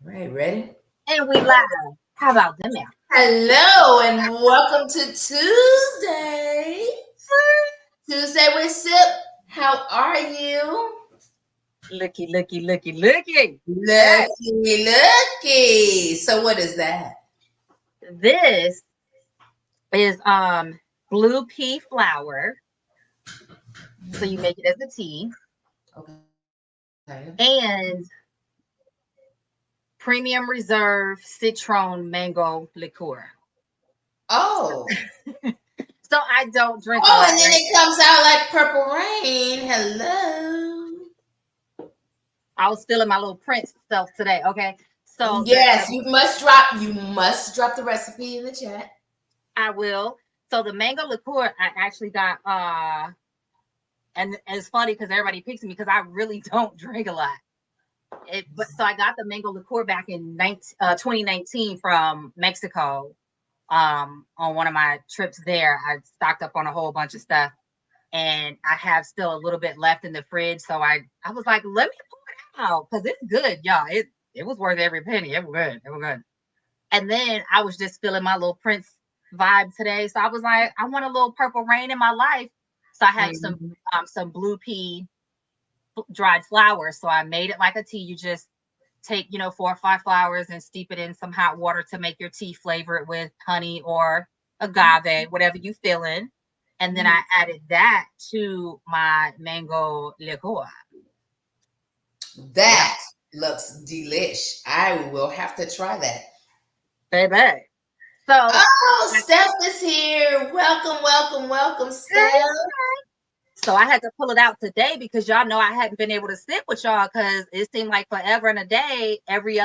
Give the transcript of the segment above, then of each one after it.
Right, ready? And we live. How about them now? Hello and welcome to Tuesday. Tuesday with Sip. How are you? Looky. Hey, Looky. So what is that? this is blue pea flour. So you make it as a tea. Okay. And premium reserve citron mango liqueur. Oh. So I don't drink a Oh, lot, and then right? it comes out like purple rain. Hello. I was feeling my little Prince self today. Okay. So Yes, you must drop the recipe in the chat. I will. So the mango liqueur I actually got and it's funny because everybody picks me because I really don't drink a lot. But so I got the mango liqueur back in 2019 from Mexico. On one of my trips there, I stocked up on a whole bunch of stuff, and I have still a little bit left in the fridge. So I was like, let me pour it out because it's good, y'all. It was worth every penny. It was good. It was good. And then I was just feeling my little Prince vibe today, so I was like, I want a little purple rain in my life. So I had some blue pea dried flowers. So I made it like a tea. You just take, 4 or 5 flowers and steep it in some hot water to make your tea, flavor it with honey or agave, whatever you feeling. And then I added that to my mango liqueur. Yeah, That looks delish. I will have to try that. baby. So, Oh, Steph is here. Welcome, Steph. so I had to pull it out today because y'all know I hadn't been able to sit with y'all because it seemed like forever and a day. Every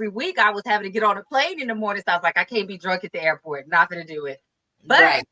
week I was having to get on a plane in the morning. So I was like, I can't be drunk at the airport. Nothing to do it. But Right.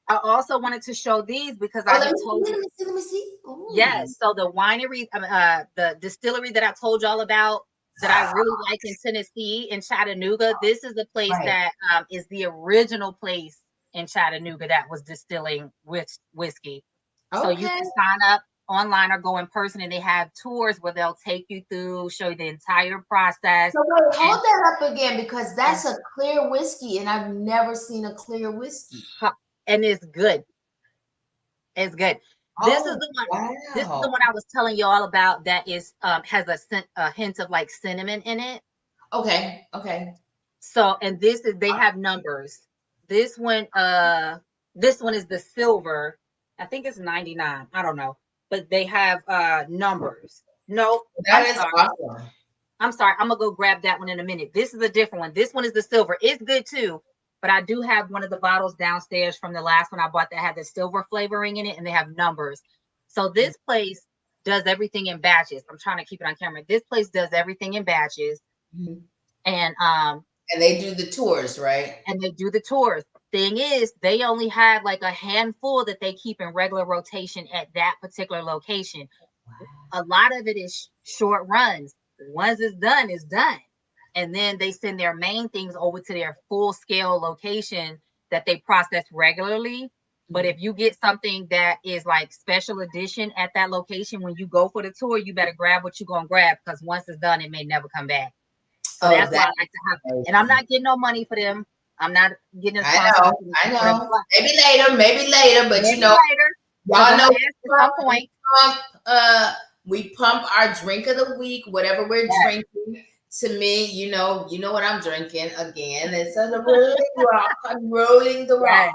I also wanted to show these because Oh, I had told you. let me see. Ooh. Yes. So the distillery that I told y'all about that I really like in Tennessee, in Chattanooga. This is the place Right. that is the original place in Chattanooga that was distilling whiskey. So you Okay. can sign up online or go in person, and they have tours where they'll take you through, show you the entire process. So wait, And hold that up again because that's a clear whiskey, and I've never seen a clear whiskey. and it's good. It's good. This is Oh, the one. This is the wow. one I was telling you all about. That is has a hint of like cinnamon in it. Okay. So, and they have numbers. This one, this one is the silver. I think it's 99. I don't know, but they have numbers. No, I'm That is sorry. awesome. I'm sorry. I'm gonna go grab that one in a minute. This is a different one. This one is the silver. It's good too. But I do have one of the bottles downstairs from the last one I bought that had the silver flavoring in it, and they have numbers. So this place does everything in batches. I'm trying to keep it on camera. This place does everything in batches, Mhm. and And they do the tours, right? they do the tours. Thing is, they only have like a handful that they keep in regular rotation at that particular location. A lot of it is short runs. Once it's done, it's done. And then they send their main things over to their full scale location that they process regularly. But if you get something that is like special edition at that location, when you go for the tour, you better grab what you're going to grab because once it's done, it may never come back. So Oh, that's why that I like to have, and I'm not getting no money for them. I'm not getting a I know, sponsorship I for them. know. Maybe later, but Maybe later, because y'all I'm know gonna ask at some point. pump, uh, we pump our drink of the week, whatever we're Yes. drinking. To me, you know what I'm drinking again. It's a rolling rock. I'm rolling the rock. Yes.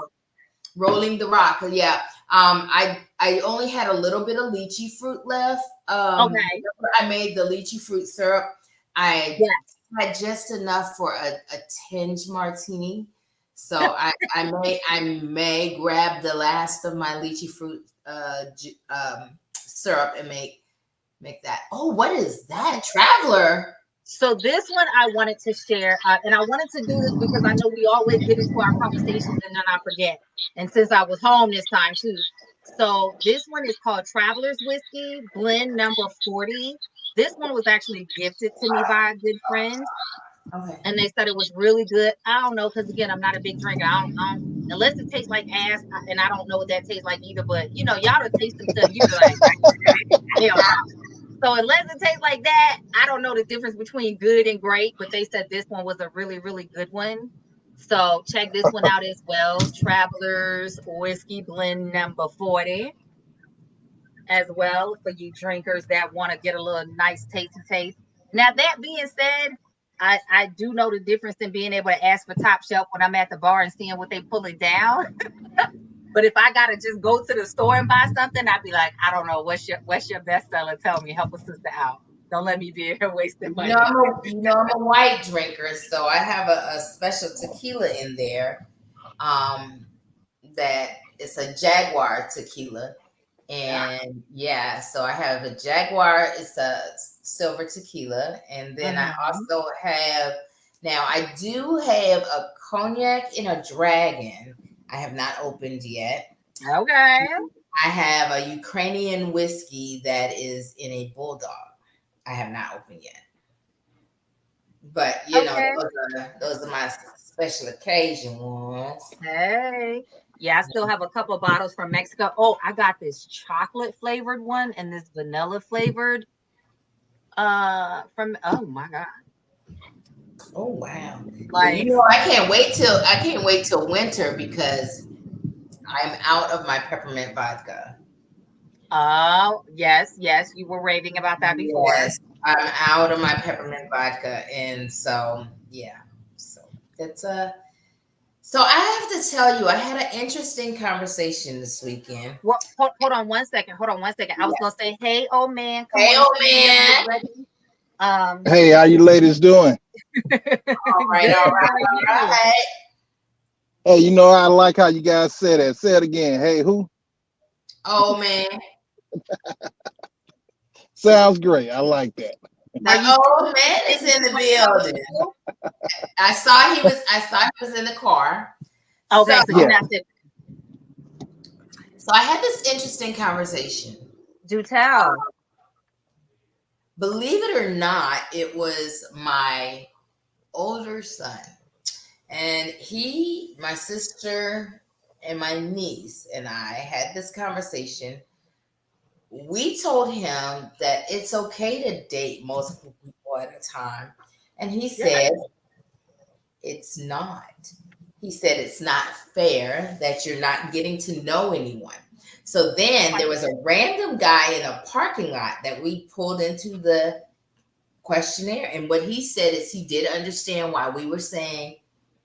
Rolling the rock. Yeah. I only had a little bit of lychee fruit left. Okay. Whenever I made the lychee fruit syrup, I Yes. had just enough for a tinge martini. So I may grab the last of my lychee fruit syrup and make that. Oh, what is that? Traveler. So this one I wanted to share, and I wanted to do this because I know we always get into our conversations and then I forget. And since I was home this time too, so this one is called Traveler's Whiskey Blend Number 40. This one was actually gifted to me by a good friend, Okay. and they said it was really good. I don't know because again, I'm not a big drinker. I don't unless it tastes like ass, and I don't know what that tastes like either. But y'all to taste some stuff, you be like, hell no. So unless it tastes like that, I don't know the difference between good and great, but they said this one was a really, really good one. So check this one out as well. Travelers Whiskey Blend number 40 as well for you drinkers that want to get a little nice tasty taste. Now, that being said, I do know the difference in being able to ask for top shelf when I'm at the bar and seeing what they pulling down. But if I gotta just go to the store and buy something, I'd be like, I don't know, what's your bestseller? Tell me, help a sister out. Don't let me be here wasting money. I'm a white drinker, so I have a special tequila in there. Um, that it's a Jaguar tequila. Yeah. And yeah, so I have a Jaguar, it's a silver tequila. And then I Mm-hmm. also have, now I do have a cognac in a dragon. I have not opened yet. Okay. I have a Ukrainian whiskey that is in a bulldog. I have not opened yet. But Okay. those are my special occasion ones. Hey. Yeah, I still have a couple of bottles from Mexico. Oh, I got this chocolate flavored one and this vanilla flavored from oh my god. Oh wow. Well, Like I can't wait till winter because I'm out of my peppermint vodka. oh yes, yes, you were raving about that before. Yes, I'm out of my peppermint vodka, and so yeah, so that's So I have to tell you, I had an interesting conversation this weekend. Well, hold on one second. Hold on one second. I was Yeah. gonna say, hey, old man, come Hey, on old in whenever you're man. ready. Hey, how you ladies doing? All right, all Good. How are right, all you? right. Hey, I like how you guys say that. Say it again. Hey, who? Oh man, Sounds great. I like that. Are the you old man is in the when it comes to building. people? I saw he was in the car. So Okay, so you're Yeah. not sick. so I had this interesting conversation. Do tell. Believe it or not, it was my older son. And my sister, and my niece and I had this conversation. We told him that it's okay to date multiple people at a time. And he Yeah. said, it's not. He said, it's not fair that you're not getting to know anyone. So then there was a random guy in a parking lot that we pulled into the questionnaire. And what he said is he did understand why we were saying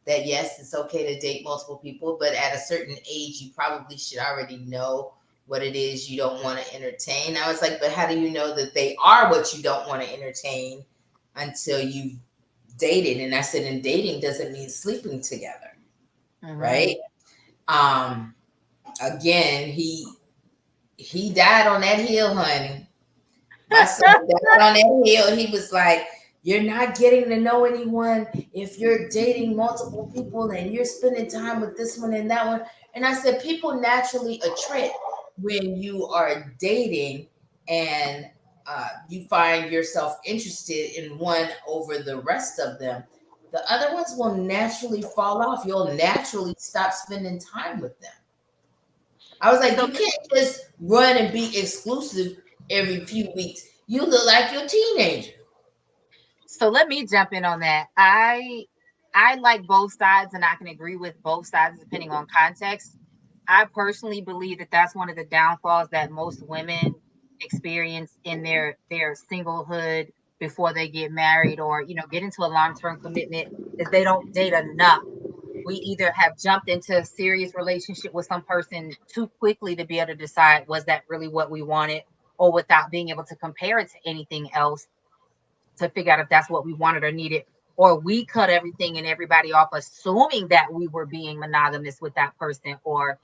that yes, it's okay to date multiple people, but at a certain age, you probably should already know what it is you don't want to entertain. I was like, but how do you know that they are what you don't want to entertain until you've dated? And I said, and dating doesn't mean sleeping together, Mm-hmm. right? Um, again, he died on that hill, honey. My son died on that hill. He was like, you're not getting to know anyone if you're dating multiple people and you're spending time with this one and that one. And I said, people naturally attrit when you are dating and you find yourself interested in one over the rest of them. The other ones will naturally fall off. You'll naturally stop spending time with them. I was like, So you can't just run and be exclusive every few weeks. You look like you're a teenager. so let me jump in on that. I like both sides and I can agree with both sides depending on context. I personally believe that that's one of the downfalls that most women experience in their singlehood before they get married or get into a long-term commitment is they don't date enough. We either have jumped into a serious relationship with some person too quickly to be able to decide was that really what we wanted, or without being able to compare it to anything else to figure out if that's what we wanted or needed, or we cut everything and everybody off assuming that we were being monogamous with that person or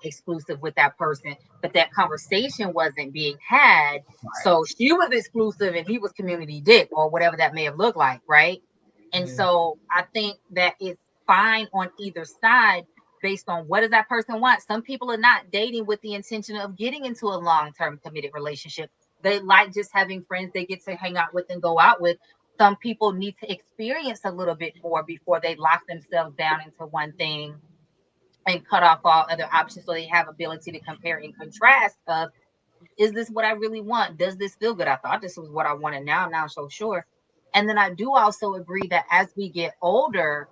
exclusive with that person, but that conversation wasn't being had. So she was exclusive and he was community dick or whatever that may have looked like, right? And Mhm. so I think that it's fine on either side based on what does that person want. Some people are not dating with the intention of getting into a long-term committed relationship. They like just having friends they get to hang out with and go out with. Some people need to experience a little bit more before they lock themselves down into one thing and cut off all other options so they have ability to compare and contrast of Is this what I really want? Does this feel good? I thought this was what I wanted. Now I'm not so sure. And then I do also agree that as we get older,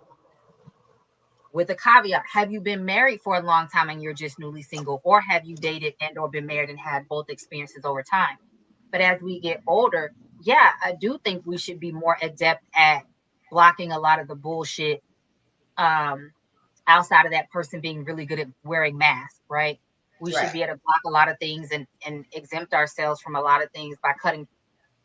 with a caveat, have you been married for a long time and you're just newly single, or have you dated and or been married and had both experiences over time? But as we get older, yeah, I do think we should be more adept at blocking a lot of the bullshit, um, outside of that person being really good at wearing masks, right? We should Right. be able to block a lot of things and exempt ourselves from a lot of things by cutting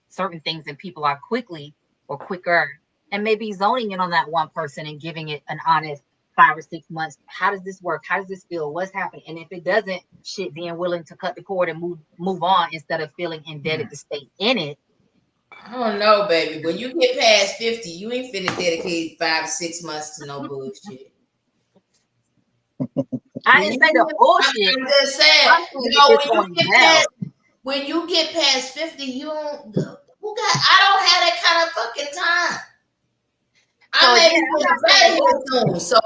certain things and people out quickly or quicker, and maybe zoning in on that one person and giving it an honest 5 or 6 months. How does this work? How does this feel? What's happening? And if it doesn't, shit, being willing to cut the cord and move on instead of feeling indebted to stay in it. I don't know, baby. When you get past 50, you ain't finna dedicate 5 or 6 months to no bullshit. I didn't say the bullshit. I'm just saying, I'm saying it's going down. when you get past 50, you don't. I don't have that kind of fucking time. So, I may yeah, be going to soon, so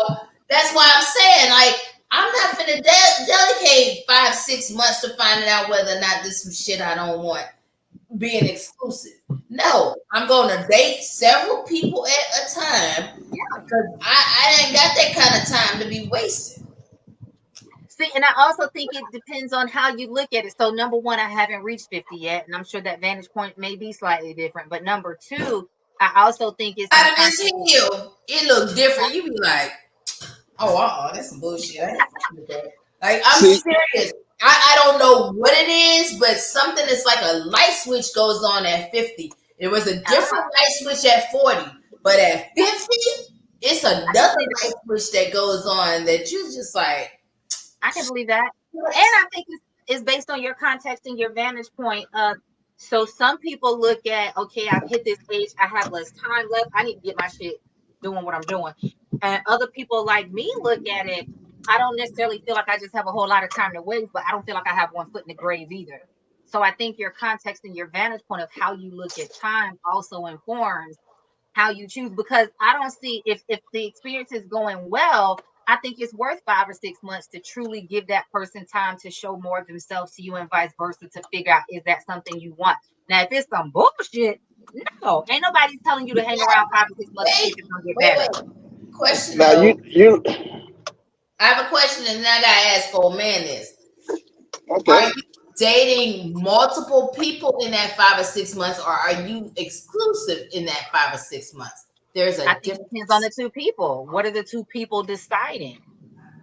that's why I'm saying, like, I'm not finna dedicate 5 6 months to finding out whether or not this is some shit I don't want being exclusive. No, I'm going to date several people at a time because I ain't got that kind of time to be wasted. See, and I also think it depends on how you look at it. So, number one, I haven't reached 50 yet, and I'm sure that vantage point may be slightly different. But number two, I also think it's in Out of this context. hill, it look different. You be like, oh, that's some bullshit. I ain't fucking with that. Like, I'm serious. I don't know what it is, but something that's like a light switch goes on at 50. It was a different light switch at 40, but at 50, it's another light switch that goes on that you just like. I can believe that. And I think it's based on your context and your vantage point. So some people look at, okay, I've hit this age, I have less time left, I need to get my shit doing what I'm doing. And other people like me look at it, I don't necessarily feel like I just have a whole lot of time to waste, but I don't feel like I have one foot in the grave either. So I think your context and your vantage point of how you look at time also informs how you choose, because I don't see if the experience is going well, I think it's worth 5 or 6 months to truly give that person time to show more of themselves to you and vice versa to figure out, is that something you want? Now, if it's some bullshit, no, ain't nobody's telling you to hang around 5 or 6 months to see if it's gonna get better. Question. Now you I have a question, and then I gotta ask old man this. okay. Are you dating multiple people in that 5 or 6 months, or are you exclusive in that 5 or 6 months? There's a I think difference. it depends on the two people. What are the two people deciding?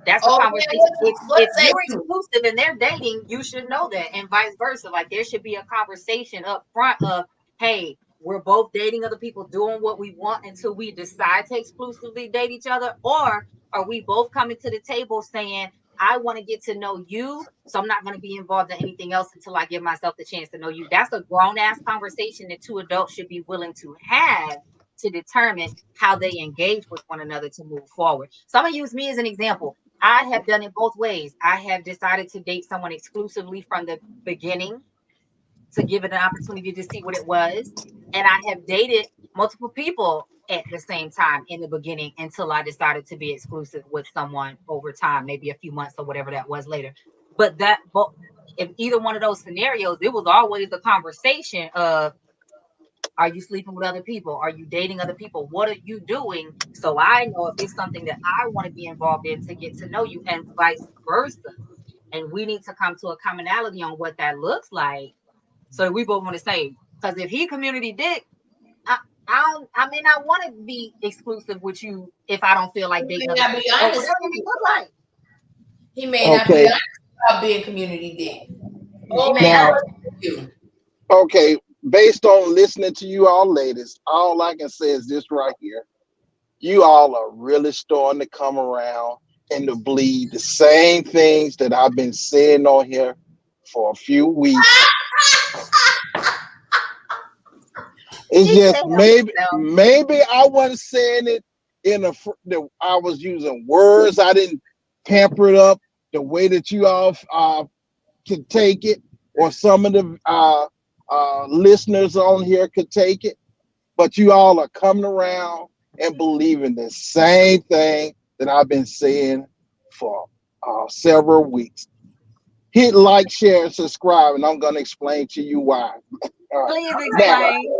That's a conversation. If you're exclusive and they're dating, you should know that, and vice versa. Like, there should be a conversation up front of, hey, we're both dating other people, doing what we want until we decide to exclusively date each other, or are we both coming to the table saying, I want to get to know you, so I'm not going to be involved in anything else until I give myself the chance to know you. That's a grown ass conversation that two adults should be willing to have to determine how they engage with one another to move forward. So I'm gonna use me as an example. I have done it both ways. I have decided to date someone exclusively from the beginning to give it an opportunity to see what it was. And I have dated multiple people at the same time in the beginning until I decided to be exclusive with someone over time, maybe a few months or whatever that was later. But if either one of those scenarios, it was always a conversation of, are you sleeping with other people? Are you dating other people? What are you doing? So I know if it's something that I want to be involved in to get to know you, and vice versa. And we need to come to a commonality on what that looks like, so that we both want to say, because if he community dick, I may not want to be exclusive with you if I don't feel like dating other people. Whatever it look like. He may not be honest about being community dick. He may not. Okay, based on listening to you all ladies, all I can say is this right here. You all are really starting to come around and to believe the same things that I've been saying on here for a few weeks. It's just maybe I wasn't saying it I was using words. I didn't pamper it up the way that you all can take it, or some of the listeners on here could take it. But you all are coming around and believing the same thing that I've been saying for several weeks. hit like, share, and subscribe, and I'm gonna explain to you why. Please Now, explain.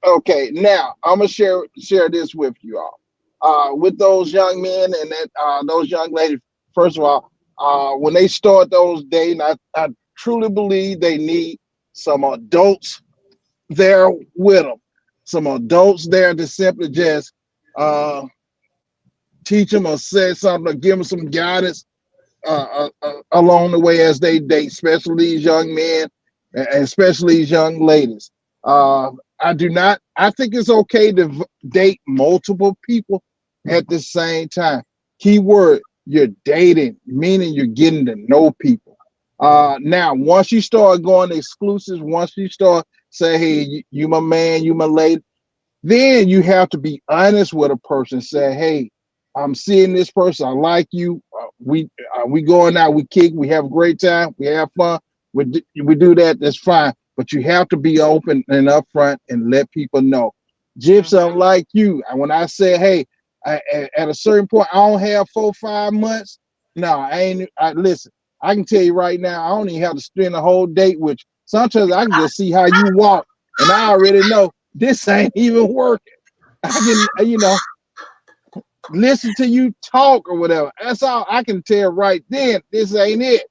okay, now I'm gonna share this with you all. With those young men and those young ladies, first of all, when they start those dating, I truly believe they need some adults there with them, some adults there to simply just uh, teach them or say something or give them some guidance along the way as they date, especially these young men and especially these young ladies. Uh, I do not. I think it's okay to date multiple people at the same time. Keyword: you're dating, meaning you're getting to know people. Now, once you start going exclusives, once you start say, "Hey, you my man, you my lady," then you have to be honest with a person. Say, "Hey, I'm seeing this person. I like you. We going out. We kick. We have a great time. We have fun. We do that. That's fine. But you have to be open and upfront and let people know. Gyps, I'm like you. And when I say, hey, at a certain point, I don't have 4 5 months. No, I ain't. Listen. I can tell you right now, I don't even have to spend a whole date with you. Sometimes I can just see how you walk, and I already know this ain't even working. I can, listen to you talk or whatever. That's all I can tell right then. This ain't it.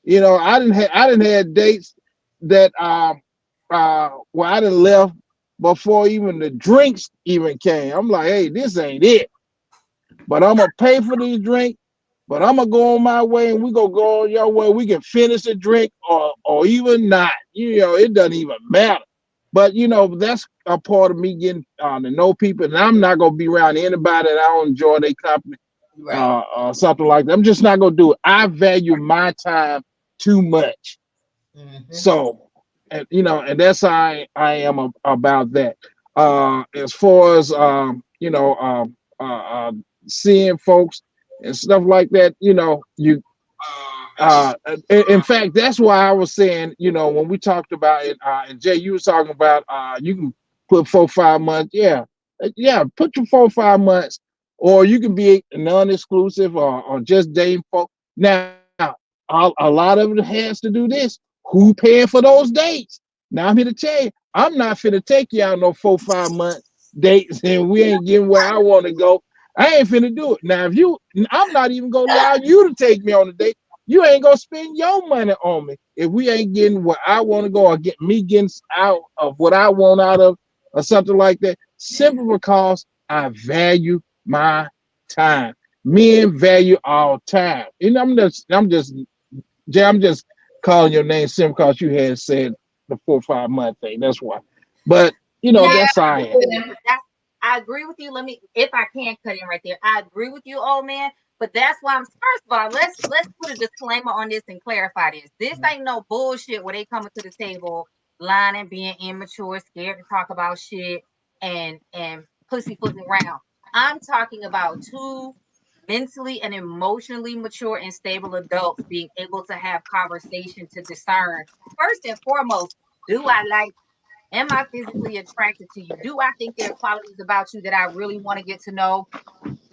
I didn't have dates that where I done left before even the drinks even came. I'm like, hey, this ain't it. But I'm gonna pay for these drinks. But I'm gonna go on my way, and we gonna go on your way. We can finish the drink, or even not. It doesn't even matter. But that's a part of me getting to know people, and I'm not gonna be around anybody that I don't enjoy their company, Right. something like that. I'm just not gonna do it. I value my time too much. So, and that's how I am about that. As far as seeing folks and stuff like that, you in fact, that's why I was saying, when we talked about it, and Jay, you was talking about you can put 4 5 months, yeah, put your 4 5 months, or you can be non-exclusive or just dating folk. Now, a lot of it has to do this. Who paying for those dates? Now I'm here to tell you, I'm not finna take you out no 4 5 month dates, and we ain't getting where I want to go. I ain't finna do it. Now, I'm not even gonna allow you to take me on a date. You ain't gonna spend your money on me if we ain't getting where I want to go or get me getting out of what I want out of or something like that. Simply because I value my time. Men value our time. I'm just calling your name simply because you had said the 4 5 month thing. That's why. But Yeah. that's how I am. I agree with you. Let me, if I can cut in right there. I agree with you, old man. But that's why I'm first of all, let's put a disclaimer on this and clarify this. This ain't no bullshit where they coming to the table lying and being immature, scared to talk about shit and pussyfooting around. I'm talking about two mentally and emotionally mature and stable adults being able to have conversation to discern first and foremost, do I like, am I physically attracted to you? Do I think there are qualities about you that I really want to get to know?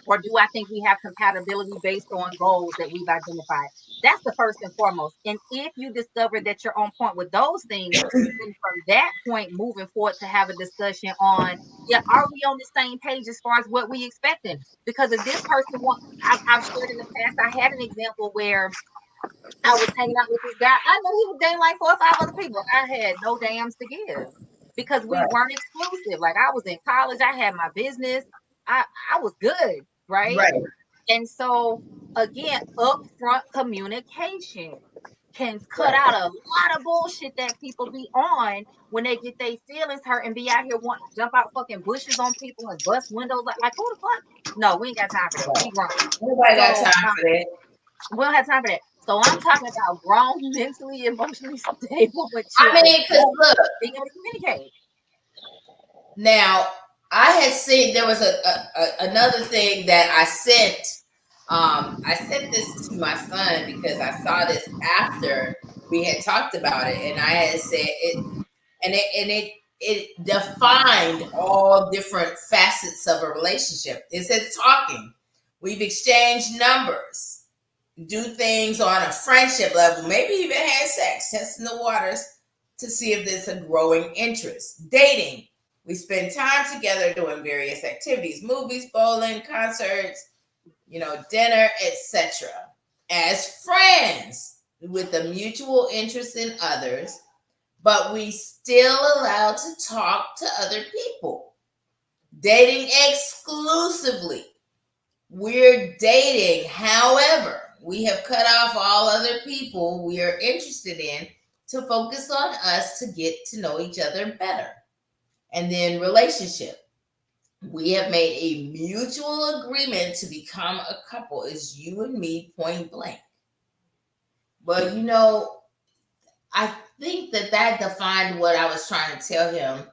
Or do I think we have compatibility based on goals that we've identified? That's the first and foremost. And if you discover that you're on point with those things, then from that point moving forward to have a discussion on, yeah, are we on the same page as far as what we expecting? Because if this person wants, I've shared in the past, I had an example where I was hanging out with this guy. I know he was dating like 4 or 5 other people. I had no dams to give because we Right. weren't exclusive. Like I was in college, I had my business, I was good, right? Right. And so again, upfront communication can cut Right. out a lot of bullshit that people be on when they get their feelings hurt and be out here wanting to jump out fucking bushes on people and bust windows like who the fuck? No, we ain't got time for that. We grown. Nobody got So time for that. we don't have time for that. So I'm talking about grown, mentally, emotionally stable, mature I mean, because adults look, being able to communicate. now I had seen there was another thing that I sent. I sent this to my son because I saw this after we had talked about it, and I had said it, and it defined all different facets of a relationship. It said talking. We've exchanged numbers. do things on a friendship level, maybe even have sex, testing the waters to see if there's a growing interest. Dating, we spend time together doing various activities, movies, bowling, concerts, dinner, etc. As friends with a mutual interest in others, but we still allowed to talk to other people. Dating exclusively. We're dating, however, we have cut off all other people we are interested in to focus on us to get to know each other better. And then relationship. We have made a mutual agreement to become a couple. It's you and me, point blank. Well, I think that defined what I was trying to tell him.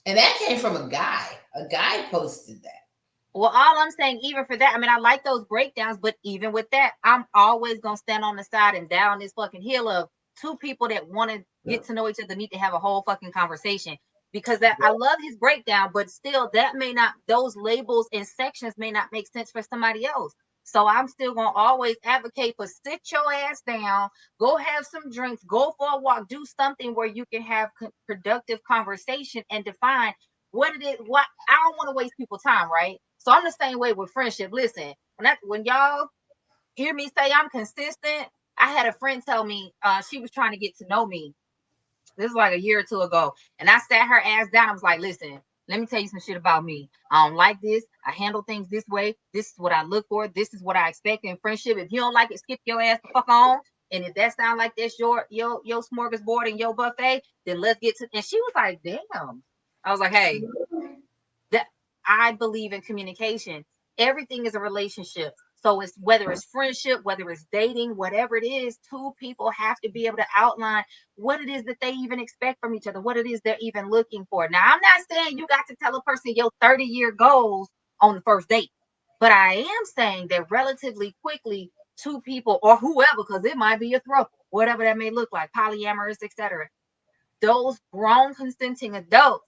And that came from a guy. A guy posted that. Well, all I'm saying, even for that, I mean, I like those breakdowns, but even with that, I'm always going to stand on the side and down this fucking hill of two people that want to get to know each other need to have a whole fucking conversation. Because that I love his breakdown, but still, that may not, those labels and sections may not make sense for somebody else. So I'm still going to always advocate for sit your ass down, go have some drinks, go for a walk, do something where you can have productive conversation and define what it is. What I don't want to waste people's time, right? So I'm the same way with friendship. Listen, when y'all hear me say I'm consistent, I had a friend tell me she was trying to get to know me. This is like a year or two ago. And I sat her ass down. I was like, listen, let me tell you some shit about me. I don't like this. I handle things this way. This is what I look for. This is what I expect in friendship. If you don't like it, skip your ass the fuck on. And if that sounds like that's your smorgasbord and your buffet, then let's get to. And she was like, damn. I was like, hey, that I believe in communication. Everything is a relationship. So it's whether it's friendship, whether it's dating, whatever it is, two people have to be able to outline what it is that they even expect from each other, what it is they're even looking for. Now, I'm not saying you got to tell a person your 30-year goals on the first date, but I am saying that relatively quickly, two people or whoever, because it might be a throuple, whatever that may look like, polyamorous, etc. Those grown consenting adults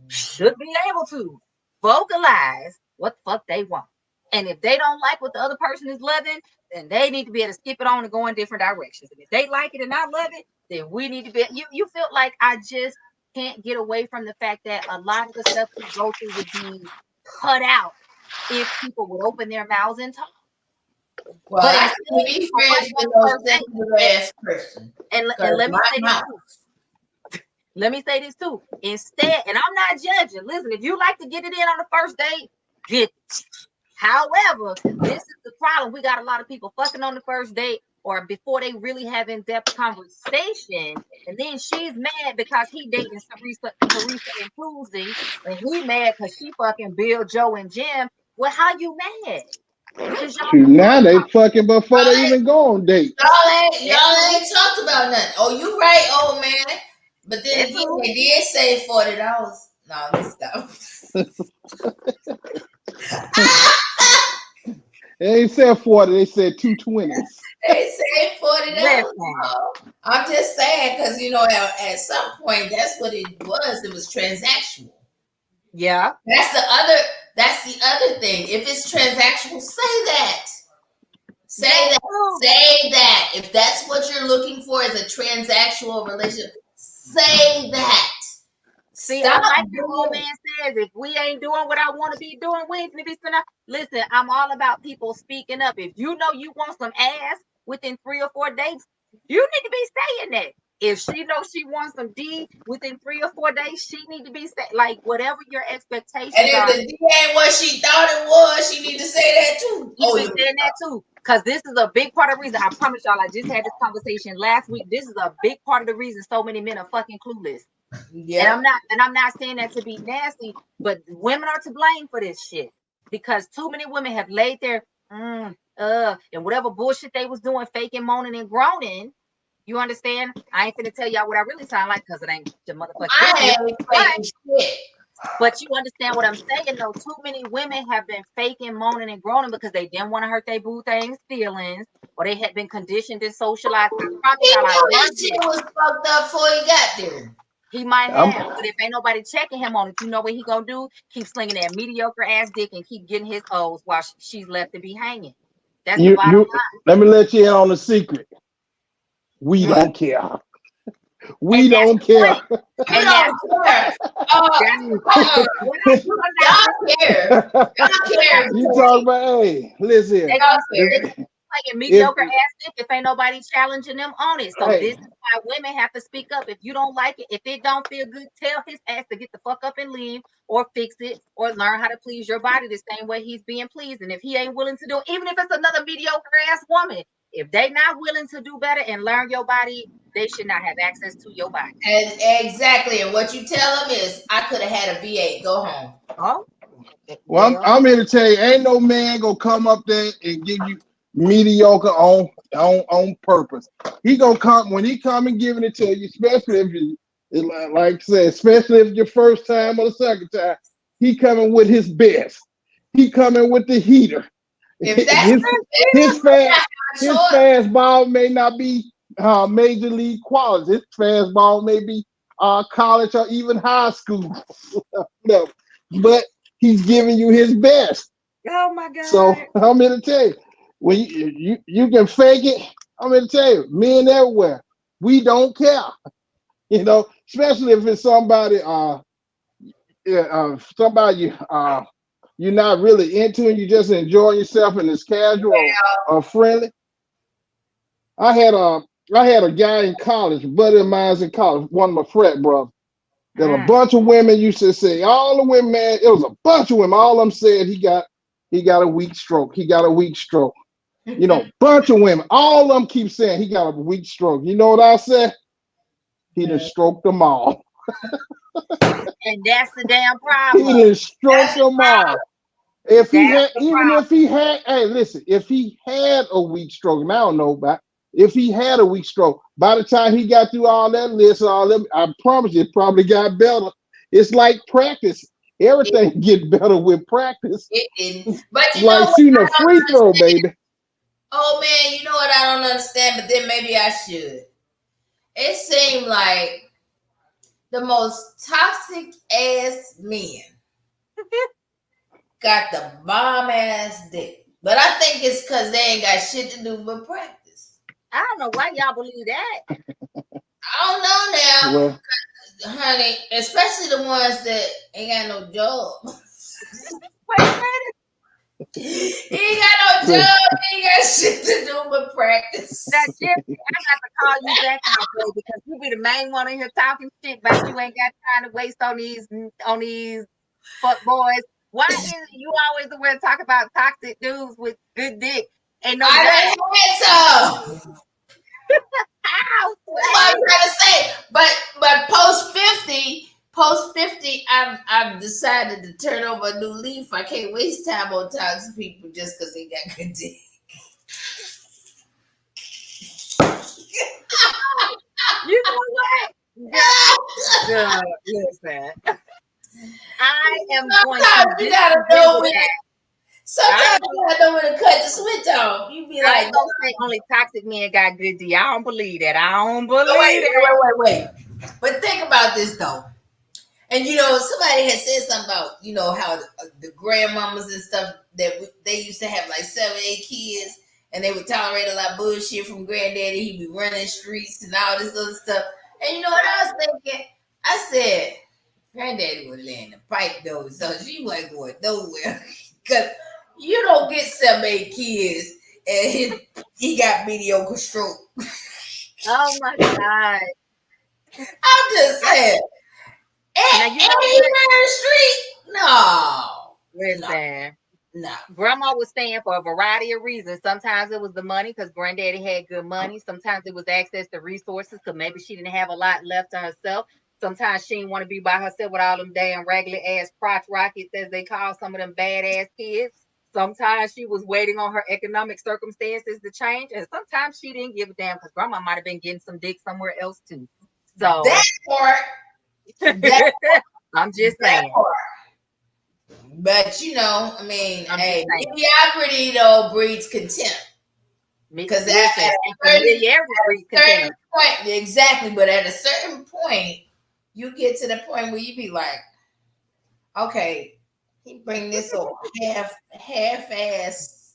should be able to vocalize what the fuck they want. And if they don't like what the other person is loving, then they need to be able to skip it on and go in different directions. And if they like it and I love it, then we need to be. You feel like I just can't get away from the fact that a lot of the stuff we go through would be cut out if people would open their mouths and talk. Well, but I can be friends with those sensitive ass person. And let me say this too. Let me say this too. Instead, and I'm not judging. Listen, if you like to get it in on the first date, get it. However, this is the problem. We got a lot of people fucking on the first date or before they really have in-depth conversation. And then she's mad because he dating Teresa and Tuesday. And he mad because she fucking Bill, Joe, and Jim. Well, how you mad? Because now they fucking before they even go on dates. Y'all ain't talked about nothing. Oh, you right, old man. But then again, they did say $40. No, this stuff. They ain't said 40, they said 220s. They said $40. I'm just saying, because at some point that's what it was. It was transactional. Yeah. That's the other thing. If it's transactional, say that. Say that. If that's what you're looking for is a transactional relationship, say that. See, I like the old man says, if we ain't doing what I want to be doing, we ain't to be spending. Listen, I'm all about people speaking up. If you know you want some ass within 3 or 4 days, you need to be saying that. If she knows she wants some D within 3 or 4 days, she need to be saying, like, whatever your expectations are. And if the D ain't what she thought it was, she need to say that too. You be saying that too. Because this is a big part of the reason. I promise y'all, I just had this conversation last week. This is a big part of the reason so many men are fucking clueless. Yeah. And I'm not saying that to be nasty, but women are to blame for this shit. Because too many women have laid there and whatever bullshit they was doing, faking, moaning, and groaning. You understand? I ain't finna tell y'all what I really sound like because it ain't the motherfucking shit. But you understand what I'm saying, though. Too many women have been faking, moaning, and groaning because they didn't want to hurt their boo things' feelings, or they had been conditioned and socialized. That shit was fucked up before he got there. He might have, but if ain't nobody checking him on it, you know what he gonna do? Keep slinging that mediocre ass dick and keep getting his O's while she's left to be hanging. That's the bottom line. Let me let you in on a secret. We don't care. We don't care. You don't care. Y'all care. Y'all care. You talk about, hey, listen. They gonna playing mediocre ass dick if ain't nobody challenging them on it. So this is why women have to speak up. If you don't like it, if it don't feel good, tell his ass to get the fuck up and leave, or fix it, or learn how to please your body the same way he's being pleased. And if he ain't willing to do it, even if it's another mediocre ass woman, if they not willing to do better and learn your body, they should not have access to your body. Exactly. And what you tell them is, I could have had a V8. Go home. Oh. Well, I'm here to tell you, ain't no man gonna come up there and give you mediocre on purpose. He gonna come when he come and giving it to you, especially if you, like I said, especially if it's your first time or the second time. He coming with his best. He coming with the heater. If that's his fastball may not be major league quality. His fastball may be college or even high school. No, but he's giving you his best. Oh my God. So I'm here to tell you, when you can fake it, I'm here to tell you, men everywhere, we don't care. You know, especially if it's somebody you're not really into and you just enjoy yourself and it's casual or friendly. I had a guy in college, a buddy of mine's in college, one of my frat brothers. That a bunch of women used to say, all the women, man, it was a bunch of women. All of them said he got a weak stroke. He got a weak stroke. You know, bunch of women. All of them keep saying he got a weak stroke. You know what I said? He done stroked them all. And that's the damn problem. He done stroked them all. If he had, hey, listen, if he had a weak stroke, and I don't know about, if he had a weak stroke, by the time he got through all that list, all them, I promise you, it probably got better. It's like practice. Everything get better with practice. It didn't. But you like know what, shooting a free throw, baby. Oh man, you know what I don't understand, but then maybe I should. It seemed like the most toxic ass men got the bomb ass dick. But I think it's because they ain't got shit to do but practice. I don't know why y'all believe that. I don't know now. Well, honey, especially the ones that ain't got no job. Wait a minute. He ain't got no job. He ain't got shit to do but practice. That Jim, I got to call you back my boy, because you be the main one in here talking shit about you ain't got time to waste on these fuck boys. Why is you always the one to talk about toxic dudes with good dick? And no, I done had some. That's what I'm trying to say. But post 50, I've decided to turn over a new leaf. I can't waste time on toxic people just because they got good dick. You know what? Listen. I am going to. You gotta know when. Sometimes you gotta know when to cut the switch off. You be like, don't say only toxic men got good D. I don't believe that. I don't believe it. Wait. But think about this though. And you know, somebody had said something about, you know, how the grandmamas and stuff that they used to have like 7, 8 kids, and they would tolerate a lot of bullshit from granddaddy. He'd be running streets and all this other stuff. And you know what I was thinking? I said, granddaddy was laying the pipe though, so she wasn't going nowhere. Because you don't get 7, 8 kids and he got mediocre stroke. Oh my God. I'm just saying. And he ran the street? No. Listen. No. Grandma was staying for a variety of reasons. Sometimes it was the money because granddaddy had good money. Sometimes it was access to resources because maybe she didn't have a lot left to herself. Sometimes she didn't want to be by herself with all them damn raggedy ass crotch rockets, as they call some of them badass kids. Sometimes she was waiting on her economic circumstances to change. And sometimes she didn't give a damn because grandma might have been getting some dick somewhere else too. So that part. I'm just saying. But you know, I mean, hey, mediocrity though breeds contempt. Because at a certain point, exactly. But at a certain point, you get to the point where you be like, okay, he bring this old half-ass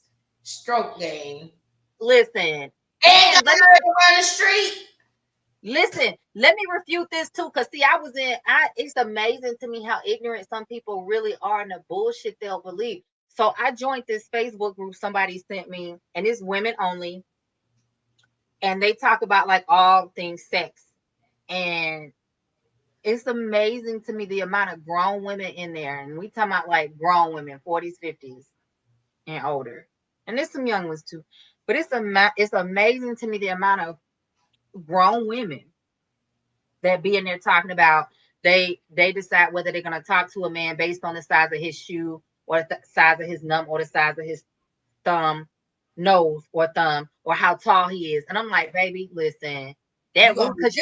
stroke game. Listen, And got around the street. Listen, let me refute this too, because see, it's amazing to me how ignorant some people really are and the bullshit they'll believe. So I joined this Facebook group somebody sent me, and it's women only, and they talk about like all things sex. And it's amazing to me the amount of grown women in there. And we talking about like grown women, 40s, 50s, and older. And there's some young ones too. But it's amazing to me the amount of grown women that be in there talking about they decide whether they're going to talk to a man based on the size of his shoe or the size of his numb or the size of his nose or thumb or how tall he is. And I'm like, baby, listen, that because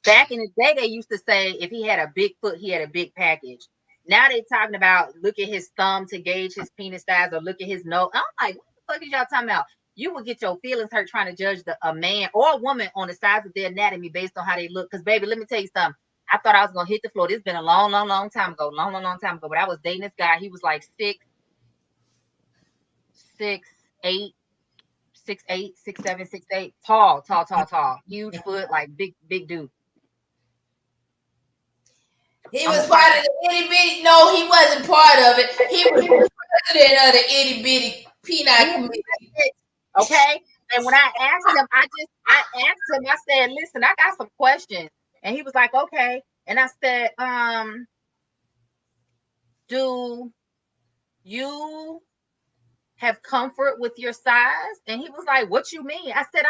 back in the day they used to say if he had a big foot, he had a big package. Now they're talking about look at his thumb to gauge his penis size or look at his nose. I'm like, what the fuck is y'all talking about? You will get your feelings hurt trying to judge a man or a woman on the size of their anatomy based on how they look. Because, baby, let me tell you something. I thought I was going to hit the floor. This has been a long time ago. Long time ago. But I was dating this guy. He was like 6'8", 6'7", 6'8". Tall. Huge foot, like big dude. He was part of the itty bitty. No, he wasn't part of it. He was president of the itty bitty peanut committee. Okay. And when I asked him, I said, listen, I got some questions. And he was like, okay. And I said, do you have comfort with your size? And he was like, what you mean? I said,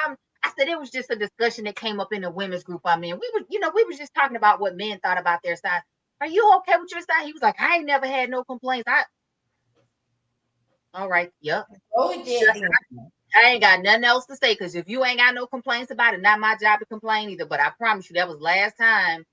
it was just a discussion that came up in the women's group I'm in. We were just talking about what men thought about their size. Are you okay with your size? He was like, I ain't never had no complaints. All right. Yep. Oh, yeah. I ain't got nothing else to say because if you ain't got no complaints about it, not my job to complain either. But I promise you, that was last time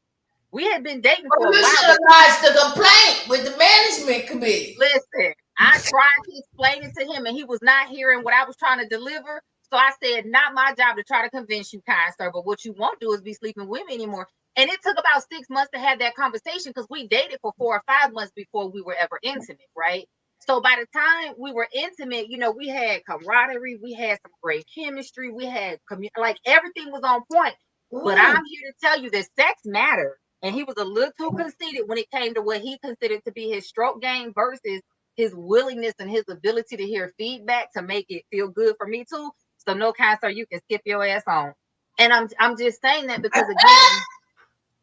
we had been dating for a while. You should have lodged the complaint with the management committee. Listen, I tried to explain it to him, and he was not hearing what I was trying to deliver. So I said, not my job to try to convince you, kind sir. But what you won't do is be sleeping with me anymore. And it took about 6 months to have that conversation because we dated for 4 or 5 months before we were ever intimate, right? So by the time we were intimate, we had camaraderie, we had some great chemistry, we had like everything was on point. Ooh. But I'm here to tell you that sex mattered. And he was a little too conceited when it came to what he considered to be his stroke game versus his willingness and his ability to hear feedback to make it feel good for me too. So no, kind sir, you can skip your ass on. And I'm just saying that because again,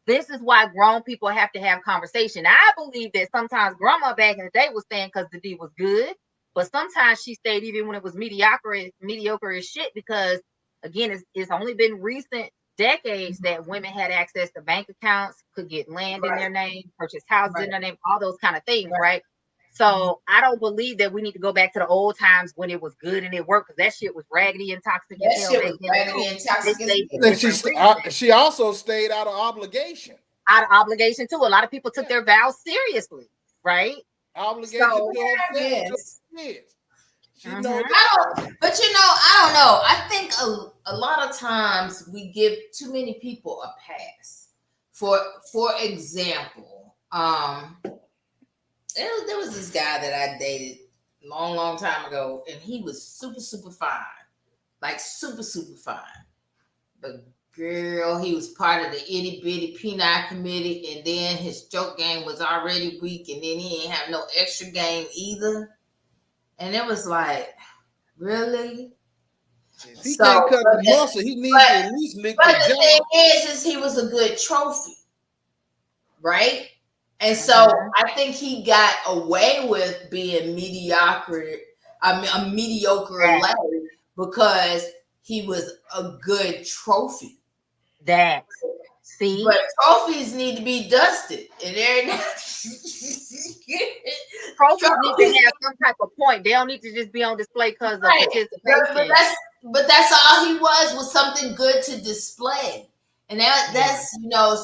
this is why grown people have to have conversation. I believe that sometimes grandma back in the day was saying because the D was good, but sometimes she stayed even when it was mediocre as shit because again, it's only been recent decades that women had access to bank accounts, could get land in their name, purchase houses in their name, all those kind of things, right? So I don't believe that we need to go back to the old times when it was good and it worked because that shit was raggedy and toxic. That shit was raggedy and toxic. She also stayed out of obligation. Out of obligation too. A lot of people took their vows seriously, right? Obligation to her kids. I don't know. I think a lot of times we give too many people a pass. For example, there was this guy that I dated long time ago, and he was super fine, like super fine. But girl, he was part of the itty bitty peanut committee, and then his stroke game was already weak, and then he ain't have no extra game either. And it was like, really? If he can't cut the muscle, he needs to at least lick the jaw. But the thing is he was a good trophy, right? And so I think he got away with being mediocre level because he was a good trophy. See, but trophies need to be dusted, and they're not. Trophies need to have some type of point. They don't need to just be on display because of participation. But that's all he was something good to display, and that's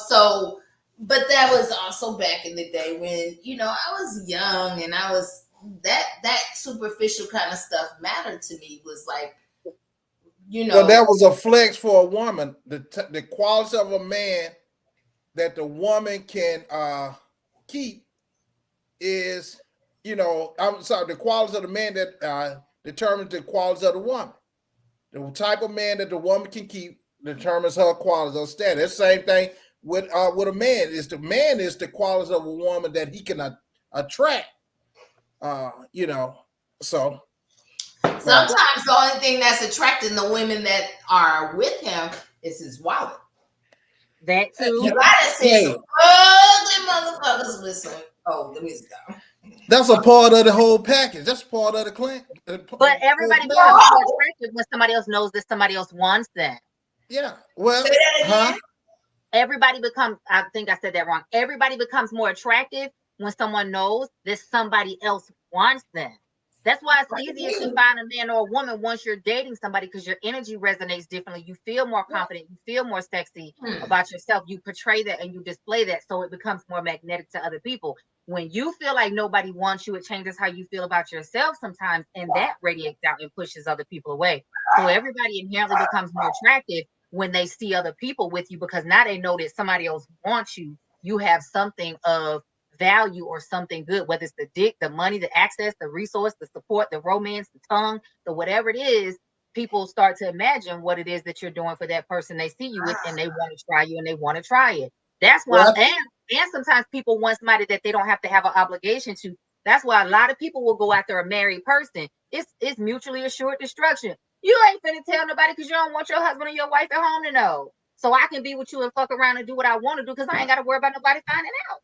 so. But that was also back in the day when I was young, and I was that superficial kind of stuff mattered to me. Was like. Well, that was a flex for a woman. The quality of a man that the woman can keep is, I'm sorry, the quality of the man that determines the qualities of the woman. The type of man that the woman can keep determines her qualities of status. That's the same thing with a man. Is the qualities of a woman that he can attract. So sometimes the only thing that's attracting the women that are with him is his wallet. That too. You gotta see some ugly motherfuckers with some. Oh, let me go. That's a part of the whole package. That's part of the client. But everybody becomes more attractive when somebody else knows that somebody else wants them. Yeah. Well, say that again. Everybody becomes, I think I said that wrong. Everybody becomes more attractive when someone knows that somebody else wants them. That's why it's easier to find a man or a woman once you're dating somebody, because your energy resonates differently. You feel more confident. You feel more sexy about yourself. You portray that and you display that, so it becomes more magnetic to other people. When you feel like nobody wants you, it changes how you feel about yourself sometimes, and that radiates out and pushes other people away. So everybody inherently becomes more attractive when they see other people with you, because now they know that somebody else wants you. You have something of value or something good, whether it's the dick, the money, the access, the resource, the support, the romance, the tongue, the whatever it is. People start to imagine what it is that you're doing for that person they see you with, and they want to try you and they want to try it. That's why, and sometimes people want somebody that they don't have to have an obligation to. That's why a lot of people will go after a married person. It's mutually assured destruction. You ain't finna tell nobody because you don't want your husband or your wife at home to know. So I can be with you and fuck around and do what I want to do, because I ain't got to worry about nobody finding out.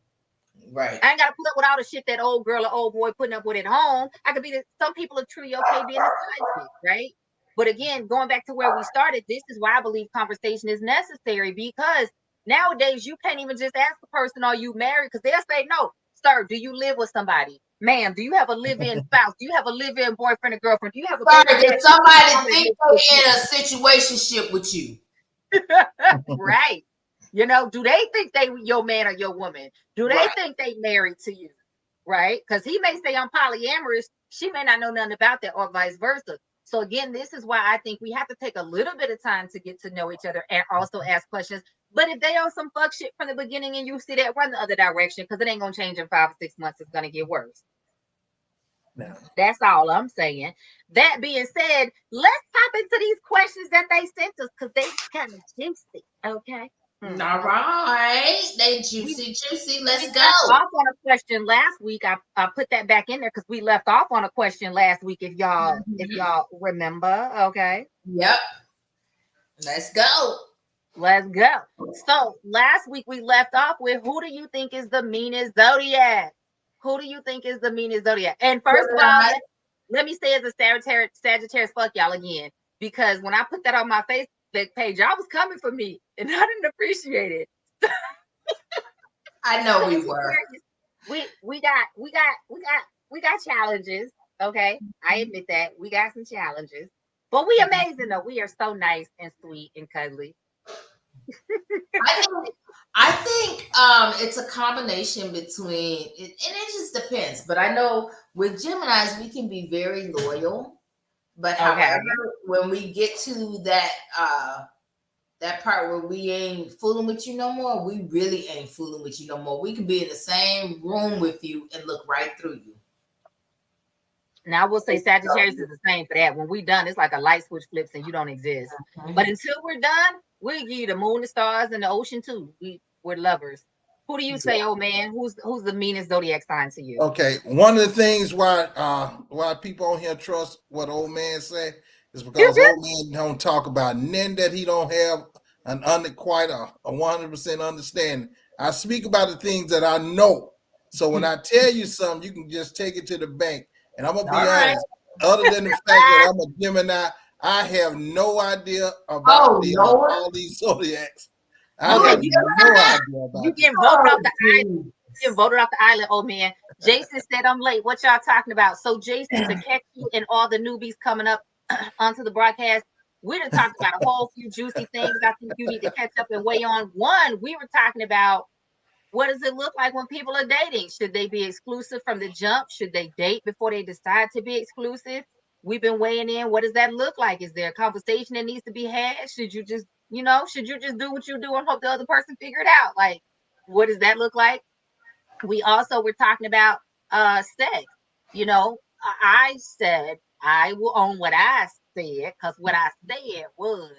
Right. I ain't got to put up with all the shit that old girl or old boy putting up with at home. I could be some people are truly okay being a side chick, right? But again, going back to where we started, this is why I believe conversation is necessary, because nowadays you can't even just ask the person, are you married? Because they'll say, no, sir, do you live with somebody? Ma'am, do you have a live-in spouse? Do you have a live-in boyfriend or girlfriend? Do you have a did somebody think they're in a situationship with you? Right. You know, do they think they your man or your woman? Do they think they married to you? Right? Because he may say I'm polyamorous. She may not know nothing about that, or vice versa. So again, this is why I think we have to take a little bit of time to get to know each other and also ask questions. But if they on some fuck shit from the beginning and you see that, run the other direction, because it ain't gonna change in 5 or 6 months. It's gonna get worse. No. That's all I'm saying. That being said, let's hop into these questions that they sent us, because they kind of juicy. Okay. All right, they juicy. Let's go. Off on a question last week. I put that back in there because we left off on a question last week. If y'all remember, okay. Yep. Let's go. Let's go. So last week we left off with, who do you think is the meanest zodiac? Who do you think is the meanest zodiac? And first of all, let me say as a Sagittarius, fuck y'all again, because when I put that on my Facebook page, y'all was coming for me, and I didn't appreciate it. I know we were. We got challenges. Okay, I admit that we got some challenges, but we amazing though. We are so nice and sweet and cuddly. I think it's a combination between, and it just depends. But I know with Geminis we can be very loyal, but however, when we get to that part where we ain't fooling with you no more, we really ain't fooling with you no more. We can be in the same room with you and look right through you. Now I will say Sagittarius is the same for that. When we done, it's like a light switch flips and you don't exist. But until we're done, we'll give you the moon, the stars, and the ocean too. We're lovers. Who do you say, old man? Who's the meanest zodiac sign to you? Okay, one of the things why people on here trust what old man say is because old man don't talk about none that he don't have quite a 100% understanding. I speak about the things that I know. So when I tell you something, you can just take it to the bank. And I'm gonna be honest. Other than the fact that I'm a Gemini, I have no idea about all these zodiacs. I have no idea about you getting voted off the island. You voted off the island, old man. Jason said, I'm late. What y'all talking about? So Jason, to catch you and all the newbies coming up onto the broadcast, we done talked about a whole few juicy things. I think you need to catch up and weigh on. One, we were talking about, what does it look like when people are dating? Should they be exclusive from the jump? Should they date before they decide to be exclusive? We've been weighing in. What does that look like? Is there a conversation that needs to be had? Should you just do what you do and hope the other person figure it out? Like, what does that look like? We also were talking about sex. I said I will own what I said, because what I said was,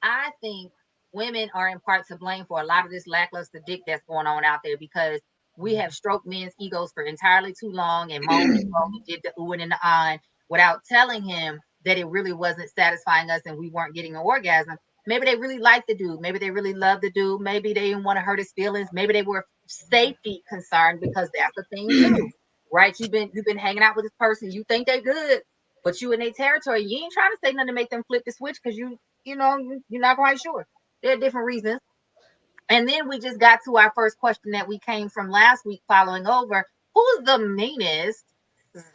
I think women are in part to blame for a lot of this lackluster dick that's going on out there, because we have stroked men's egos for entirely too long and moaned and groaned and did the oohing and the ahhing without telling him that it really wasn't satisfying us and we weren't getting an orgasm. Maybe they really liked the dude. Maybe they really loved the dude. Maybe they didn't want to hurt his feelings. Maybe they were safety concerned, because that's the thing too, right? You've been hanging out with this person. You think they're good, but you in their territory. You ain't trying to say nothing to make them flip the switch, because you're not quite sure. There are different reasons. And then we just got to our first question that we came from last week, following over. Who's the meanest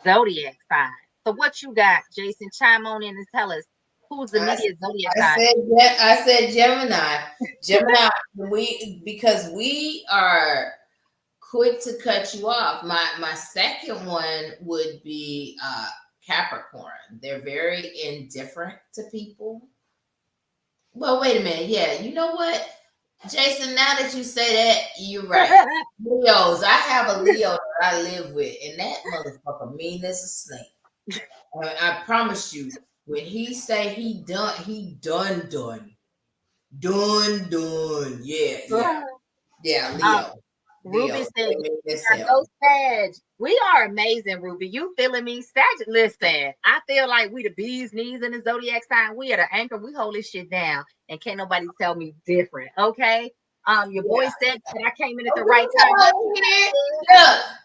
zodiac sign? So what you got, Jason? Chime on in and tell us who's the meanest zodiac sign. I said Gemini. Gemini, because we are quick to cut you off. My second one would be Capricorn. They're very indifferent to people. Well, wait a minute. Yeah, you know what, Jason, now that you say that, you're right. Leos. I have a Leo that I live with, and that motherfucker mean as a snake. I promise you, when he say he done. Yeah, Leo. Ruby said, "Go Sag. We are amazing, Ruby. You feeling me? Sag, listen, I feel like we the bee's knees in the zodiac sign. We are the anchor. We hold this shit down, and can't nobody tell me different. Okay. Your boy said that I came in at the right time.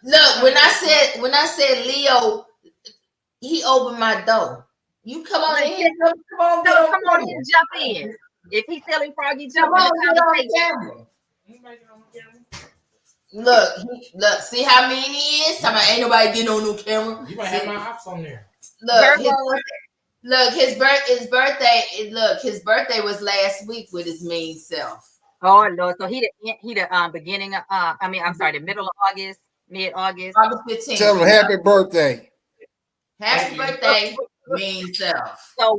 Look. When I said Leo, he opened my door. You come on in. Come on in and jump in. If he's feeling froggy, jump in the conversation. Look, see how mean he is? Talking about ain't nobody getting on no camera. You might have my ops on there. His birthday was last week with his mean self. Oh Lord, so he the beginning of the middle of August, mid-August. August 15th. Tell him happy birthday. Happy birthday, mean self. So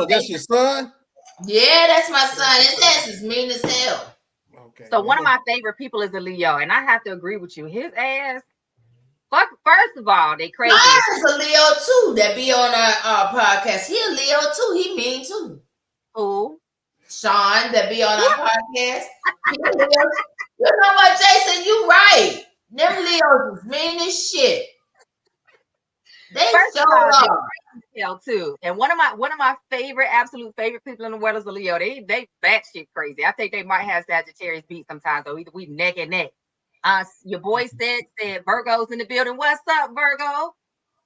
that's your son? Yeah, that's my son. His ass is mean as hell. Okay. So one of my favorite people is a Leo, and I have to agree with you. His ass, first of all, they crazy. Mine's a Leo too that be on our podcast. He a Leo too. He mean too. Who? Sean that be on our podcast. He a Leo. You know what, Jason? You right. Them Leos is mean as shit. They so are too. And one of my absolute favorite people in the world is a Leo. They batshit crazy. I think they might have Sagittarius beat sometimes, though. We neck and neck. Your boy said Virgo's in the building. What's up, Virgo?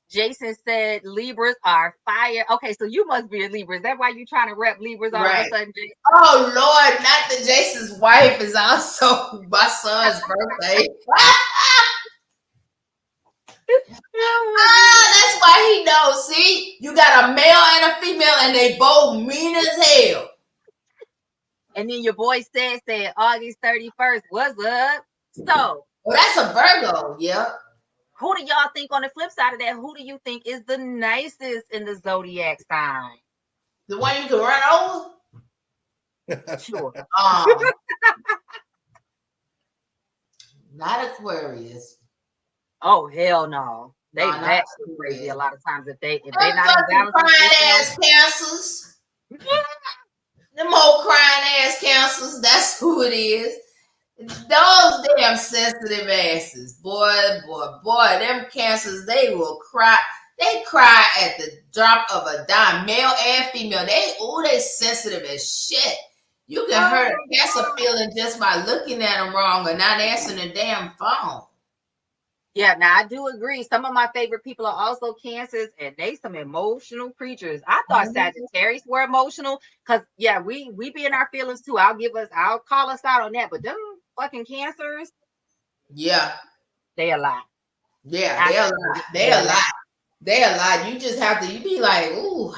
Jason said Libras are fire. Okay, so you must be a Libra. Is that why you trying to rep Libras all of a sudden, Jason? Oh Lord, not that Jason's wife is also my son's birthday. That's why he knows. See, you got a male and a female, and they both mean as hell. And then your boy said August 31st. What's up? So, that's a Virgo. Yep. Who do y'all think on the flip side of that? Who do you think is the nicest in the zodiac sign? The one you can run over? Sure. Not Aquarius. Oh hell no! They actually crazy a lot of times if they not in balance. Crying ass cancers. Them old crying ass cancers. That's who it is. Those damn sensitive asses, boy. Them cancers, they will cry. They cry at the drop of a dime, male and female. They sensitive as shit. You can hurt a cancer feeling just by looking at them wrong or not answering the damn phone. Yeah, now I do agree. Some of my favorite people are also Cancers, and they some emotional creatures. I thought Sagittarius were emotional because we be in our feelings too. I'll call us out on that, but them fucking Cancers, they a lot. Yeah, they a lot. You just have to. You be like, ooh.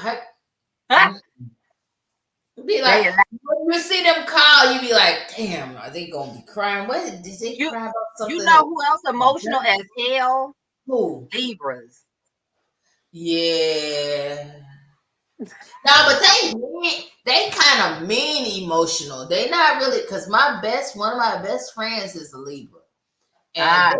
Be like, when you see them call, you be like, damn, are they gonna be crying? What did they cry about? Something? You know who else emotional as hell? Who? Libras. Yeah. No, but they kind of mean emotional. They not really, because one of my best friends is a Libra, and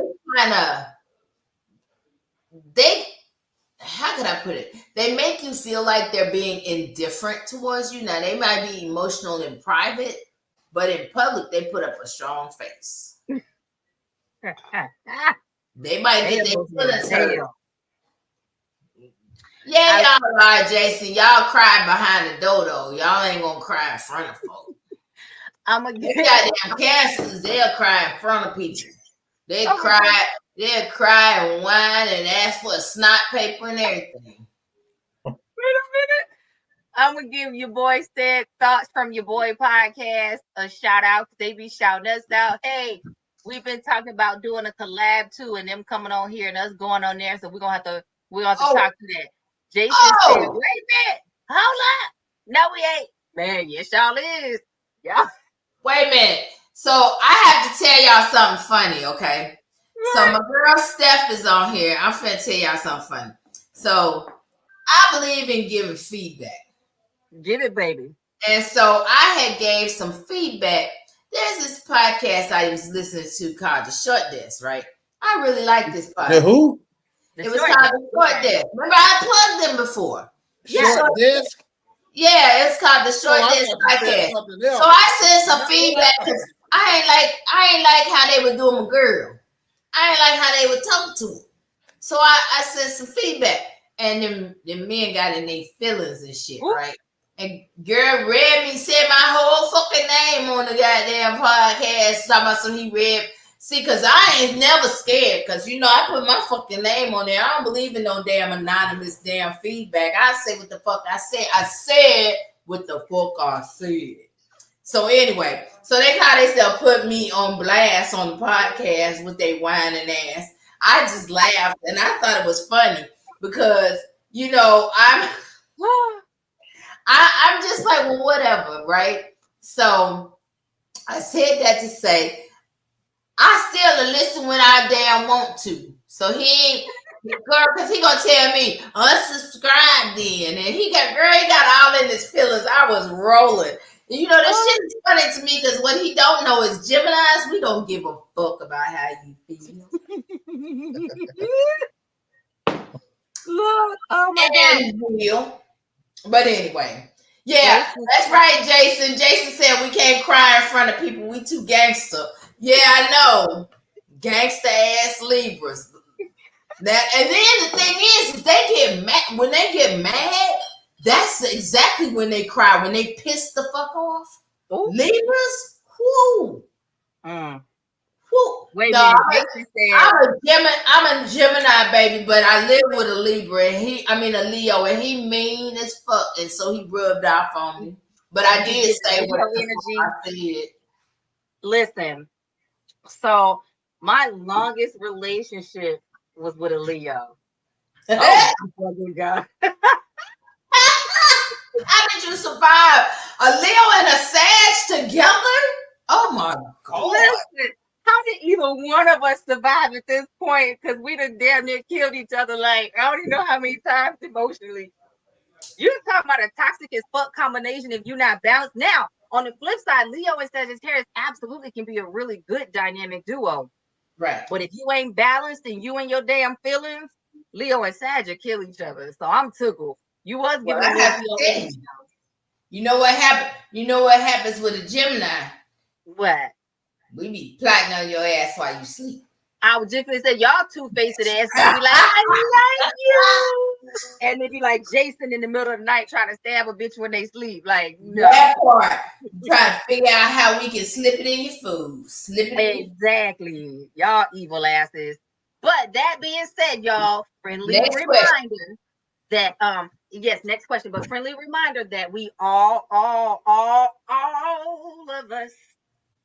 how could I I put it? They make you feel like they're being indifferent towards you. Now they might be emotional in private, but in public they put up a strong face. They might get their feelings hurt. Yeah, y'all lie, Jason. Y'all cry behind the door, though. Y'all ain't gonna cry in front of folks. I'm gonna get goddamn cancers. They'll cry in front of people. They'll cry and whine and ask for a snot paper and everything. Wait a minute. I'm gonna give your boy said thoughts from your boy podcast a shout out. They be shouting us out. Hey, we've been talking about doing a collab too, and them coming on here and us going on there. So we're gonna have to talk to that. Jason said, wait a minute, hold up. No, we ain't. Man, yes, y'all is. Y'all. Wait a minute. So I have to tell y'all something funny, okay? So my girl Steph is on here. I'm finna tell y'all something funny. So I believe in giving feedback. Give it, baby. And so I had gave some feedback. There's this podcast I was listening to called The Short Desk, right? I really like this podcast. The who? It was called The Short Desk. Remember, I plugged them before. Short Desk? Yeah, it's called The Short Desk podcast. So I sent some feedback because I ain't like how they were doing my girl. I ain't like how they were talking to her. So I sent some feedback. And them men got in their feelings and shit, right? And girl read me, said my whole fucking name on the goddamn podcast. Talking about some he read. See, because I ain't never scared. Because, you know, I put my fucking name on there. I don't believe in no damn anonymous damn feedback. I say what the fuck I said. I said what the fuck I said. So anyway, so they call themselves put me on blast on the podcast with they whining ass. I just laughed and I thought it was funny because, you know, I'm just like, well, whatever, right? So I said that to say I still listen when I damn want to. So he ain't, girl, because he gonna tell me unsubscribe then, and he got all in his feelings. I was rolling. And you know, this shit is funny to me because what he don't know is Geminis, we don't give a fuck about how you feel. Look, oh my God. But anyway, yeah, that's right, Jason. Jason said we can't cry in front of people. We too gangster. Yeah, I know. Gangster ass Libras. That, and then the thing is they get mad. When they get mad, that's exactly when they cry. When they piss the fuck off. Ooh. Libras? Whoo. Whoo. Wait a minute. I'm a Gemini, baby, but I live with a Libra and a Leo, and he mean as fuck, and so he rubbed off on me. But I did say what I said. Listen, so my longest relationship was with a Leo. Oh my God. How did you survive a Leo and a Sag together? Oh my God. Listen, how did either one of us survive at this point? Because we done damn near killed each other. Like, I don't even know how many times emotionally. You're talking about a toxic as fuck combination if you're not balanced. Now, on the flip side, Leo and Sagittarius absolutely can be a really good dynamic duo. Right. But if you ain't balanced and you and your damn feelings, Leo and Sag kill each other. So I'm tickled. You was giving me You know what happened? You know what happens with a Gemini? What? We be plotting on your ass while you sleep. I was just gonna say, y'all two-faced ass be like, I like you. And they be like Jason in the middle of the night trying to stab a bitch when they sleep. Like, no. That part. Trying to figure out how we can slip it in your food. Exactly. Y'all evil asses. But that being said, y'all, friendly reminder that yes, next question, but friendly reminder that we all of us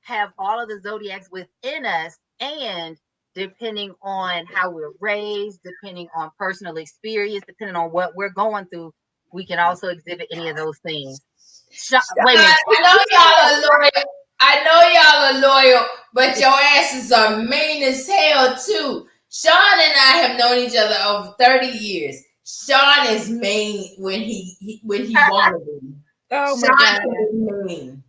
have all of the zodiacs within us, and depending on how we're raised, depending on personal experience, depending on what we're going through, we can also exhibit any of those things. Wait a minute. I know y'all are loyal, but your asses are mean as hell too. Sean and I have known each other over 30 years. Sean is mean when he wanted to be. Oh my God.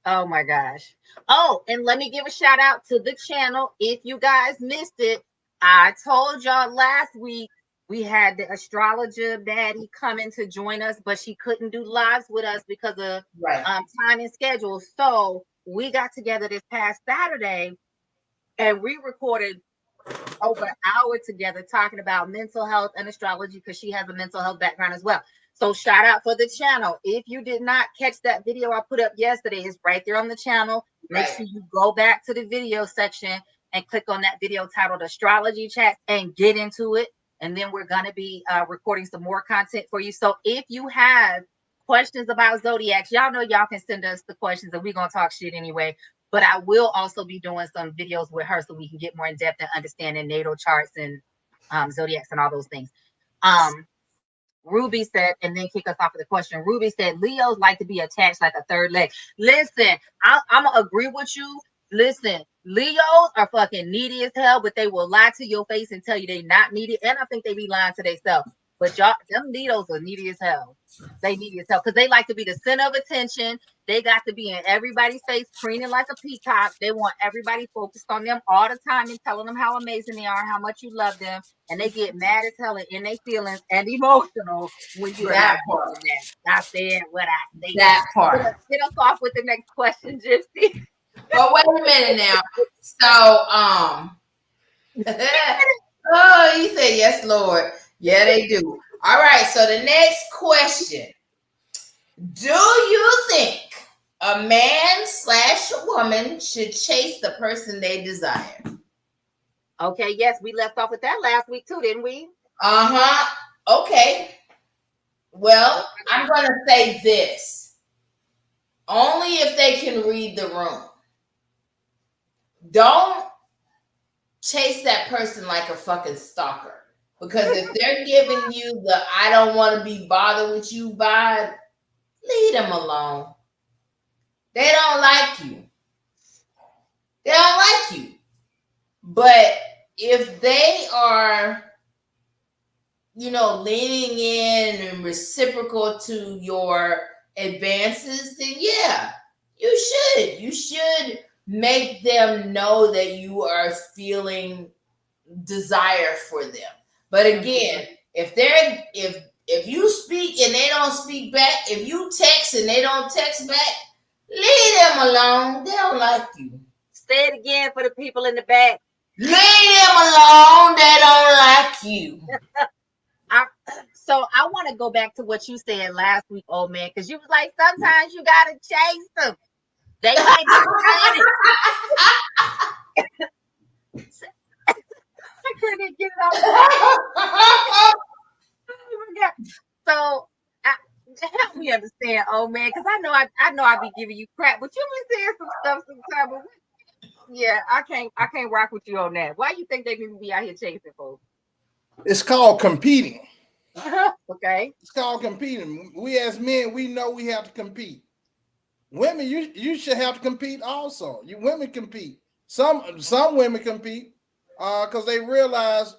Oh my gosh. Oh, and let me give a shout out to the channel. If you guys missed it, I told y'all last week We had the astrologer Daddy coming to join us, but she couldn't do lives with us because of time and schedule. So we got together this past Saturday and we recorded over an hour together talking about mental health and astrology because she has a mental health background as well. So shout out for the channel. If you did not catch that video I put up yesterday, it's right there on the channel. Make sure you go back to the video section and click on that video titled Astrology Chat and get into it. And then we're going to be recording some more content for you. So if you have questions about zodiacs, y'all know y'all can send us the questions and we're going to talk shit anyway. But I will also be doing some videos with her so we can get more in depth and understanding natal charts and zodiacs and all those things. Ruby said, and then kick us off with the question. Ruby said, Leos like to be attached like a third leg. Listen, I'm going to agree with you. Listen, Leos are fucking needy as hell, but they will lie to your face and tell you they not needy. And I think they be lying to themselves. But y'all, them Leos are needy as hell. They needy as hell because they like to be the center of attention. They got to be in everybody's face, preening like a peacock. They want everybody focused on them all the time and telling them how amazing they are, how much you love them. And they get mad as hell and in their feelings and emotional when you are not doing that. I said what I said. That part. Get us off with the next question, Gypsy. But wait a minute now. So, oh, you said yes, Lord. Yeah, they do. All right. So the next question: do you think a man / woman should chase the person they desire? Okay. Yes, we left off with that last week too, didn't we? Okay. Well, I'm gonna say this: only if they can read the room. Don't chase that person like a fucking stalker. Because if they're giving you the I don't want to be bothered with you vibe, leave them alone. They don't like you. They don't like you. But if they are, leaning in and reciprocal to your advances, then yeah, you should. You should make them know that you are feeling desire for them. But again, if you speak and they don't speak back, if you text and they don't text back, leave them alone. They don't like you. Say it again for the people in the back. Leave them alone. They don't like you. So I want to go back to what you said last week, old man, because you was like, sometimes you gotta chase them. They might be I couldn't get it off. Oh my God. So help me understand, old man, because I know I be giving you crap, but you be saying some stuff sometimes. But yeah, I can't rock with you on that. Why you think they need to be out here chasing folks? It's called competing. Okay. It's called competing. We as men, we know we have to compete. Women, you should have to compete also. You women compete. Some women compete because they realize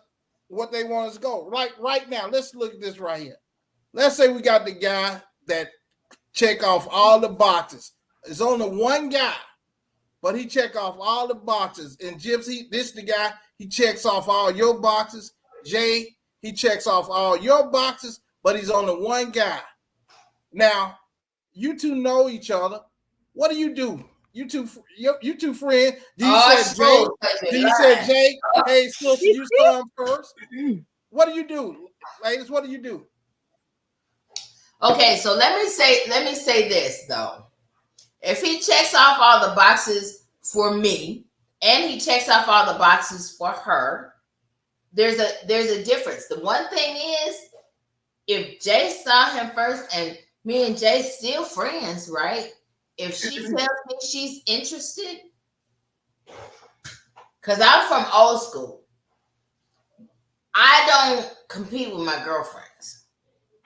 what they want us to go. Right now, let's look at this right here. Let's say we got the guy that check off all the boxes. It's only one guy, but he check off all the boxes. And Gypsy, this the guy, he checks off all your boxes. Jay, he checks off all your boxes, but he's only one guy. Now, you two know each other. What do? You two friends. Do you say Jay? Hey, sister, you come first. What do you do, ladies? What do you do? Okay, so let me say this though. If he checks off all the boxes for me and he checks off all the boxes for her, there's a difference. The one thing is, if Jay saw him first and me and Jay still friends, right? If she tells me she's interested, because I'm from old school, I don't compete with my girlfriends.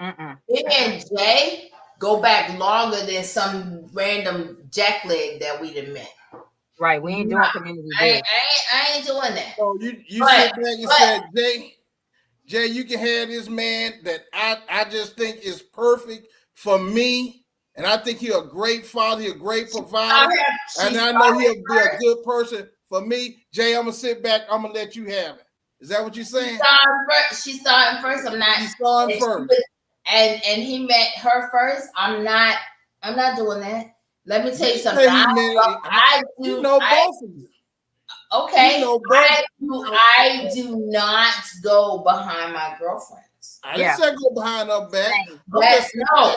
Me and Jay go back longer than some random jackleg that we done met. Right, we ain't doing community day. I ain't doing that. So you sit back and said, Jay, you can have this man that I just think is perfect for me. And I think he's a great father, a great provider. And I know he'll be a good person for me. Jay, I'm going to sit back. I'm going to let you have it. Is that what you're saying? She saw him first. I'm not. She saw him first. And he met her first. I'm not doing that. Let me tell you something. I do. You know both of you. Okay. You know both. I do not go behind my girlfriends. I didn't say go behind her back. No.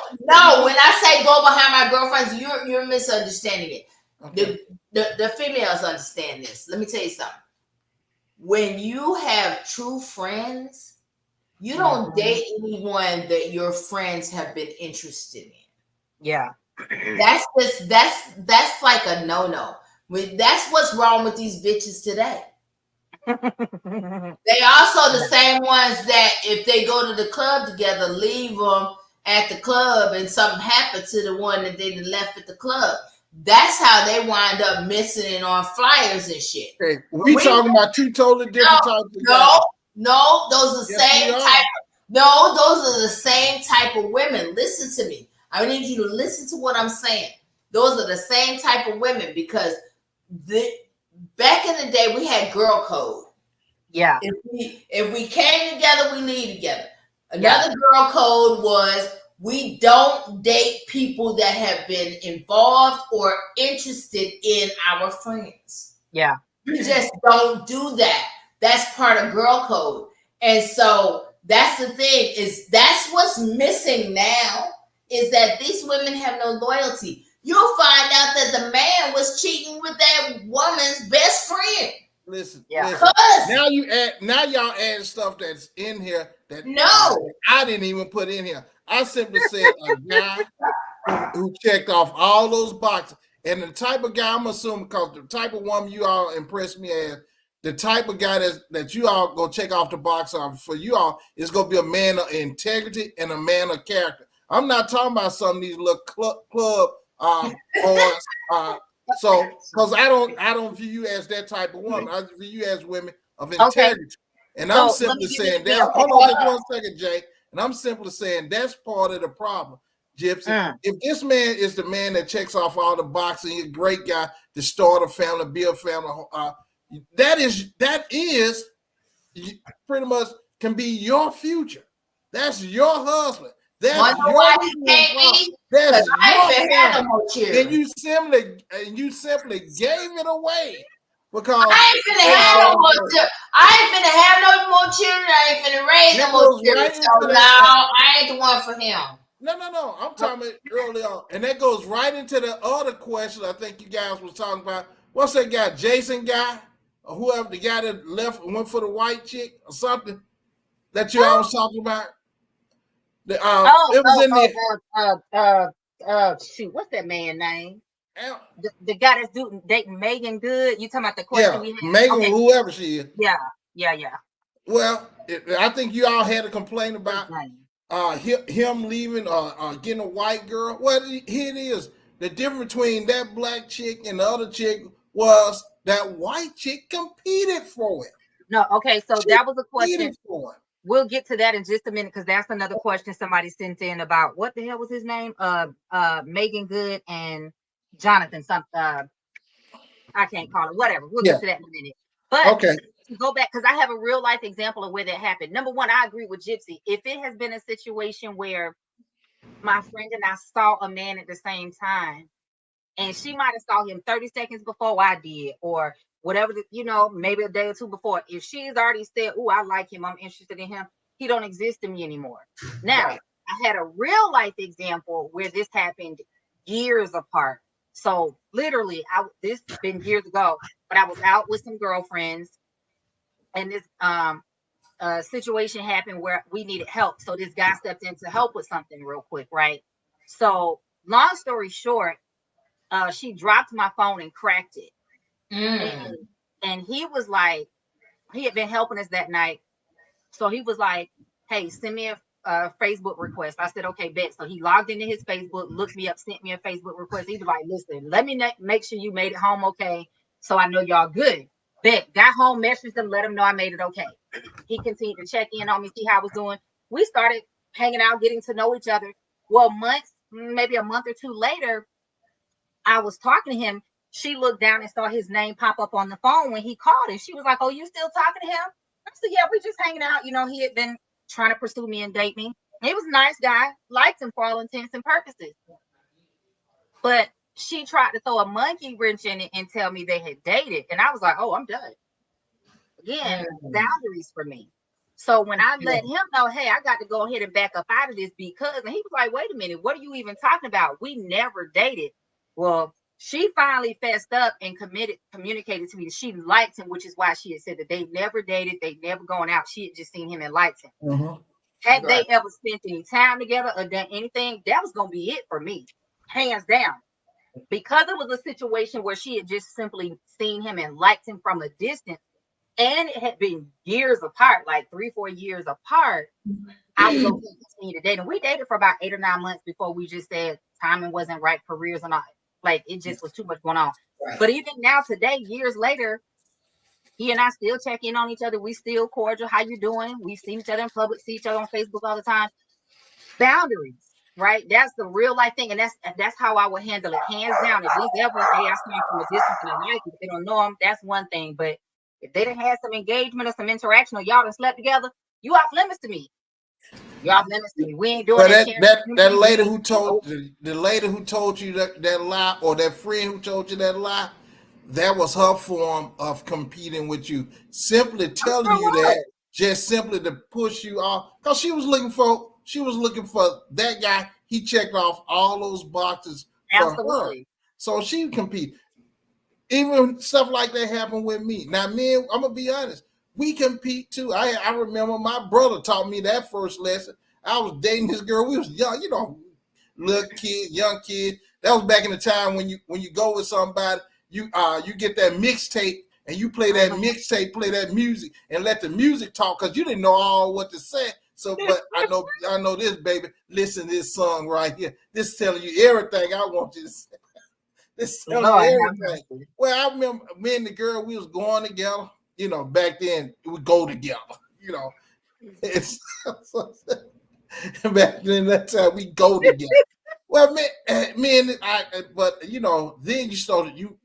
When I say go behind my girlfriends, you're misunderstanding it. Okay. The females understand this. Let me tell you something. When you have true friends, you don't date anyone that your friends have been interested in. Yeah. That's like a no-no. That's what's wrong with these bitches today. They also the same ones that if they go to the club together, leave them at the club and something happened to the one that they left at the club. That's how they wind up missing it on flyers and shit. Okay. We talking about two totally different types of guys. No, those are the same type. No, those are the same type of women. Listen to me. I need you to listen to what I'm saying. Those are the same type of women because back in the day we had girl code. Yeah. If we came together, we leave together. Another girl code was we don't date people that have been involved or interested in our friends. Yeah. We just don't do that. That's part of girl code. And so that's the thing is that's what's missing now is that these women have no loyalty. You'll find out that the man was cheating with that woman's best friend. Listen. Now y'all add stuff that's in here that I didn't even put in here. I simply said a guy who checked off all those boxes. And the type of guy I'm assuming, because the type of woman you all impressed me as, the type of guy that you all go check off the box for you all is going to be a man of integrity and a man of character. I'm not talking about some of these little club boys. So, because I don't view you as that type of woman. I view you as women of integrity. Okay. And I'm simply saying that. Hold on just 1 second, Jay. And I'm simply saying that's part of the problem, Gypsy. If this man is the man that checks off all the boxes, he's a great guy to start a family, build a family. That is pretty much can be your future. That's your husband. That's That's and you simply gave it away because I ain't finna have no more children. I ain't finna have no more children. I ain't finna raise no more children. So no, I ain't the one for him. No. I'm talking about early on, and that goes right into the other question. I think you guys was talking about. What's that guy, Jason guy, or whoever the guy that left and went for the white chick or something that you all was talking about? It was shoot, what's that man's name? The guy that's dating Megan Good. You talking about the question we had? Megan, whoever she is. Yeah. Well, I think you all had a complaint about him leaving or getting a white girl. Well, here it is. The difference between that black chick and the other chick was that white chick competed for it. No, okay, so that was a question. We'll get to that in just a minute because that's another question somebody sent in about what the hell was his name? Megan Good and Jonathan. I can't call it. Whatever. We'll get to that in a minute. But to go back, because I have a real life example of where that happened. Number one, I agree with Gypsy. If it has been a situation where my friend and I saw a man at the same time, and she might have saw him 30 seconds before I did, or whatever, maybe a day or two before. If she's already said, "Oh, I like him, I'm interested in him," he don't exist to me anymore. Now, I had a real life example where this happened years apart. So literally, this has been years ago, but I was out with some girlfriends, and this situation happened where we needed help. So this guy stepped in to help with something real quick, right? So long story short, she dropped my phone and cracked it. And he was like, he had been helping us that night. So he was like, "Hey, send me a Facebook request." I said, "Okay, bet." So he logged into his Facebook, looked me up, sent me a Facebook request. He was like, "Listen, let me make sure you made it home okay, so I know y'all good." Bet. Got home, messaged him, let him know I made it okay. He continued to check in on me, see how I was doing. We started hanging out, getting to know each other. Well, maybe a month or two later, I was talking to him. She looked down and saw his name pop up on the phone when he called, and she was like, "Oh, you still talking to him?" So yeah, we just hanging out. He had been trying to pursue me and date me. He was a nice guy, liked him for all intents and purposes. But she tried to throw a monkey wrench in it and tell me they had dated. And I was like, oh, I'm done. Again, boundaries for me. So when I let him know, hey, I got to go ahead and back up out of this because, and he was like, wait a minute, what are you even talking about? We never dated. Well, she finally fessed up and communicated to me that she liked him, which is why she had said that they never dated, they never gone out. She had just seen him and liked him. Mm-hmm. Had they ever spent any time together or done anything, that was going to be it for me, hands down. Because it was a situation where she had just simply seen him and liked him from a distance, and it had been years apart, like 3-4 years apart, I was okay to continue to date. And we dated for about 8 or 9 months before we just said timing wasn't right, careers and all. Like, it just was too much going on. Right. But even now, today, years later, he and I still check in on each other. We still cordial. How you doing? We've seen each other in public, see each other on Facebook all the time. Boundaries, right? That's the real life thing. And that's how I would handle it. Hands down. If he's ever, hey, I stand from a distance and I like it, if they don't know him, that's one thing. But if they done had some engagement or some interaction or y'all done slept together, you off limits to me. You off limits to me. We ain't doing that lady who told the lady who told you that lie, or that friend who told you that lie, that was her form of competing with you. Simply telling you that, just simply to push you off, because she was looking for that guy. He checked off all those boxes for her, so she compete. Even stuff like that happened with me. Now, men, I'm gonna be honest, we compete too. I remember my brother taught me that first lesson. I was dating this girl. We was young, little kid, young kid. That was back in the time when you go with somebody, you get that mixtape and you play that mixtape, play that music, and let the music talk, because you didn't know all what to say. So, but I know this, baby. Listen to this song right here. This telling you everything I want you to say. This telling you everything. Well, I remember me and the girl, we was going together. Back then we go together. It's back then that time we go together. Well, man, but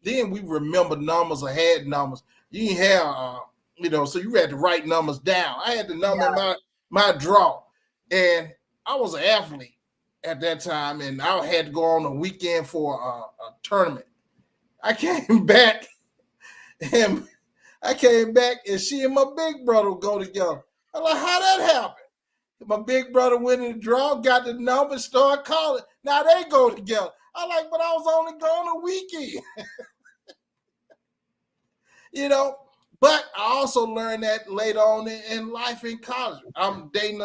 then we remember numbers or had numbers. You didn't have, so you had to write numbers down. I had the number in my draw, and I was an athlete at that time, and I had to go on a weekend for a tournament. I came back, and she and my big brother would go together. I'm like, how that happened? My big brother went in the draw, got the number, started calling. Now they go together. I'm like, but I was only gone a weekend. But I also learned that later on in life in college. I'm dating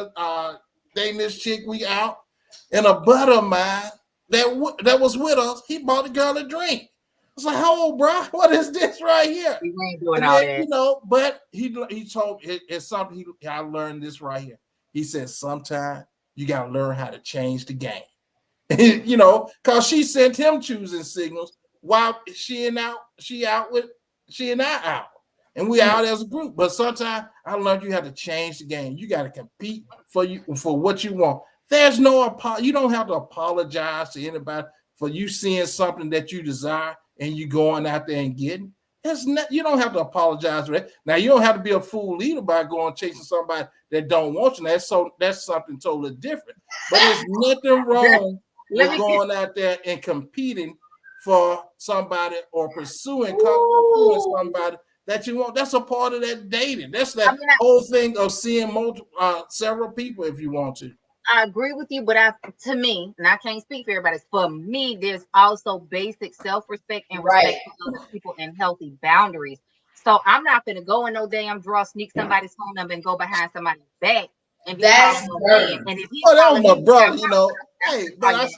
this chick, we out, and a buddy of mine that was with us, he bought the girl a drink. I was like, how old, bro? What is this right here? We ain't doing all that. But he told it's something I learned this right here. He said, sometimes you got to learn how to change the game. Because she sent him choosing signals while she and I out. And we out as a group. But sometimes I learned you have to change the game. You got to compete for what you want. There's no you don't have to apologize to anybody for you seeing something that you desire and you going out there and getting. You don't have to apologize for that. Now, you don't have to be a fool either by going chasing somebody that don't want you. That's something totally different. But there's nothing wrong with going out there and competing for somebody or pursuing somebody that you want. That's a part of that dating. That's whole thing of seeing several people if you want to. I agree with you, but to me, and I can't speak for everybody, for me, there's also basic self-respect and respect for other people and healthy boundaries. So I'm not going to go in no damn draw, sneak somebody's phone number and go behind somebody's back. And that's and if he's that was my brother, Hey, but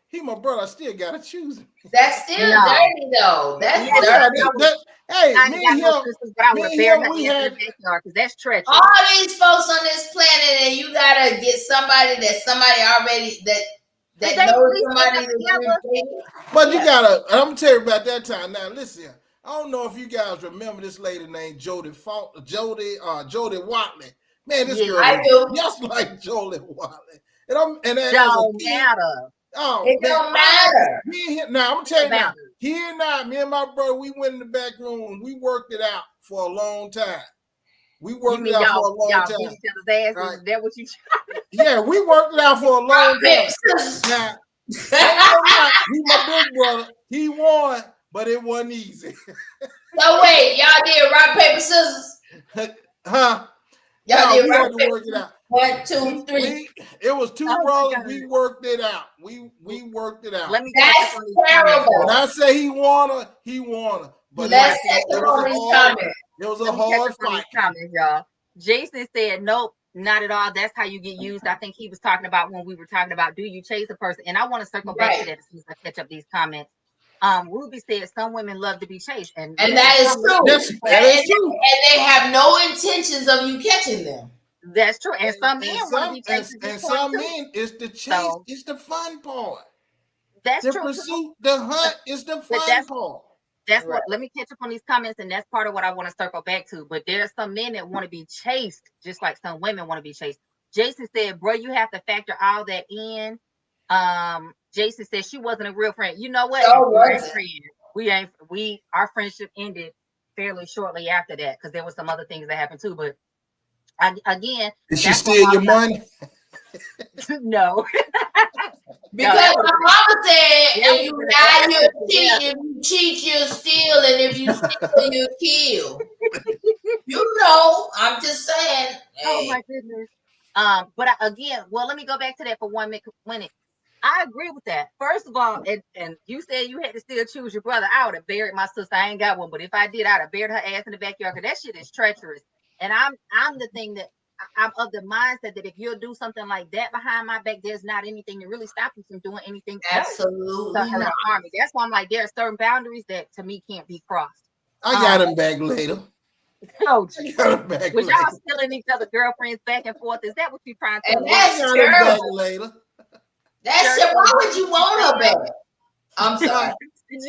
he my brother. I still gotta choose him. That's still dirty, though. That's dirty. Hey, me and him, we had because that's treacherous. All these folks on this planet, and you gotta get somebody that somebody already that knows somebody. But you gotta. I'm gonna tell you about that time. Now, listen. I don't know if you guys remember this lady named Jody Watley. Man, this girl is just like Jody Watley. Don't matter. Oh, it don't matter. Now I'm gonna tell you now. Me and my brother, we went in the back room and we worked it out for a long time. We You worked mean it out for a y'all long beat time. each other's asses? Right. Is that what you? Yeah, we worked it out for a long time. Now, he my big brother. He won, but it wasn't easy. So wait, y'all did rock, paper, scissors? Huh? Y'all No, did we rock, had to paper, work it out. 1, 2, 3. It was two Oh my brothers. God. We worked it out. We worked it out. Let me catch That's up on these comments. terrible. When I say he won her, he won her. But Let's Right. catch up on these comments. it was a Let me catch hard up on these fight. comments, y'all. Jason said, nope, not at all. That's how you get used. I think he was talking about when we were talking about, do you chase a person? And I want to circle back to that as soon as I catch up these comments. Ruby said some women love to be chased. And that is true. That is true. And they have no intentions of you catching them. That's true. And some men want to be chased. And some men, it's the chase, it's the fun part. That's the true. Pursuit, the hunt is the fun part. That's what. Let me catch up on these comments, and that's part of what I want to circle back to. But there are some men that want to be chased, just like some women want to be chased. Jason said, "Bro, you have to factor all that in." Jason said she wasn't a real friend. You know what? Our friendship ended fairly shortly after that because there was some other things that happened too. But again, did she steal your money? No. Because my mama said, if you lie, you'll cheat. If you cheat, you'll steal. And if you steal, you'll kill. You know, I'm just saying. Hey. Oh my goodness. But again, well, let me go back to that for 1 minute. I agree with that. First of all, and you said you had to still choose your brother. I would have buried my sister. I ain't got one, but if I did, I'd have buried her ass in the backyard because that shit is treacherous. And I'm the thing that I'm of the mindset that if you'll do something like that behind my back, there's not anything to really stop you from doing anything. Absolutely not. That's why I'm like, there are certain boundaries that to me can't be crossed. I got him back later. Oh, was y'all stealing each other girlfriends back and forth? Is that what you're trying to tell me? That's terrible. Later. That's your, why would you want her back? I'm sorry.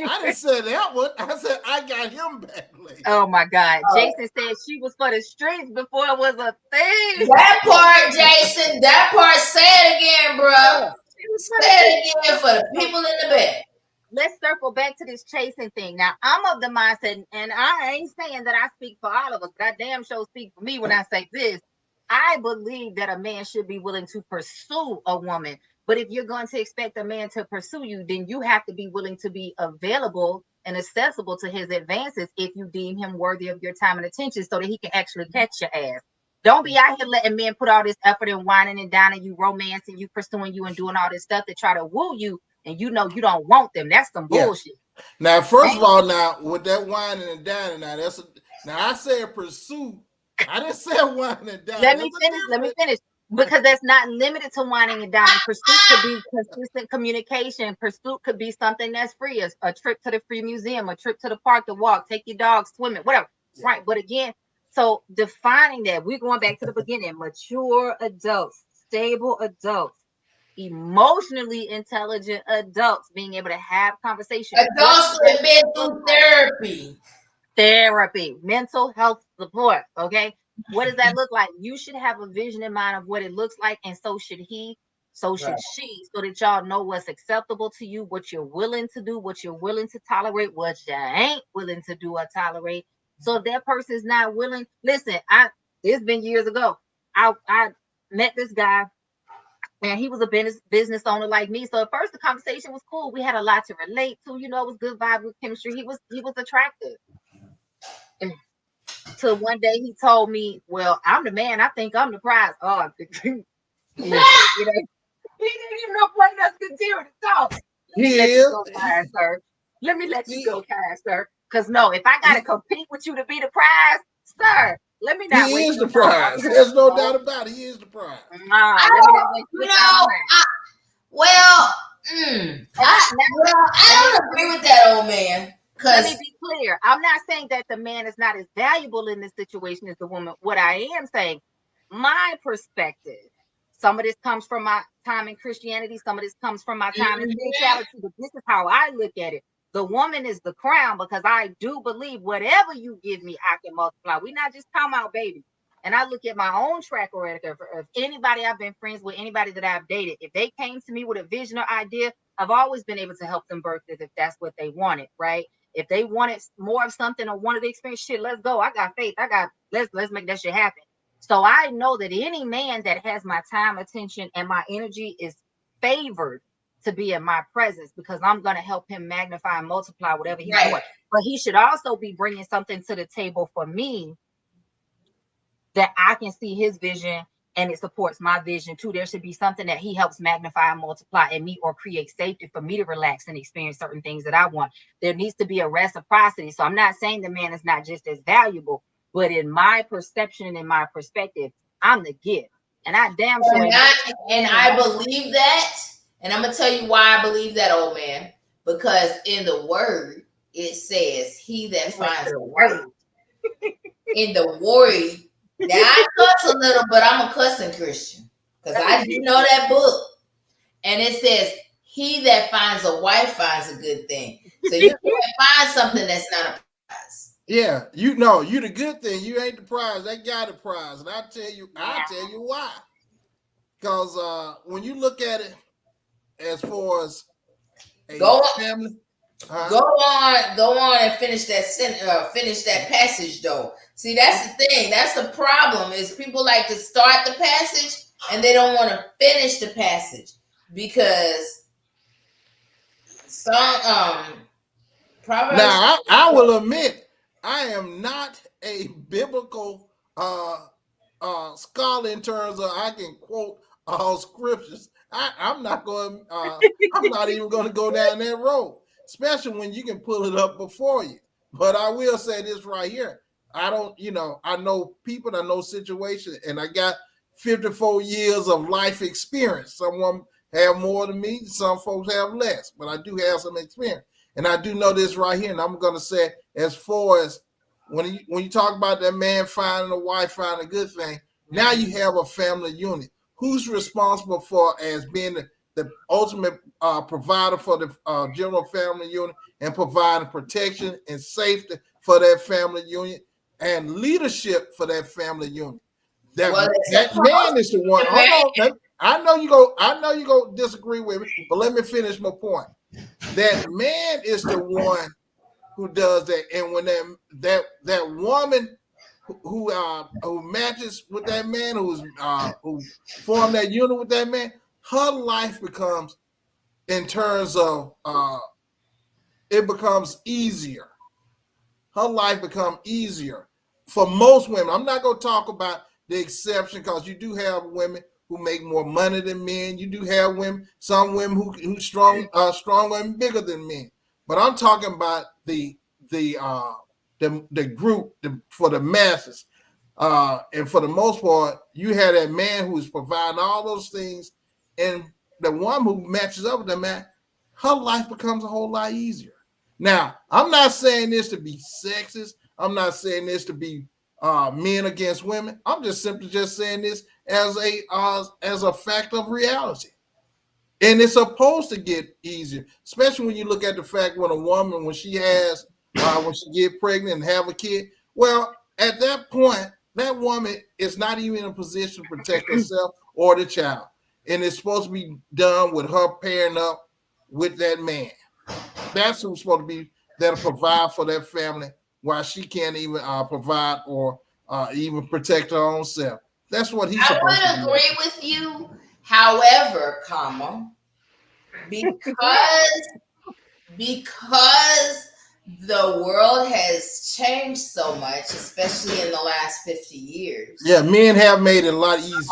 I didn't say that one. I said I got him back later. Oh my God. Jason said she was for the streets before it was a thing. That part, Jason, that part, say it again, bro. Say it again for the people in the back. Let's circle back to this chasing thing. Now, I'm of the mindset, and I ain't saying that I speak for all of us, but I damn sure speak for me when I say this. I believe that a man should be willing to pursue a woman. But if you're going to expect a man to pursue you, then you have to be willing to be available and accessible to his advances if you deem him worthy of your time and attention so that he can actually catch your ass. Don't be out here letting men put all this effort and whining and dining you, romancing you, pursuing you, and doing all this stuff to try to woo you, and you know you don't want them. That's some bullshit. Now, first of all, now with that whining and dining, now I said pursue. I didn't say whining and dining. Let me finish. Because that's not limited to whining and dining. Pursuit could be consistent communication. Pursuit could be something that's free, a trip to the free museum, a trip to the park to walk, take your dog swimming, whatever. Yeah. Right. But again, so defining that, we're going back to the beginning. Mature adults, stable adults, emotionally intelligent adults, being able to have conversations. Adults who have been through therapy, mental health support. Okay. What does that look like? You should have a vision in mind of what it looks like, and so should he, so should she, so that y'all know what's acceptable to you, what you're willing to do, what you're willing to tolerate, what you ain't willing to do or tolerate. So if that person is not willing, listen, it's been years ago. I met this guy, and he was a business owner like me. So at first the conversation was cool. We had a lot to relate to, it was good vibe with chemistry. He was attractive. Till one day he told me, well, I'm the man. I think I'm the prize. Oh, he didn't even know letting us continue to talk. Let me let you go, kind sir. Because no, if I got to compete with you to be the prize, sir, let me not. He is the prize. There's no doubt about it. He is the prize. I don't agree with that, old man. Let me be clear. I'm not saying that the man is not as valuable in this situation as the woman. What I am saying, my perspective, some of this comes from my time in Christianity, some of this comes from my time in spirituality, but this is how I look at it. The woman is the crown because I do believe whatever you give me, I can multiply. We're not just talking about baby. And I look at my own track record of anybody I've been friends with, anybody that I've dated. If they came to me with a vision or idea, I've always been able to help them birth it if that's what they wanted, right? If they wanted more of something or wanted to experience shit, let's go. I got faith. Let's make that shit happen. So I know that any man that has my time, attention, and my energy is favored to be in my presence, because I'm going to help him magnify and multiply whatever he's doing. But he should also be bringing something to the table for me that I can see his vision and it supports my vision too. There should be something that he helps magnify and multiply in me, or create safety for me to relax and experience certain things that I want. There needs to be a reciprocity. So I'm not saying the man is not just as valuable, but in my perception and in my perspective, I'm the gift. And I damn sure. And I believe that. And I'm going to tell you why I believe that, old man. Because in the word, it says, he that finds a wife. In the word, now I cuss a little, but I'm a cussing Christian. Because I do know that book. And it says, he that finds a wife finds a good thing. So you can't find something that's not a prize. Yeah, you know, you the good thing. You ain't the prize. That guy the prize. And I'll tell you why. Because when you look at it as far as a family, go on and finish that passage though. See, that's the thing. That's the problem, is people like to start the passage and they don't want to finish the passage, because some Proverbs. Now I will admit, I am not a biblical scholar in terms of I can quote all scriptures. I'm not even going to go down that road, especially when you can pull it up before you. But I will say this right here. I know people, I know situations, and I got 54 years of life experience. Someone have more than me, some folks have less, but I do have some experience. And I do know this right here, and I'm going to say, as far as when you talk about that man finding a wife, finding a good thing, now you have a family unit. Who's responsible for as being the ultimate provider for the general family unit, and providing protection and safety for that family unit and leadership for that family unit? That man is the one. Hold on. I know you go disagree with me, but let me finish my point. That man is the one who does that, and when that woman who matches with that man, who formed that unit with that man, her life becomes, in terms of it becomes easier. Her life becomes easier for most women. I'm not going to talk about the exception, because you do have women who make more money than men. You do have some women who stronger and bigger than men. But I'm talking about the group, for the masses. And for the most part, you have that man who's providing all those things, and the one who matches up with that man, her life becomes a whole lot easier. Now, I'm not saying this to be sexist. I'm not saying this to be men against women. I'm just simply saying this as a fact of reality. And it's supposed to get easier, especially when you look at the fact when a woman, when she get pregnant and have a kid, well, at that point, that woman is not even in a position to protect herself or the child. And it's supposed to be done with her pairing up with that man. That's who's supposed to be there to provide for that family, while she can't even provide or even protect her own self. That's what he's supposed to do. I would agree with you. However, because the world has changed so much, especially in the last 50 years. Yeah, men have made it a lot easier.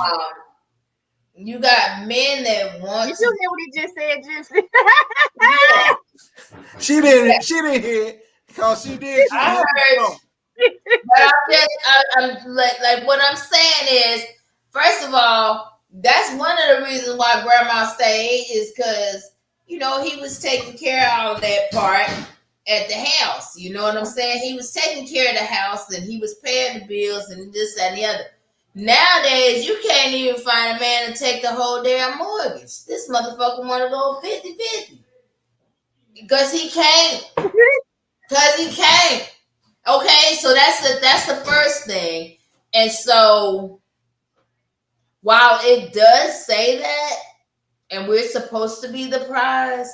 You got men that want. Did you hear what he just said, Jesse? Yeah. She didn't hear it, because she did. I heard. But I'm like what I'm saying is, first of all, that's one of the reasons why Grandma stayed, is because he was taking care of all of that part at the house. You know what I'm saying? He was taking care of the house, and he was paying the bills and this and the other. Nowadays, you can't even find a man to take the whole damn mortgage. This motherfucker want to go 50-50. Because he can't. Okay, so that's the first thing. And so, while it does say that, and we're supposed to be the prize,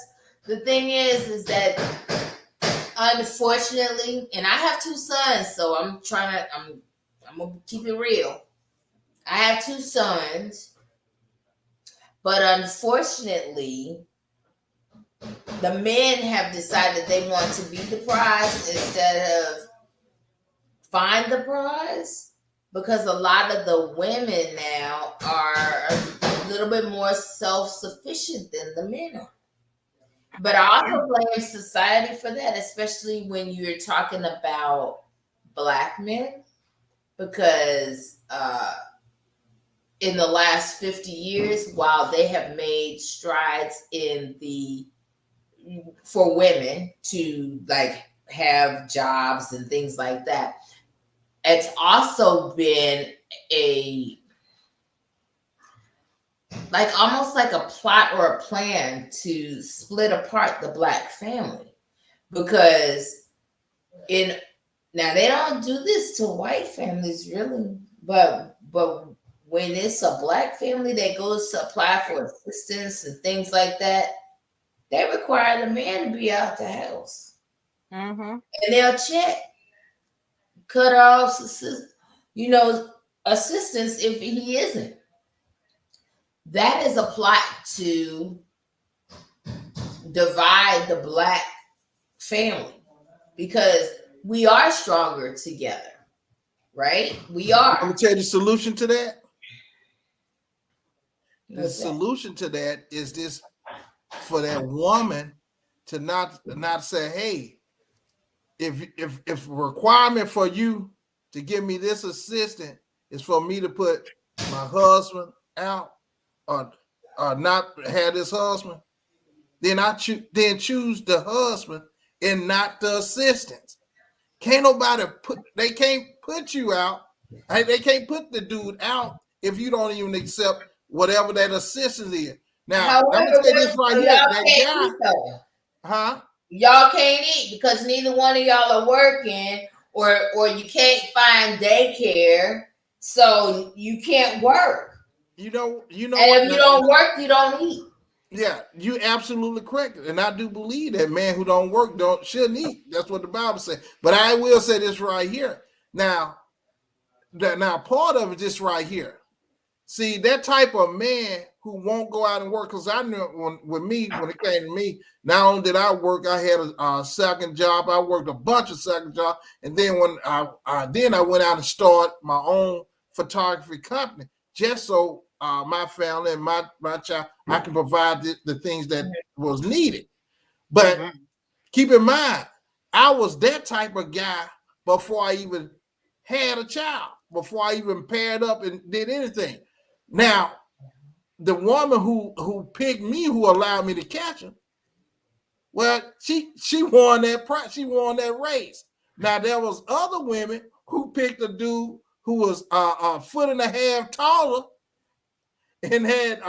the thing is that unfortunately, and I have 2 sons, so I'm gonna keep it real. I have 2 sons, but unfortunately, the men have decided they want to be the prize instead of find the prize, because a lot of the women now are a little bit more self-sufficient than the men are. But I also blame society for that, especially when you're talking about Black men, because in the last 50 years, while they have made strides in the for women to like have jobs and things like that, it's also been a like almost like a plot or a plan to split apart the Black family, because in now they don't do this to white families really, but when it's a Black family that goes to apply for assistance and things like that, they require the man to be out the house. Mm-hmm. And they'll check cut off assistance if he isn't. That is a plot to divide the Black family, because we are stronger together, right? We I'm are. gonna tell you the solution to that. The What's that? solution to that is this: for that woman to not say, "Hey, if requirement for you to give me this assistant is for me to put my husband out or not have this husband, then choose the husband and not the assistants. Can't nobody they can't put you out. They can't put the dude out if you don't even accept whatever that assistance is. Now, I'm gonna say this right here. That guy, huh? Y'all can't eat because neither one of y'all are working, or you can't find daycare, so you can't work. You know And what? if you don't work, you don't eat. Yeah, you absolutely correct. And I do believe that man who don't work shouldn't eat. That's what the Bible says. But I will say this right here. Now part of it is right here. See, that type of man who won't go out and work, because I knew when it came to me, not only did I work, I had a second job. I worked a bunch of second jobs. And then when I went out and started my own photography company, just so my family and my child, I can provide the things that was needed. But keep in mind, I was that type of guy before I even had a child, before I even paired up and did anything. Now, the woman who picked me, who allowed me to catch him, well, she won that prize. She won that race. Now, there was other women who picked a dude who was a foot and a half taller and had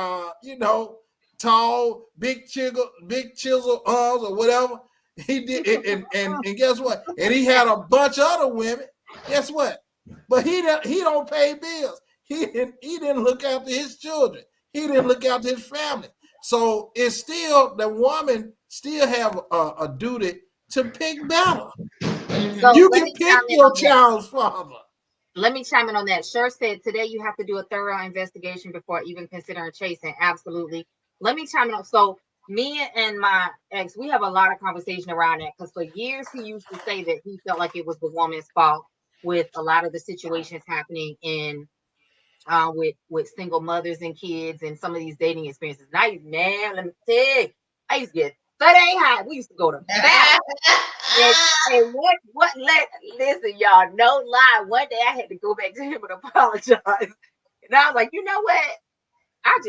tall, big chisel arms or whatever. He did, and guess what? And he had a bunch of other women. Guess what? But he don't pay bills. He didn't look after his children. He didn't look after his family. So it's still, the woman still have a duty to pick better. So You can pick your child's father. Let me chime in on that. Sure said today you have to do a thorough investigation before even considering chasing. Absolutely. Let me chime in on. So me and my ex, we have a lot of conversation around that, because for years he used to say that he felt like it was the woman's fault with a lot of the situations happening in with single mothers and kids and some of these dating experiences. Now he's mad. Let me tell you, I used to get 30 high. We used to go to battle. And listen, y'all, no lie. One day I had to go back to him and apologize. And I was like, you know what? I'm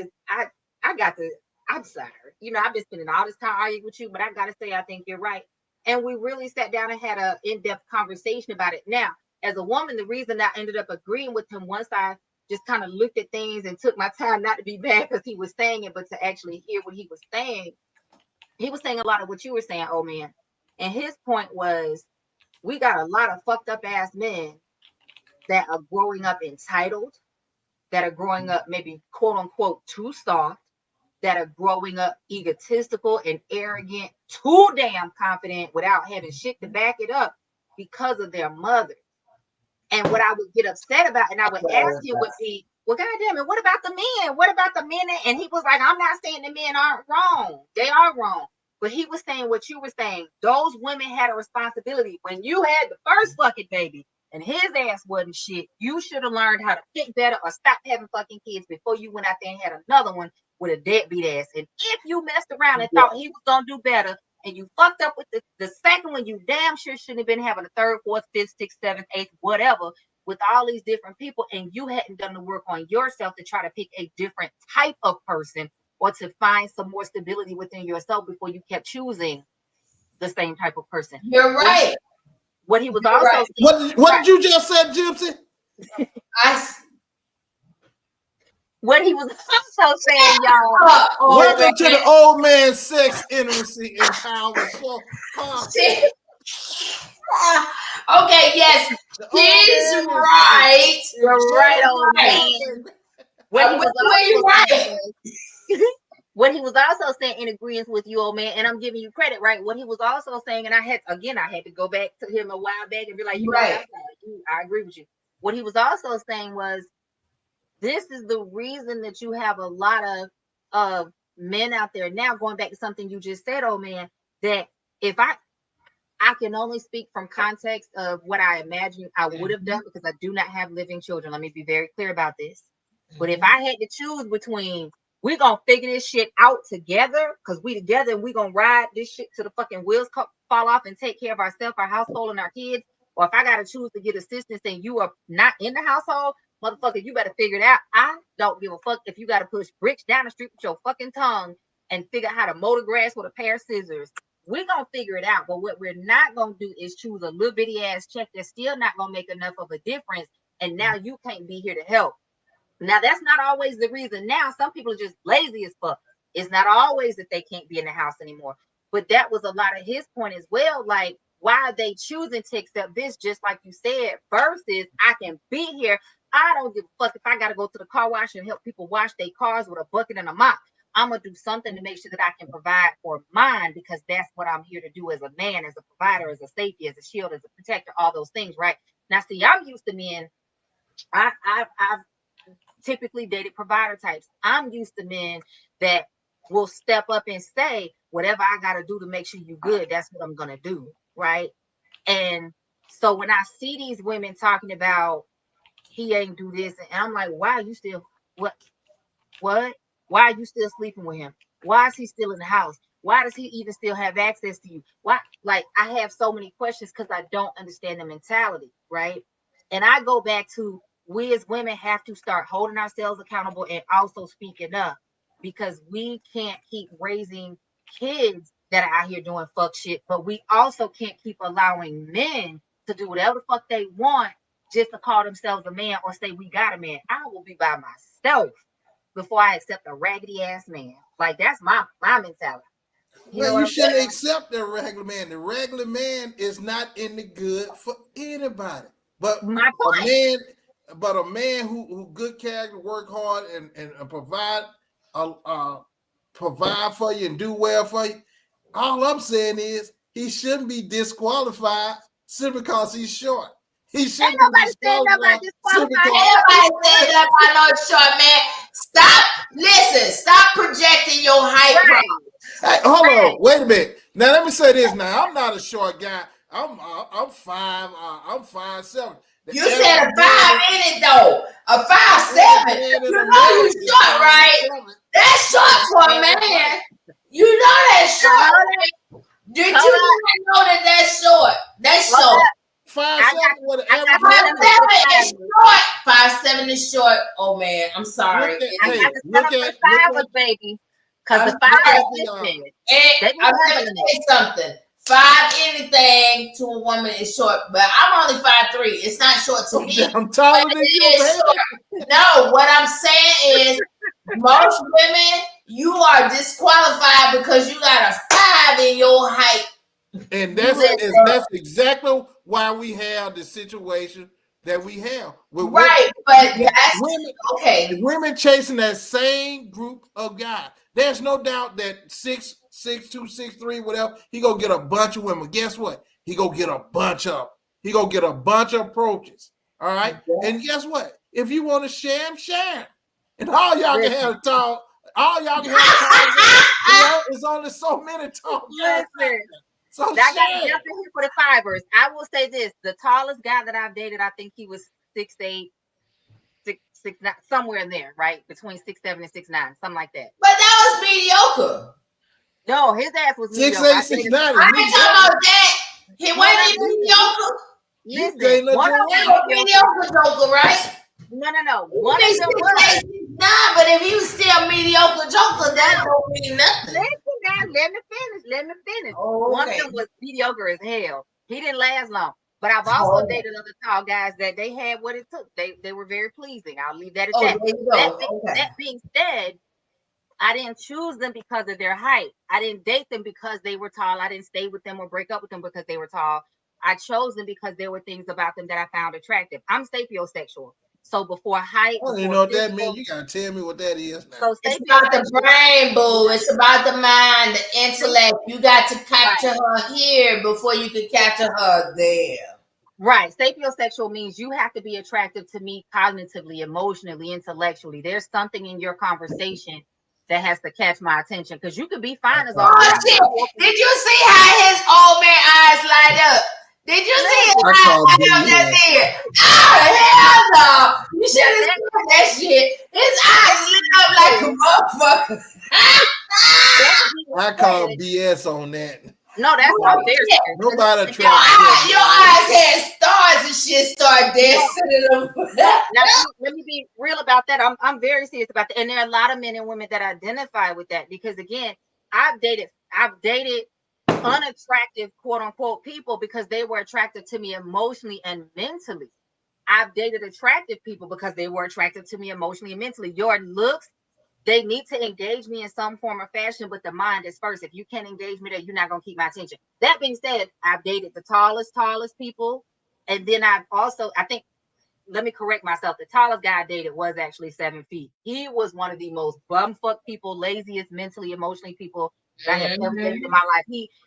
sorry. I've been spending all this time arguing with you, but I gotta say, I think you're right. And we really sat down and had an in-depth conversation about it. Now, as a woman, the reason I ended up agreeing with him, once I just kind of looked at things and took my time, not to be mad because he was saying it, but to actually hear what he was saying. He was saying a lot of what you were saying, oh man. And his point was, we got a lot of fucked up ass men that are growing up entitled, that are growing up maybe quote unquote too soft, that are growing up egotistical and arrogant, too damn confident without having shit to back it up because of their mother. And what I would get upset about, and I would ask him would be, well, goddamn it, what about the men? What about the men? And he was like, I'm not saying the men aren't wrong. They are wrong. But he was saying what you were saying. Those women had a responsibility. When you had the first fucking baby and his ass wasn't shit, you should have learned how to pick better or stop having fucking kids before you went out there and had another one with a deadbeat ass. And if you messed around and thought he was going to do better, and you fucked up with the second one, you damn sure shouldn't have been having a third, fourth, fifth, sixth, seventh, eighth, whatever, with all these different people, and you hadn't done the work on yourself to try to pick a different type of person or to find some more stability within yourself before you kept choosing the same type of person. You're right. What he was also saying, what did you just say, Gypsy? What he was also saying, y'all. Welcome to the old man sex intimacy empowerment show. Okay, yes, he's right. You're right, old man. What he was also saying in agreement with you, old man, and I'm giving you credit, right? What he was also saying, and I had to go back to him a while back and be like, I agree with you. What he was also saying was, this is the reason that you have a lot of men out there now, going back to something you just said, old man, that if I can only speak from context of what I imagine I would have done, because I do not have living children. Let me be very clear about this. But if I had to choose between, we're going to figure this shit out together, because we together and we're going to ride this shit till the fucking wheels fall off and take care of ourselves, our household, and our kids, or if I got to choose to get assistance and you are not in the household, motherfucker, you better figure it out. I don't give a fuck if you got to push bricks down the street with your fucking tongue and figure out how to mow the grass with a pair of scissors. We're going to figure it out. But what we're not going to do is choose a little bitty ass check that's still not going to make enough of a difference. And now you can't be here to help. Now, that's not always the reason. Now, some people are just lazy as fuck. It's not always that they can't be in the house anymore. But that was a lot of his point as well. Like, why are they choosing to accept this, just like you said, versus I can be here. I don't give a fuck if I got to go to the car wash and help people wash their cars with a bucket and a mop. I'm going to do something to make sure that I can provide for mine, because that's what I'm here to do as a man, as a provider, as a safety, as a shield, as a protector, all those things, right? Now, see, I'm used to men. I've typically dated provider types. I'm used to men that will step up and say, whatever I got to do to make sure you're good, that's what I'm going to do, right? And so when I see these women talking about he ain't do this, and I'm like, why are you still, what? Why are you still sleeping with him? Why is he still in the house? Why does he even still have access to you? Why? Like, I have so many questions because I don't understand the mentality, right? And I go back to, we as women have to start holding ourselves accountable and also speaking up, because we can't keep raising kids that are out here doing fuck shit, but we also can't keep allowing men to do whatever the fuck they want just to call themselves a man or say we got a man. I will be by myself before I accept a raggedy ass man. Like, that's my mentality. You shouldn't accept the regular man. The regular man is not in the good for anybody. But a man who good character, work hard and provide for you and do well for you. All I'm saying is he shouldn't be disqualified simply because he's short. He shouldn't be disqualified. Nobody said about no short man. Stop projecting your height. Right. Hey, hold on, wait a minute. Now let me say this. Now I'm not a short guy. I'm 5'7". You said a 5 in it though. A 5'7". You know you short, right? That's short for a man. You know that's short. Did you know that that's short? That's short. 5'7" with an average. 5'7" is short. 5'7" is short. Oh man, I'm sorry. Look at baby. Because the 5 is I'm gonna say something. 5 anything to a woman is short, but I'm only 5'3". It's not short to me. I'm taller than you. No, what I'm saying is, most women, you are disqualified because you got a 5 in your height. And that's exactly why we have the situation that we have. Right, but that's women, okay. Women chasing that same group of guys. There's no doubt that 6'2", 6'3", whatever, he gonna get a bunch of women. Guess what? He gonna get a bunch of approaches. All right. Yeah. And guess what? If you want to share them, share them. And all y'all can have a tall. All y'all can have tall. It's only so many tall guys. So I got to jump in here for the fibers. I will say this: the tallest guy that I've dated, I think he was 6'8", 6'9", somewhere in there, right between 6'7" and 6'9", something like that. But that was mediocre. No, his ass was 6'8", 6'9". I ain't talking about that. He wasn't mediocre. Listen, one of them was mediocre joker, right? No. One of them was. Nah, but if he was still mediocre joker, that don't mean nothing. Listen now, let me finish. Oh, okay. One of them was mediocre as hell. He didn't last long. But I've also dated other tall guys that they had what it took. They were very pleasing. I'll leave that at that. That being said, I didn't choose them because of their height. I didn't date them because they were tall. I didn't stay with them or break up with them because they were tall. I chose them because there were things about them that I found attractive. I'm sapiosexual. So before height, I don't even know what that means. You gotta tell me what that is now. So it's about the brain, boo. It's about the mind, the intellect. You got to capture her here before you can capture her there. Right. Sapiosexual means you have to be attractive to me cognitively, emotionally, intellectually. There's something in your conversation that has to catch my attention because you could be fine as all. Shit. Did you see how his old man eyes light up? Did you see his eyes light up just here? Oh, hell no. You should have seen that shit. His eyes lit up like a motherfucker. I call BS on that. No, that's not fair. Nobody your eyes had stars and shit start dancing. Now, let me be real about that. I'm very serious about that. And there are a lot of men and women that identify with that because again, I've dated unattractive quote unquote people because they were attractive to me emotionally and mentally. I've dated attractive people because they were attractive to me emotionally and mentally. Your looks, they need to engage me in some form or fashion, but the mind is first. If you can't engage me there, you're not going to keep my attention. That being said, I've dated the tallest people. And then I've also, let me correct myself. The tallest guy I dated was actually 7 feet. He was one of the most bumfuck people, laziest, mentally, emotionally people that I have ever dated in my life.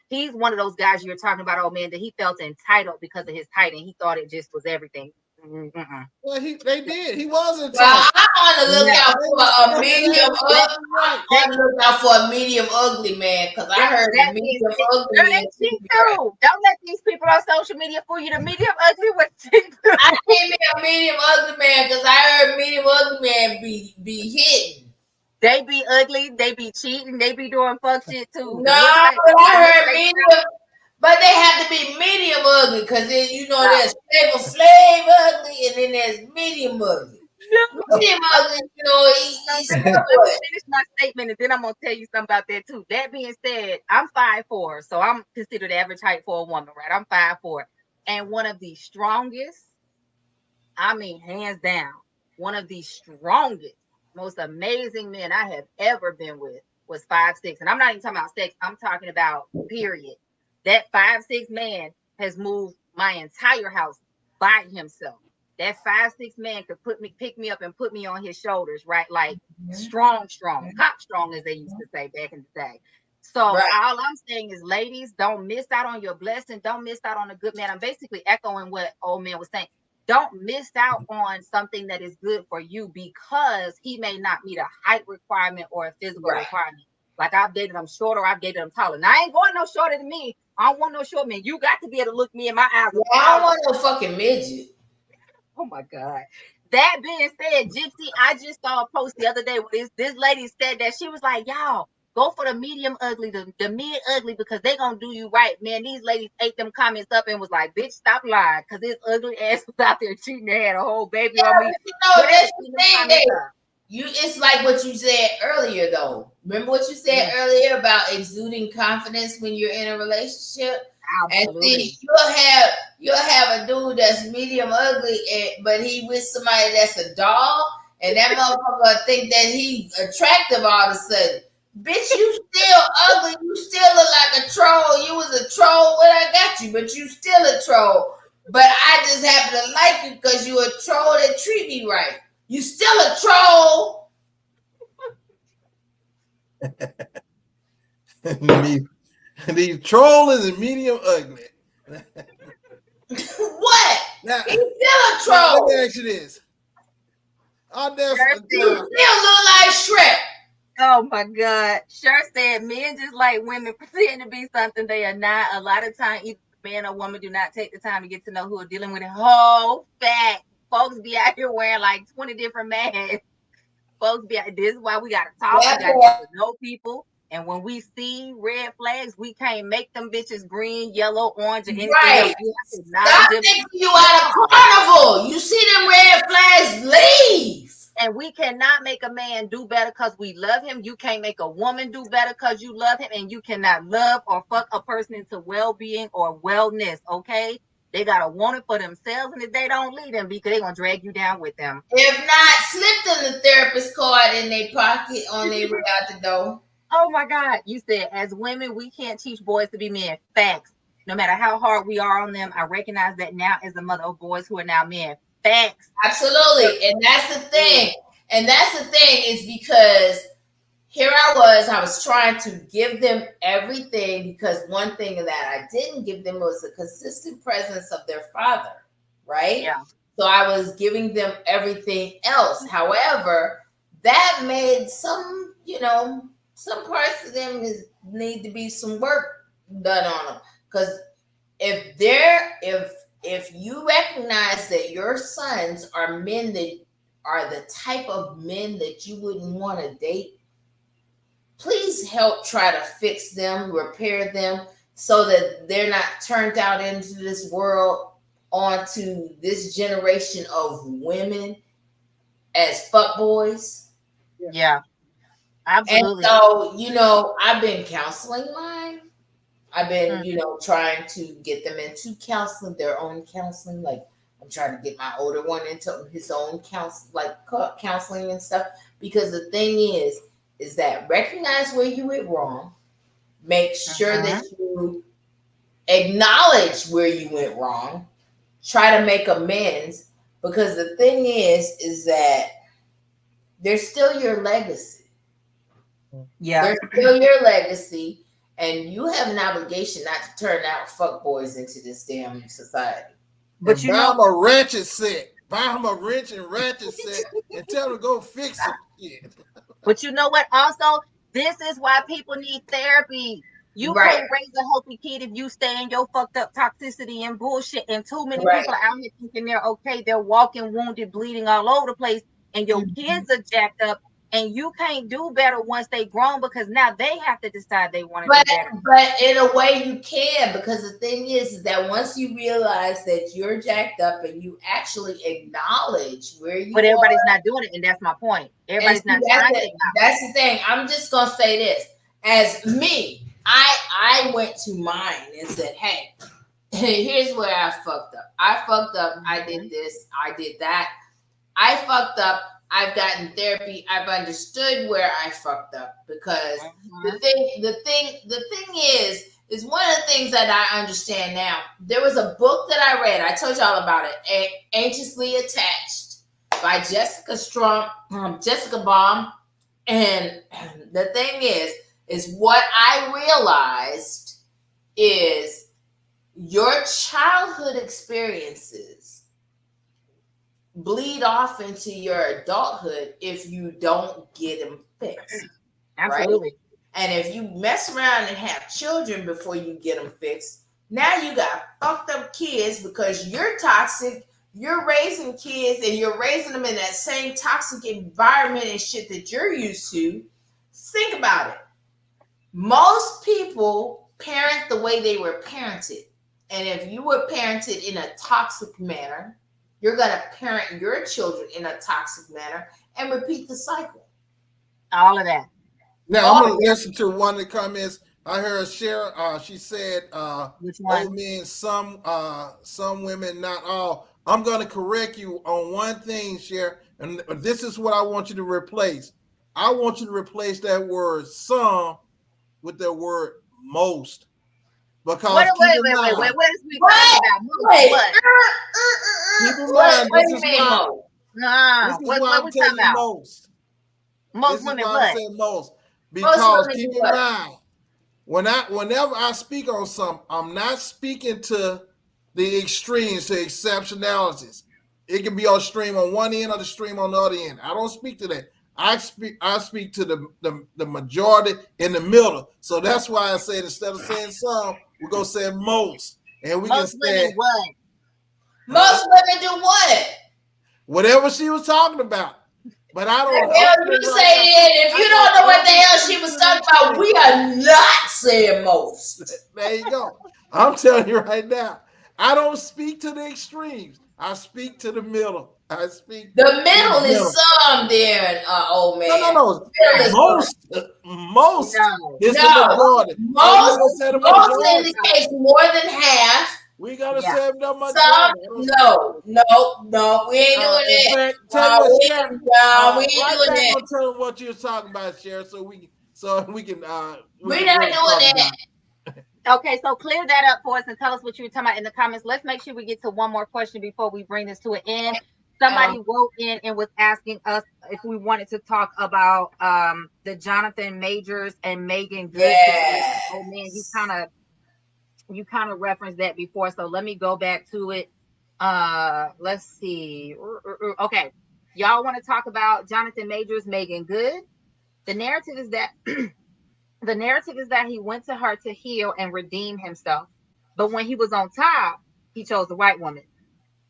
He's one of those guys you're talking about, that he felt entitled because of his height and he thought it just was everything. Well, they did. He wasn't. Well, I want to look out for a medium ugly. I want to look out for a medium ugly man because I heard the medium ugly man. Don't let these people on social media fool you. The medium ugly was cheap. I can't be a medium ugly man because I heard medium ugly man be hitting. They be ugly. They be cheating. They be doing fuck shit too. No, but I heard medium. But they have to be medium ugly because then there's Flavor ugly and then there's medium ugly. Medium ugly, he's let me finish my statement and then I'm gonna tell you something about that too. That being said, I'm 5'4", so I'm considered average height for a woman, right? I'm 5'4", and one of the strongest, hands down, one of the strongest, most amazing men I have ever been with was 5'6", and I'm not even talking about sex. I'm talking about period. That 5'6" man has moved my entire house by himself. That 5'6" man could pick me up and put me on his shoulders, right? Like strong, top strong, as they used to say back in the day. So all I'm saying is, ladies, don't miss out on your blessing. Don't miss out on a good man. I'm basically echoing what old man was saying. Don't miss out on something that is good for you because he may not meet a height requirement or a physical requirement. Like I've dated them shorter, I've dated them taller. Now I ain't going no shorter than me. I don't want no short man. You got to be able to look me in my eyes. Yeah, I don't want no fucking midget. Oh my God. That being said, Gypsy, I just saw a post the other day where this lady said that she was like, y'all, go for the medium ugly, the mid ugly, because they gonna do you right. Man, these ladies ate them comments up and was like, bitch, stop lying, because this ugly ass was out there cheating and had a whole baby on me. That's the thing. It's like what you said earlier, though. Remember what you said earlier about exuding confidence when you're in a relationship? Absolutely. And see, you'll have a dude that's medium ugly, but he with somebody that's a doll, and that motherfucker think that he's attractive all of a sudden. Bitch, you still ugly. You still look like a troll. You was a troll when I got you, but you still a troll. but I just happen to like you because you a troll that treat me right. You still a troll. These trolling and medium ugly. What? Now, He's still a now, let troll. me ask you this. You still look like Shrek. Oh my God. Sure said men just like women pretend to be something they are not. A lot of time, either man or woman do not take the time to get to know who are dealing with it. Whole fact. Folks be out here wearing like 20 different masks. Folks be out, this is why we gotta talk. We gotta get to know people. And when we see red flags, we can't make them bitches green, yellow, orange, or anything else. Right. We have to Stop acknowledge them. thinking you at a carnival. You see them red flags, leave. And we cannot make a man do better because we love him. You can't make a woman do better because you love him. And you cannot love or fuck a person into well-being or wellness, okay? They got to want it for themselves. And if they don't, leave them because they're going to drag you down with them. If not, slip them the therapist card in their pocket on their way out the door. Oh my God. You said, as women, we can't teach boys to be men. Facts. No matter how hard we are on them, I recognize that now as a mother of boys who are now men. Facts. Absolutely. And that's the thing. And that's the thing is because here I was trying to give them everything because one thing that I didn't give them was a consistent presence of their father, right? Yeah. So I was giving them everything else. However, that made some, some parts of them need to be some work done on them. Because if you recognize that your sons are men that are the type of men that you wouldn't want to date, please help try to fix them, repair them, so that they're not turned out into this world, onto this generation of women as fuckboys. Yeah, absolutely. And so, I've been counseling mine. I've been, trying to get them into counseling, their own counseling. Like I'm trying to get my older one into his own counseling and stuff. Because the thing is that recognize where you went wrong. Make sure that you acknowledge where you went wrong. Try to make amends. Because the thing is that they're still your legacy. Yeah. They're still your legacy. And you have an obligation not to turn out fuckboys into this damn society. But buy them a ratchet set. Buy them a wrench and ratchet set and tell them to go fix some shit. But you know what? Also, this is why people need therapy. You can't raise a healthy kid if you stay in your fucked up toxicity and bullshit. And too many people are out here thinking they're okay. They're walking wounded, bleeding all over the place. And your kids are jacked up. And you can't do better once they grown because now they have to decide they want to do better. But in a way you can, because the thing is that once you realize that you're jacked up and you actually acknowledge where you But everybody's not doing it, and that's my point. Everybody's not trying to. That's the thing. I'm just gonna say this. As me, I went to mine and said, hey, here's where I fucked up. I did this, I did that. I fucked up. I've gotten therapy. I've understood where I fucked up because the thing is one of the things that I understand now. There was a book that I read. I told y'all about it. Anxiously Attached by Jessica Baum. And the thing is what I realized is your childhood experiences bleed off into your adulthood if you don't get them fixed. Absolutely. Right? And if you mess around and have children before you get them fixed, now you got fucked up kids because you're toxic. You're raising kids and you're raising them in that same toxic environment and shit that you're used to. Think about it. Most people parent the way they were parented. And if you were parented in a toxic manner, you're going to parent your children in a toxic manner and repeat the cycle. All of that. Now, I'm going to listen to one of the comments. I heard Cheryl, she said, old men, some women, not all. I'm going to correct you on one thing, Cheryl, and this is what I want you to replace. I want you to replace that word some with the word most. Because keep in mind, what is we talking about? Wait. Keep in mind, What do this you is mean, why. Mo? This is What why I'm we telling talking you about? most. Most This is women why I'm what? saying most. Most Because women keep do in what? mind, whenever I speak on something, I'm not speaking to the extremes, to exceptionalities. It can be on stream on one end or the stream on the other end. I don't speak to that. I speak to the majority in the middle. So that's why I said instead of saying some, we're gonna say most. And we Most can women say what? Most women do what? whatever she was talking about. But I don't The hell you say it. If you don't know what the hell she was talking about, we are not saying most. There you go. I'm telling you right now. I don't speak to the extremes. I speak to the middle. I speak The to the middle is middle. some there, old man. No. The middle is Most No. is the no. majority. Most Say the most majority. indicates more than half. We gotta Yeah. say the Some majority. no, we ain't doing In that. fact, tell you what, Sheriff. We ain't Right doing back that. on tell them what you was talking about, Sheriff, so we can We're not really doing talk that. about it. Okay, so clear that up for us and tell us what you were talking about in the comments. Let's make sure we get to one more question before we bring this to an end. Somebody wrote in and was asking us if we wanted to talk about the Jonathan Majors and Megan Good situation. Oh man, you kind of referenced that before, so let me go back to it. Let's see. Okay, y'all want to talk about Jonathan Majors, Megan Good? The narrative is that the narrative is that he went to her to heal and redeem himself, but when he was on top, he chose the white woman.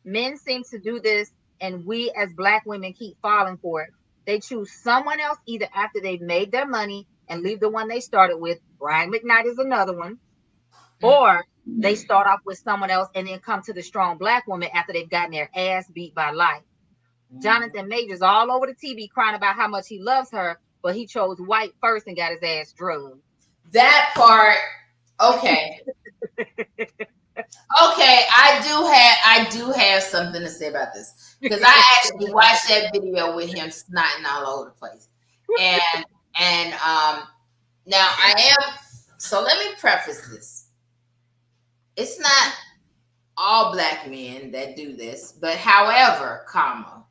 Men seem to do this, and we as Black women keep falling for it. They choose someone else either after they've made their money and leave the one they started with. Brian McKnight is another one. Or they start off with someone else and then come to the strong Black woman after they've gotten their ass beat by life. Jonathan Majors all over the TV crying about how much he loves her, but he chose white first and got his ass drugged. That part, okay. Okay, I do have something to say about this because I actually watched that video with him snotting all over the place, and now I am. So let me preface this: it's not all Black men that do this, but however, comma,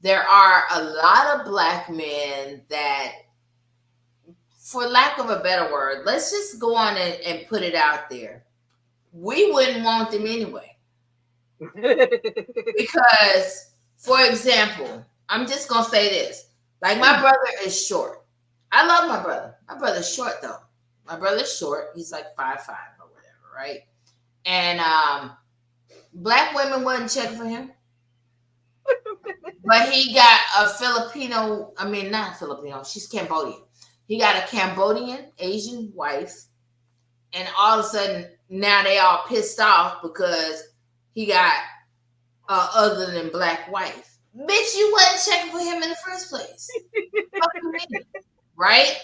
there are a lot of Black men that, for lack of a better word, let's just go on and put it out there. We wouldn't want them anyway. Because, for example, I'm just going to say this. Like, my brother is short. I love my brother. My brother's short, though. My brother's short. He's like 5'5" or whatever, right? And Black women wouldn't check for him. But he got a Filipino, I mean, not Filipino, she's Cambodian. He got a Cambodian Asian wife. And all of a sudden, now they all pissed off because he got other than Black wife. Bitch, you wasn't checking for him in the first place. Right?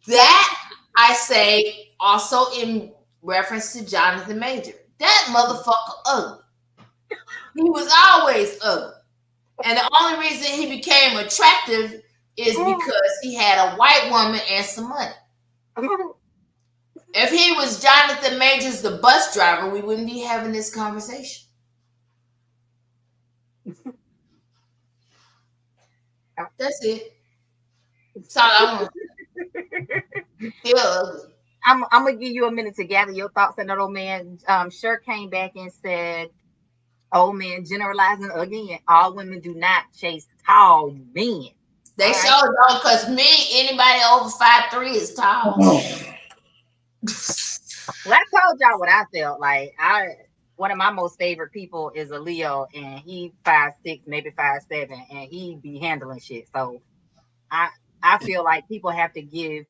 That, I say, also in reference to Jonathan Major. That motherfucker ugly. He was always ugly. And the only reason he became attractive is because he had a white woman and some money. If he was Jonathan Majors, the bus driver, we wouldn't be having this conversation. That's it. That's all I want. Still ugly. I'm gonna give you a minute to gather your thoughts. And that old man sure came back and said, "Old man generalizing again. All women do not chase tall men." They sure don't, because me, anybody over 5'3" is tall. Well, I told y'all what I felt like. One of my most favorite people is a Leo, and he 5'6", maybe 5'7", and he be handling shit. So I feel like people have to give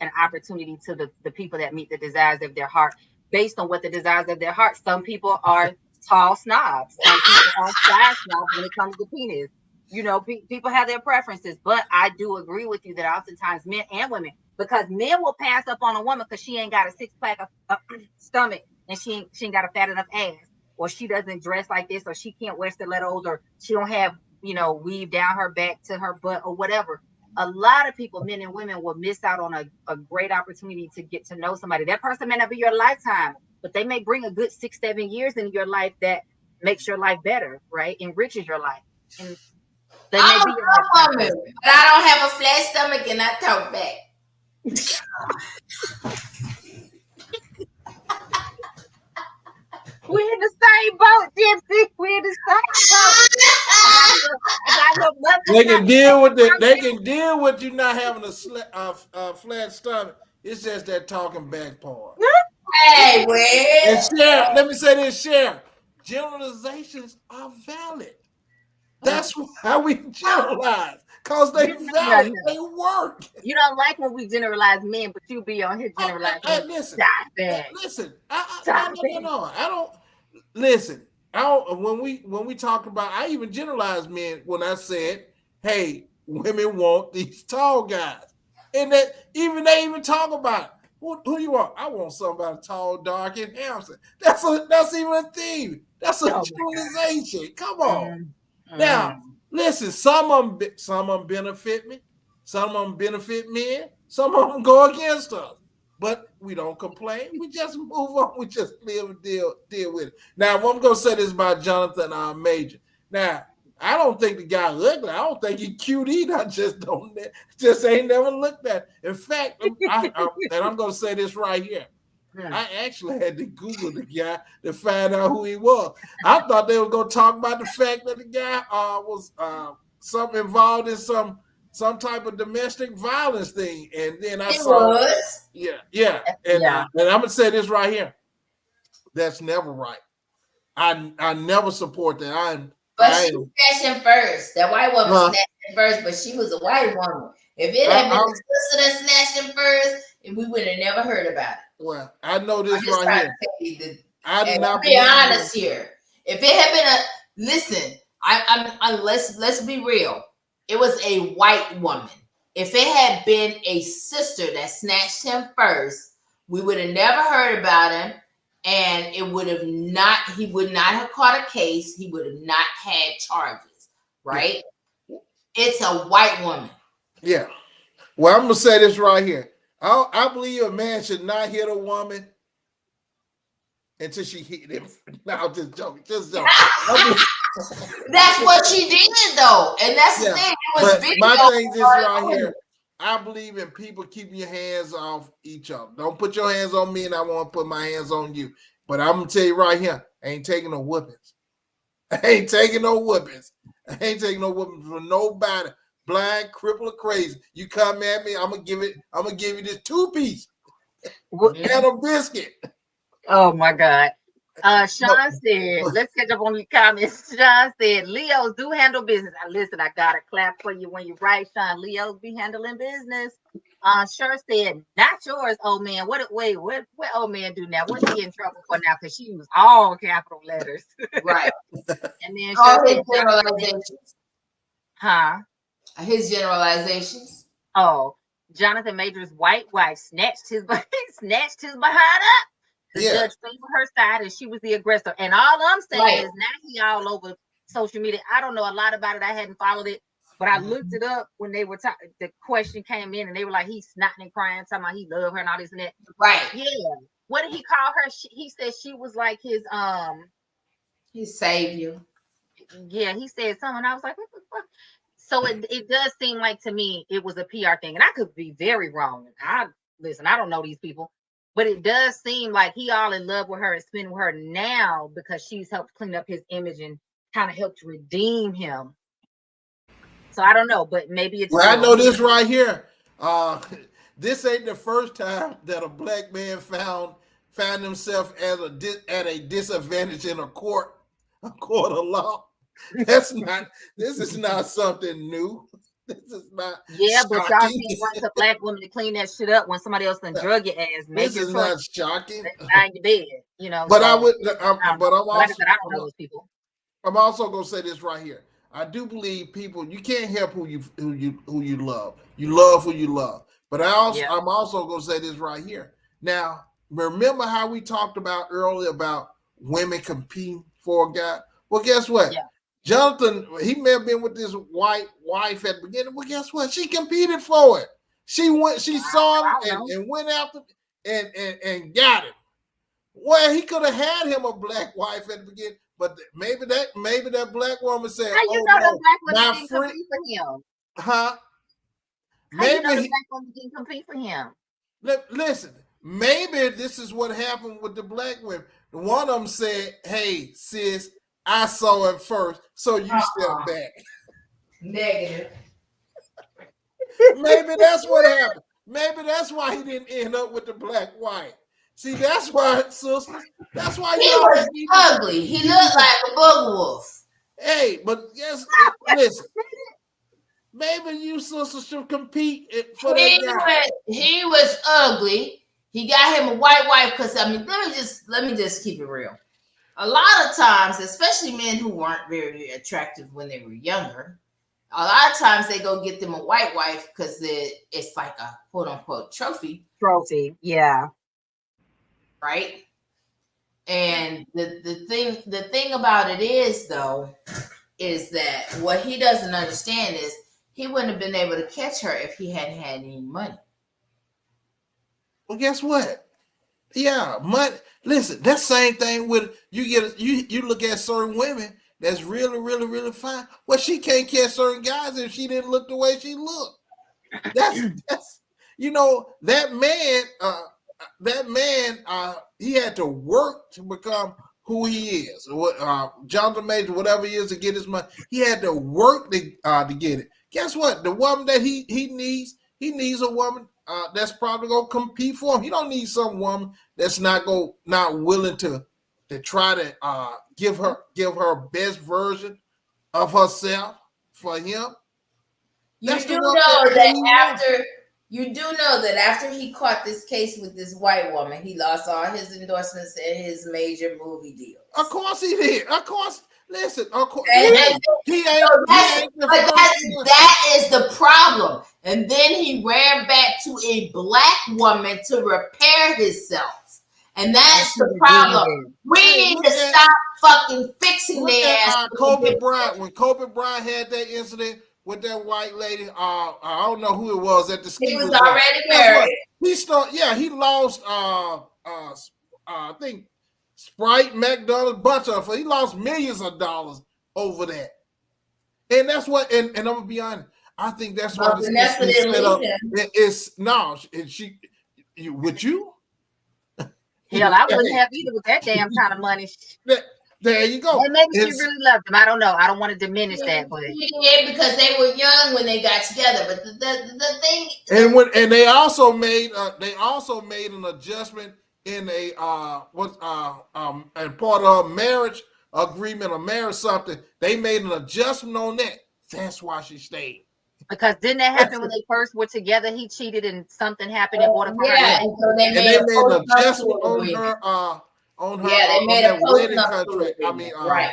an opportunity to the people that meet the desires of their heart based on what the desires of their heart. Some people are tall snobs. Some people are size snobs when it comes to penis. You know, people have their preferences, but I do agree with you that oftentimes men and women, because men will pass up on a woman because she ain't got a six-pack of stomach and she ain't got a fat enough ass, or she doesn't dress like this, or she can't wear stilettos, or she don't have, weave down her back to her butt or whatever. a lot of people, men and women, will miss out on a great opportunity to get to know somebody. That person may not be your lifetime, but they may bring a good 6-7 years into your life that makes your life better, right? Enriches your life. And they may I'm be your a lifetime woman, person. but I don't have a flat stomach and I talk back. We're in the same boat, Gypsy. We're in the same boat. I got a little They can deal with it. They can deal with you not having a flat stomach. It's just that talking back part. Hey, And well, let me say this, Sharon. Generalizations are valid. That's why we generalize. Because they valid. They work. You don't like when we generalize men, but you be on here generalizing women. Listen. Stop it. Listen. No. I don't listen. When we talk about, I even generalized men when I said, hey, women want these tall guys. And that they even talk about it. Who do you want? I want somebody tall, dark, and handsome. That's even a theme. That's a generalization. Come on. Now, listen, some of them benefit me, some of them benefit men, some of them go against us. But we don't complain. We just move on. We just live and deal with it. Now, I'm going to say this about Jonathan Major. Now, I don't think the guy ugly. I don't think he cute either. I just ain't never looked at. In fact, and I'm going to say this right here. I actually had to Google the guy to find out who he was. I thought they were going to talk about the fact that the guy was involved in some type of domestic violence thing, and then I saw, and I'm gonna say this right here. That's never right. I never support that. But she snatched him first. That white woman snatched him first, but she was a white woman. If it had been the sister that snatched him first, we would have never heard about it. Well, I know this right here. I'm being honest here. If it had been listen, let's be real. It was a white woman. If it had been a sister that snatched him first, we would have never heard about him, and he would not have caught a case. He would have not had charges, right? Yeah. It's a white woman. Yeah. Well, I'm gonna say this right here. I believe a man should not hit a woman until she hit him. No, just joking. Just joking. That's what she did, though, and that's the thing. It was video. My thing is right here. I believe in people keeping your hands off each other. Don't put your hands on me, and I won't put my hands on you. But I'm gonna tell you right here, I ain't taking no whoopings. I ain't taking no whoopings from nobody. Blind, crippled, or crazy. You come at me, I'm gonna give you this 2-piece and a biscuit. Oh my God. Sean said, let's catch up on your comments. Sean said, Leos do handle business. Listen, I gotta clap for you when you're right, Sean. Leos be handling business. Sure said, not yours, old man. What old man do now? What's he in trouble for now? Because she used all capital letters. Right. And then all his generalizations. Huh? His generalizations. Oh, Jonathan Major's white wife snatched his behind up. The judge favored her side, and she was the aggressor. And all I'm saying is now he all over social media. I don't know a lot about it. I hadn't followed it, but I looked it up when they were the question came in, and they were like, he's snotting and crying, talking about he loved her and all this and that. Right. Yeah. What did he call her? He said she was like his savior. Yeah, he said something. I was like, what the fuck? So it does seem like to me it was a PR thing, and I could be very wrong. I don't know these people, but it does seem like he all in love with her and spending with her now because she's helped clean up his image and kind of helped redeem him. So I don't know, but maybe it's. Well, I know this right here. This ain't the first time that a black man found himself at a disadvantage in a court of law. This is not something new. This is not. Yeah, but y'all can't want a black woman to clean that shit up when somebody else done drug your ass. This is not shocking. Behind your bed, you know. But so, I don't know those people. I'm also gonna say this right here. I do believe people. You can't help who you love. You love who you love. But I'm also gonna say this right here. Now, remember how we talked about earlier about women competing for a guy? Well, guess what? Yeah. Jonathan, he may have been with this white wife at the beginning, but guess what? She competed for it. She saw him and went after and got him. Well, he could have had him a black wife at the beginning, but maybe that black woman said, how you know the black woman didn't compete for him? Huh? Maybe you know the black woman didn't compete for him. Listen, maybe this is what happened with the black women. One of them said, "Hey, sis, I saw it first, so you step back." Negative. Maybe that's what happened. Maybe that's why he didn't end up with the black wife. See, that's why, sisters. That's why he was ugly. He looked like a bug wolf. Hey, but yes, listen. Maybe you sisters should compete for that guy. He was ugly. He got him a white wife because I mean, let me just keep it real. A lot of times, especially men who weren't very attractive when they were younger, a lot of times they go get them a white wife because it's like a quote unquote trophy. Trophy, yeah. Right. And the thing about it is though, is that what he doesn't understand is he wouldn't have been able to catch her if he hadn't had any money. Well, guess what? Yeah, money. Listen, that same thing with you look at certain women that's really, really, really fine. Well, she can't catch certain guys if she didn't look the way she looked. That's you know, that man, he had to work to become who he is. Jonathan Major, whatever he is, to get his money. He had to work to get it. Guess what? The woman that he needs a woman that's probably gonna compete for him. He don't need some woman that's not willing to try to give her best version of herself for him. You do know that after he caught this case with this white woman, he lost all his endorsements and his major movie deals. Of course he did. Of course. Listen, of course. That is the problem. And then he ran back to a black woman to repair himself. And that's the problem. We need to stop fucking fixing their ass. Kobe Bryant, when Kobe Bryant had that incident with that white lady, I don't know who it was at the ski. He was already married. He lost I think Sprite, McDonald's, bunch of them. He lost millions of dollars over that. And that's what and I'm gonna be honest, I think that's why this is set up. It's no, with you? Hell, I wouldn't have either with that damn kind of money. There you go. And maybe she really loved him. I don't know. I don't want to diminish that, but because they were young when they got together. But the thing, and they also made an adjustment in a and part of a marriage agreement or marriage something. They made an adjustment on that. That's why she stayed. Because didn't that happen when they first were together? He cheated and something happened in order for her. And so they made an adjustment on her. On her, they made a wedding contract. I mean, right?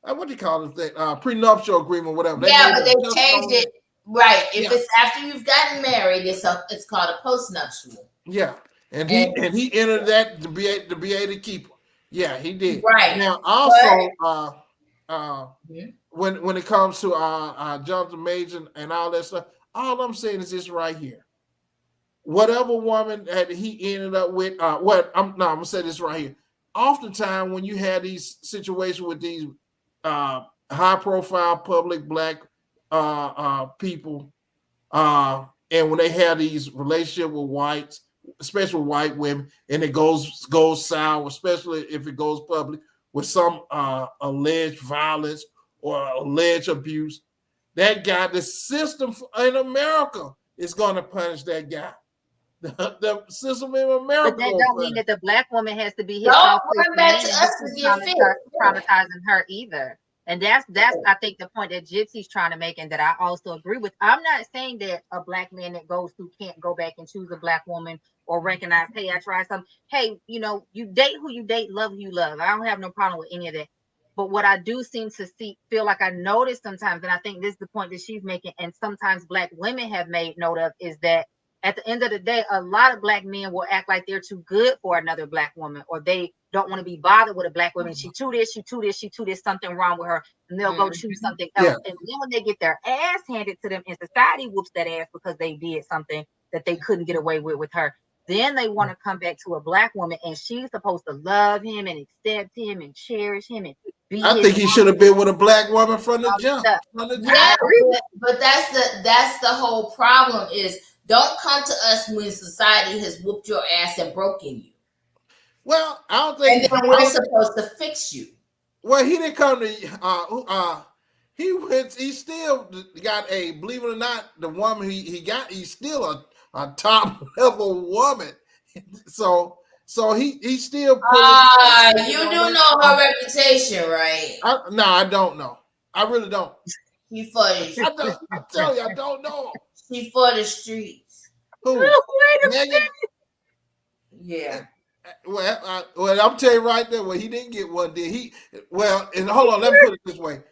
What do you call it? Prenuptial agreement, whatever. But they changed it. Right. If it's after you've gotten married, it's called a postnuptial. Yeah, and he entered that to be able to keep her. Yeah, he did. Right. Now, also, when it comes to Jonathan Major and all that stuff, all I'm saying is this right here. Whatever woman that he ended up with, I'm gonna say this right here. Oftentimes, when you have these situations with these high-profile public black people, and when they have these relationships with whites, especially white women, and it goes sour, especially if it goes public with some alleged violence or alleged abuse, that guy, the system in America is going to punish that guy. The system in America. But that don't mean that the black woman has to be his traumatizing her either. And that's I think the point that Gypsy's trying to make, and that I also agree with. I'm not saying that a black man that goes through can't go back and choose a black woman or recognize, hey, I tried something. Hey, you date who you date, love who you love. I don't have no problem with any of that. But what I do seem to feel like I notice sometimes, and I think this is the point that she's making, and sometimes black women have made note of, is that at the end of the day, a lot of black men will act like they're too good for another black woman, or they don't want to be bothered with a black woman. She too this, something wrong with her, and they'll go choose something else. Yeah. And then when they get their ass handed to them and society whoops that ass because they did something that they couldn't get away with her, then they want to come back to a black woman, and she's supposed to love him and accept him and cherish him and be I think he should have been with a black woman from the jump. Yeah, but that's the whole problem is don't come to us when society has whooped your ass and broken you. Well, I don't think. And then we're supposed to fix you. Well, he didn't come to. He went. He still got a. Believe it or not, the woman he got. He's still a top level woman. So he still. You do know her reputation, right? No, I don't know. I really don't. He for the. I tell you, I don't know. She for the streets. Who? Megan? Yeah. Well, I'm telling you right there. Well, he didn't get one, did he? Well, and hold on, let me put it this way: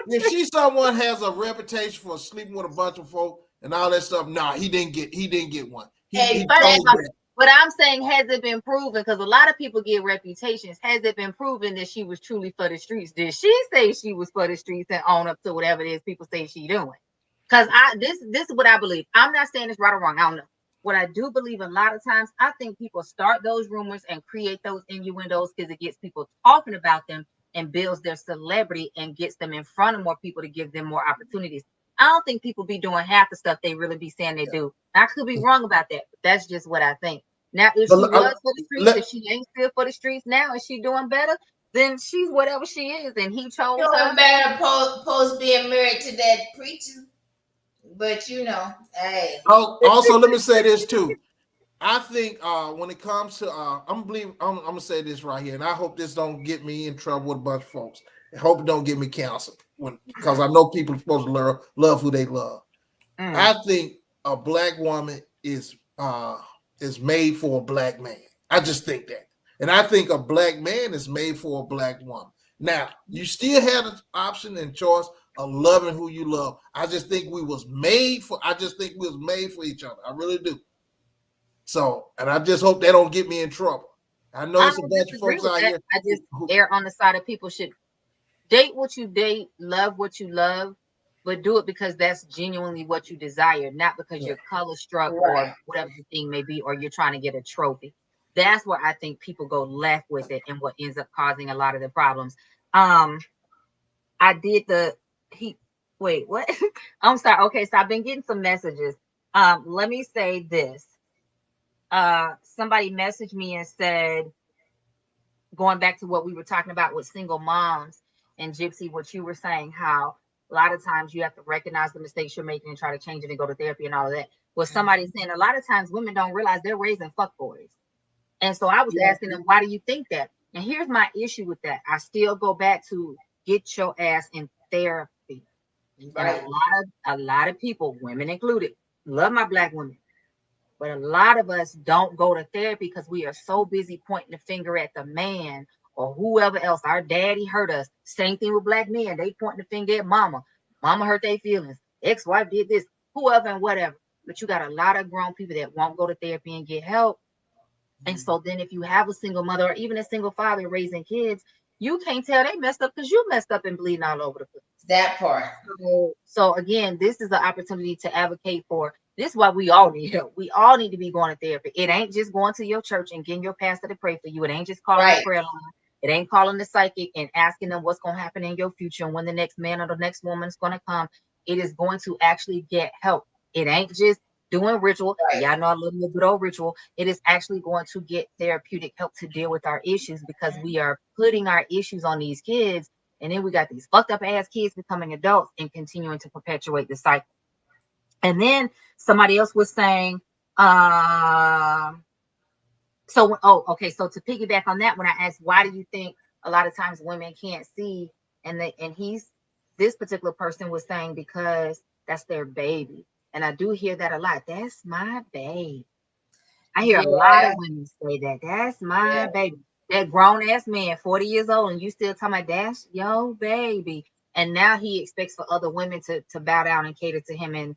if someone has a reputation for sleeping with a bunch of folk and all that stuff, nah, he didn't get one. But I'm saying, has it been proven? Because a lot of people get reputations. Has it been proven that she was truly for the streets? Did she say she was for the streets and own up to whatever it is people say she doing? Because this is what I believe. I'm not saying it's right or wrong. I don't know. What I do believe a lot of times, I think people start those rumors and create those innuendos because it gets people talking about them and builds their celebrity and gets them in front of more people to give them more opportunities. I don't think people be doing half the stuff they really be saying they do. I could be wrong about that, but that's just what I think. Now, if she was for the streets, if she ain't still for the streets now, is she doing better? Then she's whatever she is, and he chose her. Better post being married to that preacher. But hey. Also, let me say this too. I think when it comes to I'm gonna say this right here, and I hope this don't get me in trouble with a bunch of folks. I hope it don't get me canceled because I know people are supposed to love who they love. I think a black woman is made for a black man. I just think that, and I think a black man is made for a black woman. Now, you still have an option and choice of loving who you love. I just think we was made for each other. I really do. So, and I just hope they don't get me in trouble. I know it's a bunch of folks out here. I just err on the side of people should date what you date, love what you love, but do it because that's genuinely what you desire, not because you're color struck or whatever the thing may be, or you're trying to get a trophy. That's where I think people go left with it and what ends up causing a lot of the problems. Wait, what? I'm sorry. Okay, so I've been getting some messages. Let me say this. Somebody messaged me and said, going back to what we were talking about with single moms and Gypsy, what you were saying, how a lot of times you have to recognize the mistakes you're making and try to change it and go to therapy and all of that. Well, somebody's saying a lot of times women don't realize they're raising fuckboys. And so I was asking them, why do you think that? And here's my issue with that. I still go back to get your ass in therapy. Right. And a lot of people, women included, love my black women. But a lot of us don't go to therapy because we are so busy pointing the finger at the man or whoever else. Our daddy hurt us. Same thing with black men. They pointing the finger at mama. Mama hurt their feelings. Ex-wife did this, whoever and whatever. But you got a lot of grown people that won't go to therapy and get help. And so then if you have a single mother or even a single father raising kids, you can't tell they messed up because you messed up and bleeding all over the place. That part. So again, this is an opportunity to advocate for. This is why we all need help. We all need to be going to therapy. It ain't just going to your church and getting your pastor to pray for you. It ain't just calling the prayer line. It ain't calling the psychic and asking them what's going to happen in your future and when the next man or the next woman is going to come. It is going to actually get help. It ain't just doing ritual. Y'all know I love a good old ritual. It is actually going to get therapeutic help to deal with our issues because we are putting our issues on these kids. And then we got these fucked up ass kids becoming adults and continuing to perpetuate the cycle. And then somebody else was saying, so to piggyback on that, when I asked, why do you think a lot of times women can't see? This particular person was saying, because that's their baby. And I do hear that a lot. That's my baby. I hear a lot of women say that. That's my baby. That grown ass man, 40 years old, and you still talking about that's yo baby. And now he expects for other women to bow down and cater to him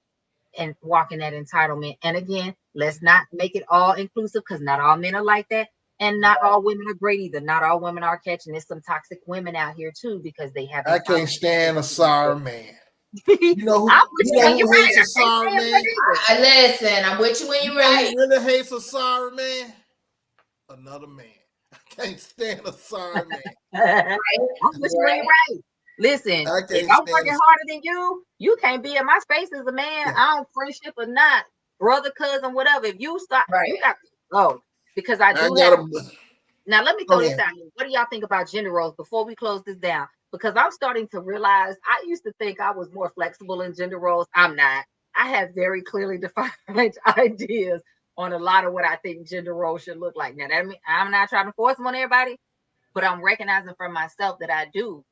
and walk in that entitlement. And again, let's not make it all inclusive because not all men are like that. And not all women are great either. Not all women are catching. There's some toxic women out here too because they I haven't can't followed. stand a sorry man. I'm You with you when you're who right. hates a I can't sorry stand man? that either. Listen, I'm with you when You you're know right. who really hates a sorry man? Another man. I can't stand a sorry man. I'm with you when you're right. Listen, I if can't I'm stand working harder than you can't be in my space as a man. I don't friendship or not, brother, cousin, whatever. If you stop, Right. you got to go because I do have. Now let me throw this out here. What do y'all think about gender roles before we close this down? Because I'm starting to realize I used to think I was more flexible in gender roles. I'm not. I have very clearly defined ideas on a lot of what I think gender roles should look like. Now that mean I'm not trying to force them on everybody, but I'm recognizing for myself that I do.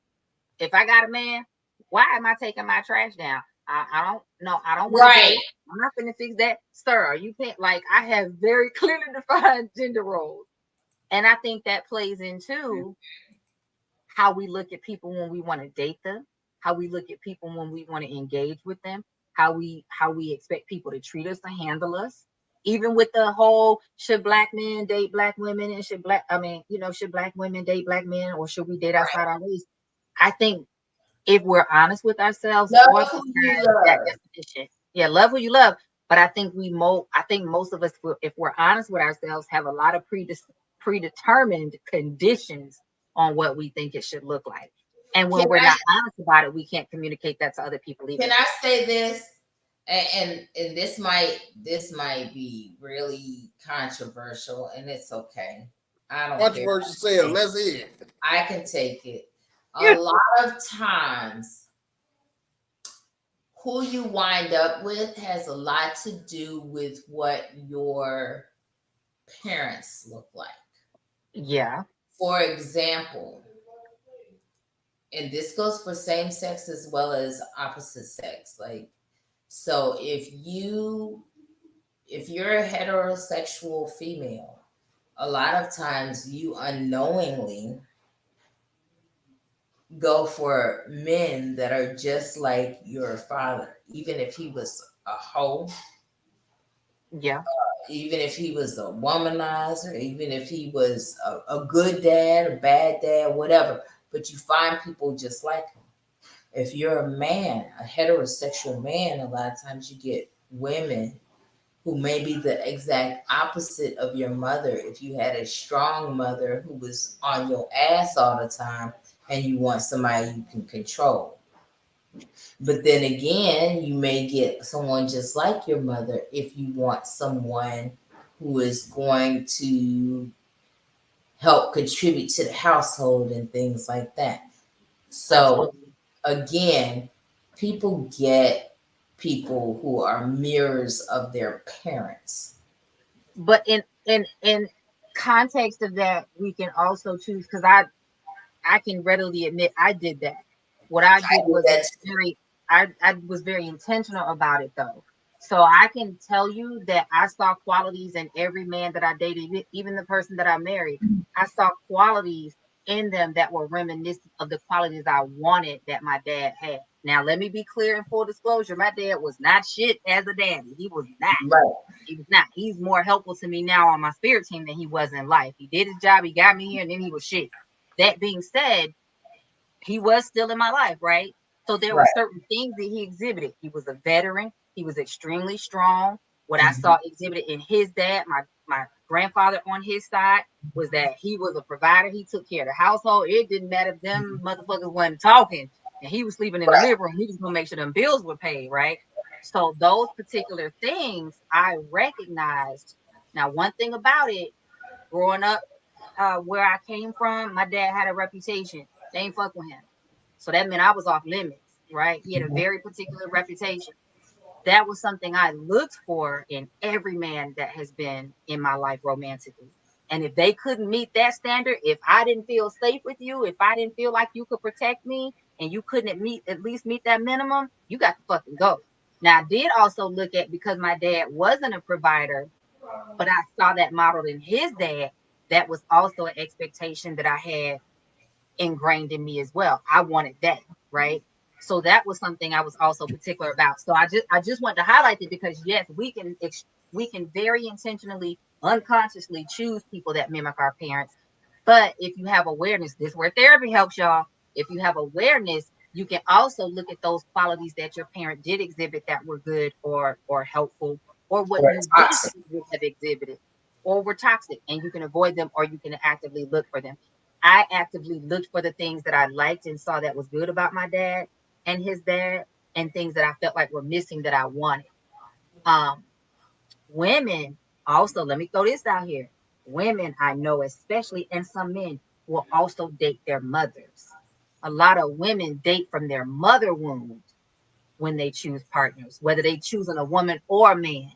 If I got a man, why am I taking my trash down? I don't know. I don't want to Right. do it. I'm not going to fix that. Sir, you can't, like, I have very clearly defined gender roles. And I think that plays into how we look at people when we want to date them, how we look at people when we want to engage with them, how we expect people to treat us, to handle us. Even with the whole should black men date black women and should black women date black men or should we date outside our race? I think if we're honest with ourselves, Love who you that love. definition. Yeah, love who you love. But I think most of us, if we're honest with ourselves, have a lot of predetermined conditions on what we think it should look like. And when we're not honest about it, we can't communicate that to other people either. Can I say this? And this might be really controversial, and it's okay. I don't care. Controversial sale. Let's hear it. I can take it. A lot of times, who you wind up with has a lot to do with what your parents look like. Yeah. For example, and this goes for same sex as well as opposite sex. Like, so if you're a heterosexual female, a lot of times you unknowingly go for men that are just like your father, even if he was a hoe, Yeah. even if he was a womanizer, even if he was a good dad, a bad dad, whatever. But you find people just like him. If you're a man, a heterosexual man, a lot of times you get women who may be the exact opposite of your mother. If you had a strong mother who was on your ass all the time and you want somebody you can control. But then again, you may get someone just like your mother if you want someone who is going to help contribute to the household and things like that. So Absolutely. again, people get people who are mirrors of their parents. But in context of that, we can also choose because I can readily admit I did that. What I I did do was that too. I was very intentional about it though. So I can tell you that I saw qualities in every man that I dated, even the person that I married. I saw qualities in them that were reminiscent of the qualities I wanted that my dad had. Now let me be clear and full disclosure. My dad was not shit as a daddy. He was not. Right. He was not. He's more helpful to me now on my spirit team than he was in life. He did his job. He got me here, and then he was shit. That being said, he was still in my life, right? So there were Right. certain things that he exhibited. He was a veteran. He was extremely strong. What I Mhm. saw exhibited in his dad, my grandfather on his side, was that he was a provider. He took care of the household. It didn't matter if them motherfuckers wasn't talking and he was sleeping in the Right. living room. He was gonna make sure them bills were paid, right? So those particular things I recognized. Now, one thing about it, growing up where I came from, my dad had a reputation. They ain't fuck with him. So that meant I was off limits, right? He had a very particular reputation. That was something I looked for in every man that has been in my life romantically. And if they couldn't meet that standard, if I didn't feel safe with you, if I didn't feel like you could protect me and you couldn't at least meet that minimum, you got to fucking go. Now, I did also look at because my dad wasn't a provider, but I saw that modeled in his dad. That was also an expectation that I had ingrained in me as well. I wanted that, right? So that was something I was also particular about. So I just want to highlight it because yes, we can very intentionally, unconsciously choose people that mimic our parents. But if you have awareness, this is where therapy helps y'all. If you have awareness, you can also look at those qualities that your parent did exhibit that were good or helpful, or what Or you wish toxic. you would have exhibited, or were toxic, and you can avoid them, or you can actively look for them. I actively looked for the things that I liked and saw that was good about my dad and his dad, and things that I felt like were missing that I wanted. Um, Women also, let me throw this out here. Women, I know, especially, and some men will also date their mothers. A lot of women date from their mother wound when they choose partners, whether they choosing a woman or a man,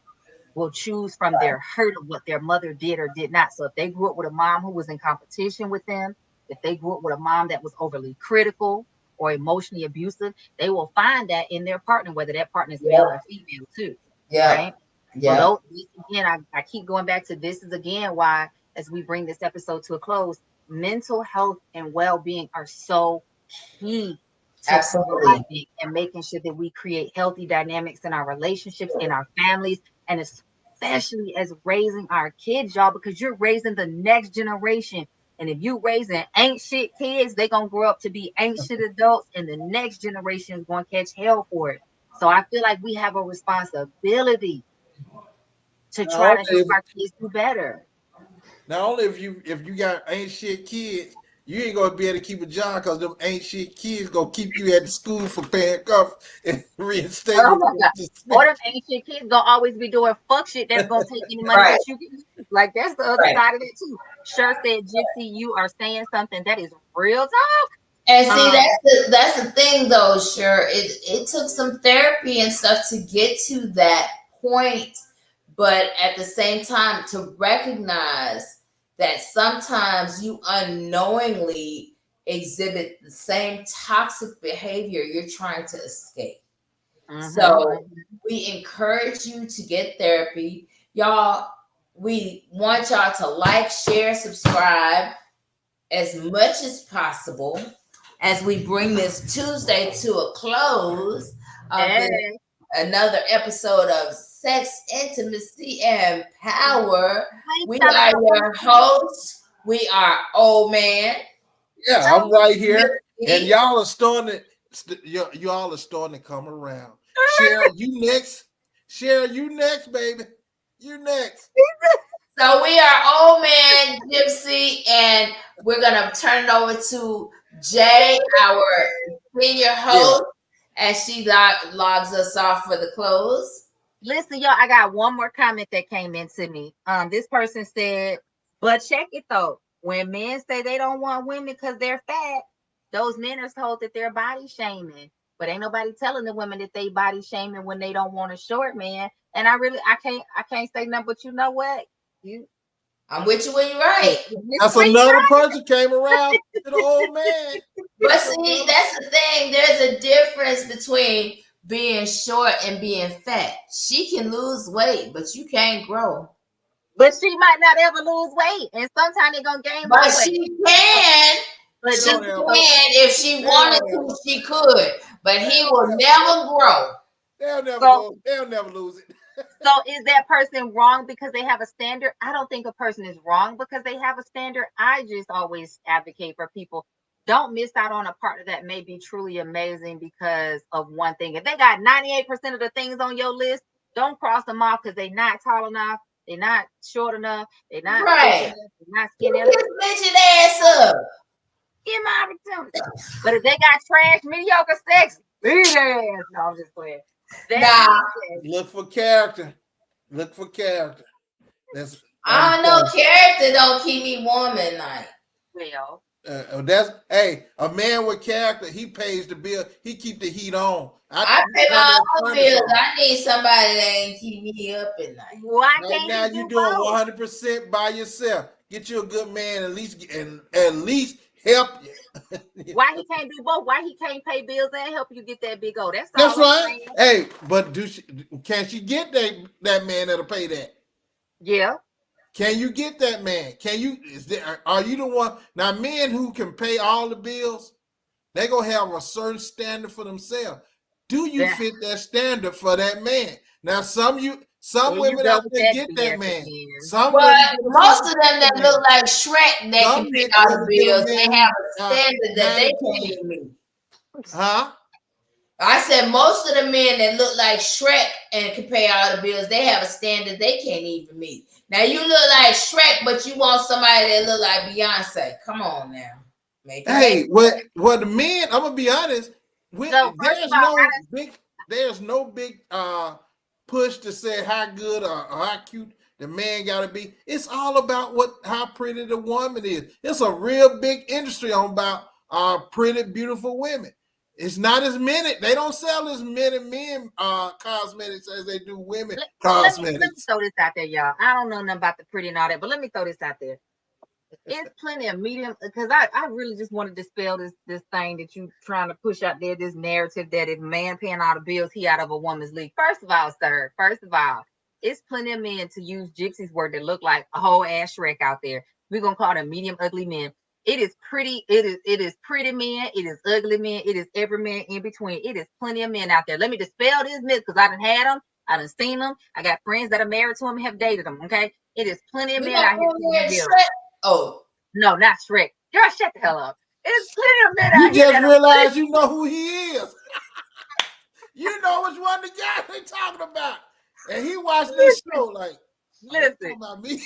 will choose from their hurt of what their mother did or did not. So if they grew up with a mom who was in competition with them, if they grew up with a mom that was overly critical or emotionally abusive, they will find that in their partner, whether that partner is male or female too, Yeah. right? So Yeah. again, I keep going back to this is again why, as we bring this episode to a close, mental health and well-being are so key to Absolutely. thriving and making sure that we create healthy dynamics in our relationships, in our families, and especially as raising our kids, y'all, because you're raising the next generation. And if you raising ain't shit kids, they're gonna grow up to be ain't shit adults, and the next generation is gonna catch hell for it. So I feel like we have a responsibility to Not try to only help if, our kids do better. not only if you got ain't shit kids, you ain't gonna be able to keep a job because them ain't shit kids gonna keep you at the school for paying cuff and Oh reinstatement my God. Or them suspension. ancient kids gonna always be doing fuck shit that's gonna take any money Right. that you get. Like that's the other Right. side of it too. Sure said Gypsy, you are saying something that is real talk. And see, Um, that's the thing though, sure. It took some therapy and stuff to get to that point, but at the same time to recognize that sometimes you unknowingly exhibit the same toxic behavior you're trying to escape. So we encourage you to get therapy. Y'all, we want y'all to like, share, subscribe as much as possible as we bring this Tuesday to a close of and another episode of Sex, Intimacy, and Power. wait, We tell are them your hosts. We are Old Man. Yeah, I'm right here, and Gypsy. y'all are starting to you all are starting to come around. Share you next. Share you next, baby. You next. So we are Old Man, Gypsy, and we're gonna turn it over to Jay, our senior Yeah. host, as she logs us off for the close. Listen, y'all, I got one more comment that came into me. This person said, but check it though. When men say they don't want women because they're fat, those men are told that they're body shaming. But ain't nobody telling the women that they body shaming when they don't want a short man. And I can't say nothing, but you know what? I'm with you when you're right. That's another person came around to the old man. But see, that's the thing. There's a difference between being short and being fat. She can lose weight, but you can't grow. But she might not ever lose weight, and sometimes they're gonna gain But more weight. she can. But She just can. If she wanted to, she could. But he will They'll never grow. They'll never lose it. so is that person wrong because they have a standard? I don't think a person is wrong because they have a standard. I just always advocate for people, don't miss out on a partner that may be truly amazing because of one thing. If they got 98% of the things on your list, don't cross them off because they're not tall enough, they're not short enough, they're not thick Right. enough, they're not You skinny enough. can bitch ass up. Give my opportunity. But if they got trash, mediocre sex, beat ass. No, I'm just playing. Nah. Look for character. Look for character. That's I don't know. Character don't keep me warm at night. Well, that's a man with character. He pays the bill. He keep the heat on. I pay my own bills. I need somebody that ain't keep me up at night. why Right can't now, he you're do doing both? 100% by yourself. Get you a good man, at least help you. Why he can't do both? Why he can't pay bills and help you get that big O? That's That's all I'm right. saying. Hey, but can she get that man that'll pay that? Yeah. Can you get that man? Are you the one now? Men who can pay all the bills. they're gonna have a certain standard for themselves. Do you fit that standard for that man? Now, some women out there get that man. Some but women most of them that look like Shrek that some can pay all the bills, they have a uh, standard that they can't even meet. Huh? I said most of the men that look like Shrek and can pay all the bills, they have a standard they can't even meet. Now you look like Shrek, but you want somebody that look like Beyonce. Come on now. Hey, what the men, I'm gonna be honest, there's no big push to say how good or how cute the man gotta be. It's all about how pretty the woman is. It's a real big industry on about pretty, beautiful women. It's not as many. They don't sell as many men cosmetics as they do women cosmetics. Let me throw this out there, y'all. I don't know nothing about the pretty and all that, but let me throw this out there. It's plenty of medium, because I really just want to dispel this thing that you trying to push out there, this narrative that if man paying all the bills, he out of a woman's league. First of all, sir, it's plenty of men, to use Gypsy's word, that look like a whole ass Shrek out there. We're gonna call them medium ugly men. It is pretty, it is pretty men, it is ugly men, it is every man in between. It is plenty of men out there. Let me dispel this myth, because I done had them, I done seen them, I got friends that are married to them, have dated them. Okay, it is plenty of men out here. Oh no, not Shrek. Girl, shut the hell up. It's plenty of men out here. You just realized you know who he is. You know which one the guy they talking about. And he watched this show like, listen about me.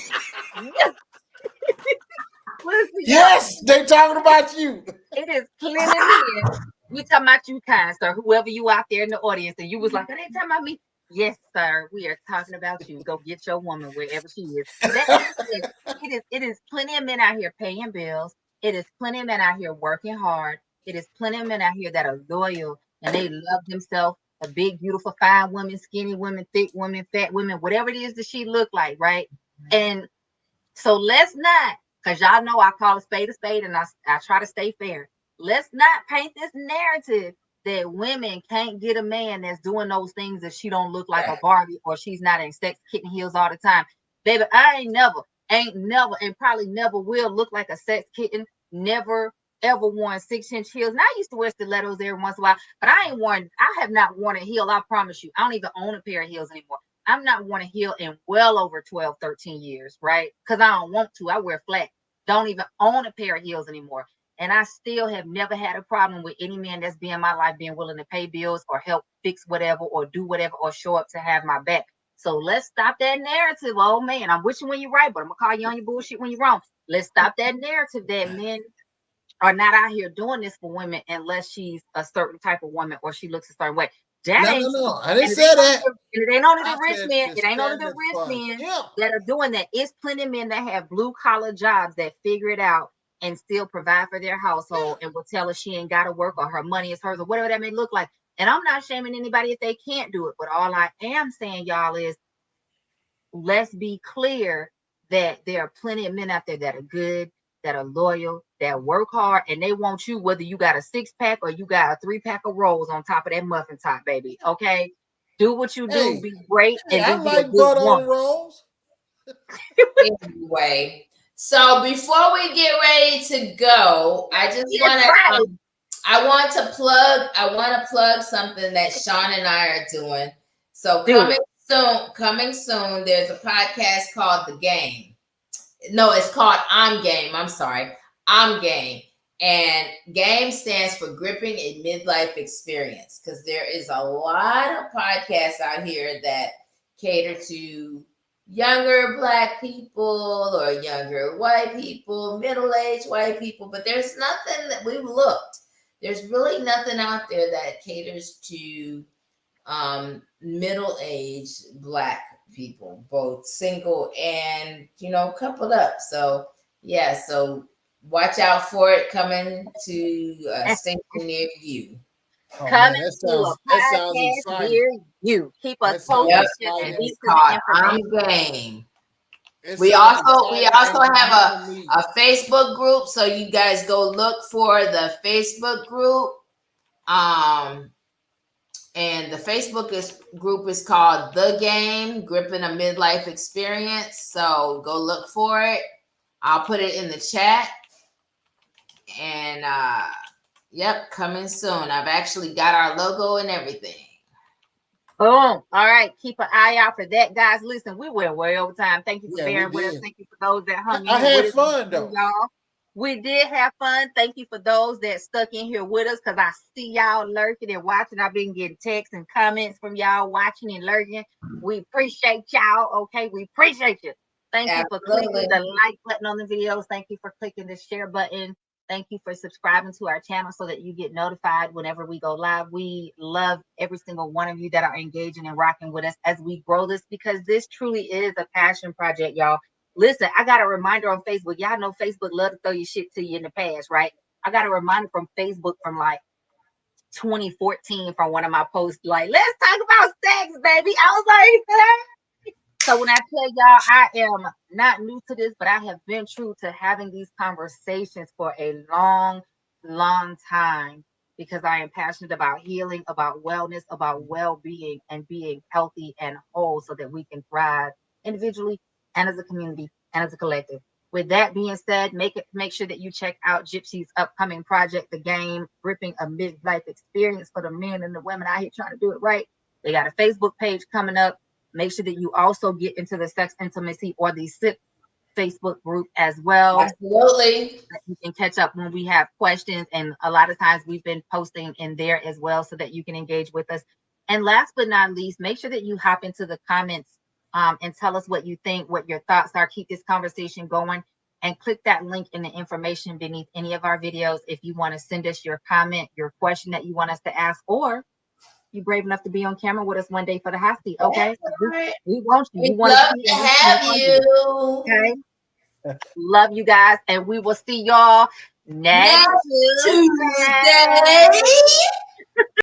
Listen, yes, they talking about you. It is plenty of men. We talking about you, kind sir, whoever you out there in the audience, and you was like, "Are they talking about me?" Yes, sir. We are talking about you. Go get your woman wherever she is. It is plenty of men out here paying bills. It is plenty of men out here working hard. It is plenty of men out here that are loyal and they love themselves. A big, beautiful, fine woman, skinny women, thick women, fat women, whatever it is that she look like, right? And so let's not, because y'all know I call a spade, and I try to stay fair. Let's not paint this narrative that women can't get a man that's doing those things if she don't look like a Barbie or she's not in sex kitten heels all the time. Baby, I ain't never, and probably never will look like a sex kitten. Never ever worn 6-inch heels. And I used to wear stilettos every once in a while, but I have not worn a heel. I promise you. I don't even own a pair of heels anymore. I'm not worn a heel in well over 12, 13 years, right? Because I don't want to. I wear flat. Don't even own a pair of heels anymore. And I still have never had a problem with any man that's been in my life being willing to pay bills or help fix whatever or do whatever or show up to have my back. So let's stop that narrative. Oh, man, I'm wishing when you're right, but I'm going to call you on your bullshit when you're wrong. Let's stop that narrative that men are not out here doing this for women unless she's a certain type of woman or she looks a certain way. No. I didn't say that. It ain't only the rich men. It ain't only the rich men that are doing that. It's plenty of men that have blue collar jobs that figure it out and still provide for their household and will tell her she ain't got to work or her money is hers or whatever that may look like. And I'm not shaming anybody if they can't do it. But all I am saying, y'all, is let's be clear that there are plenty of men out there that are good, that are loyal, that work hard, and they want you whether you got a 6-pack or you got a 3-pack of rolls on top of that muffin top, baby. Okay, do what you do, be great, and just be a good woman. Rolls. Anyway, so before we get ready to go, I just want to plug something that Sean and I are doing. So coming soon, there's a podcast called The Game. No, it's called I'm Game. I'm sorry. I'm Game. And GAME stands for Gripping a Midlife Experience, because there is a lot of podcasts out here that cater to younger Black people or younger white people, middle-aged white people, but there's nothing that we've looked. There's really nothing out there that caters to middle-aged Black people, both single and, coupled up. So, yeah, so watch out for it coming to a station near you. Oh, coming man, that sounds exciting. Near you. Keep us posted. It's called I'm Game. We also have a Facebook group, so you guys go look for the Facebook group. And the Facebook group is called The Game, Gripping a Midlife Experience. So go look for it. I'll put it in the chat. And Yep, coming soon. I've actually got our logo and everything. Boom. All right. Keep an eye out for that, guys. Listen, we went way over time. Thank you for Yeah, we bearing with us. did. Thank you for those that hung I in with had us. fun though. Y'all. We did have fun. Thank you for those that stuck in here with us, because I see y'all lurking and watching. I've been getting texts and comments from y'all watching and lurking. We appreciate y'all. Okay, we appreciate you. Thank you for clicking the like button on the videos. Thank you for clicking the share button. Thank you for subscribing to our channel so that you get notified whenever we go live. We love every single one of you that are engaging and rocking with us as we grow this, because this truly is a passion project, y'all. Listen, I got a reminder on Facebook. Y'all know Facebook love to throw your shit to you in the past, right? I got a reminder from Facebook from like 2014 from one of my posts, like, let's talk about sex, baby. I was like, so when I tell y'all I am not new to this, but I have been true to having these conversations for a long, long time, because I am passionate about healing, about wellness, about well-being, and being healthy and whole so that we can thrive individually and as a community and as a collective. With that being said, make sure that you check out Gypsy's upcoming project, The Game, Gripping a Midlife Experience for the men and the women out here trying to do it right. They got a Facebook page coming up. Make sure that you also get into the Sex Intimacy or the SIP Facebook group as well. Absolutely. You can catch up when we have questions. And a lot of times we've been posting in there as well so that you can engage with us. And last but not least, make sure that you hop into the comments and tell us what you think, what your thoughts are. Keep this conversation going. And click that link in the information beneath any of our videos if you want to send us your comment, your question that you want us to ask, or you brave enough to be on camera with us one day for the hot seat, okay? Right. We want you. We'd We want love to be to have you. Okay. Love you guys, and we will see y'all next Tuesday.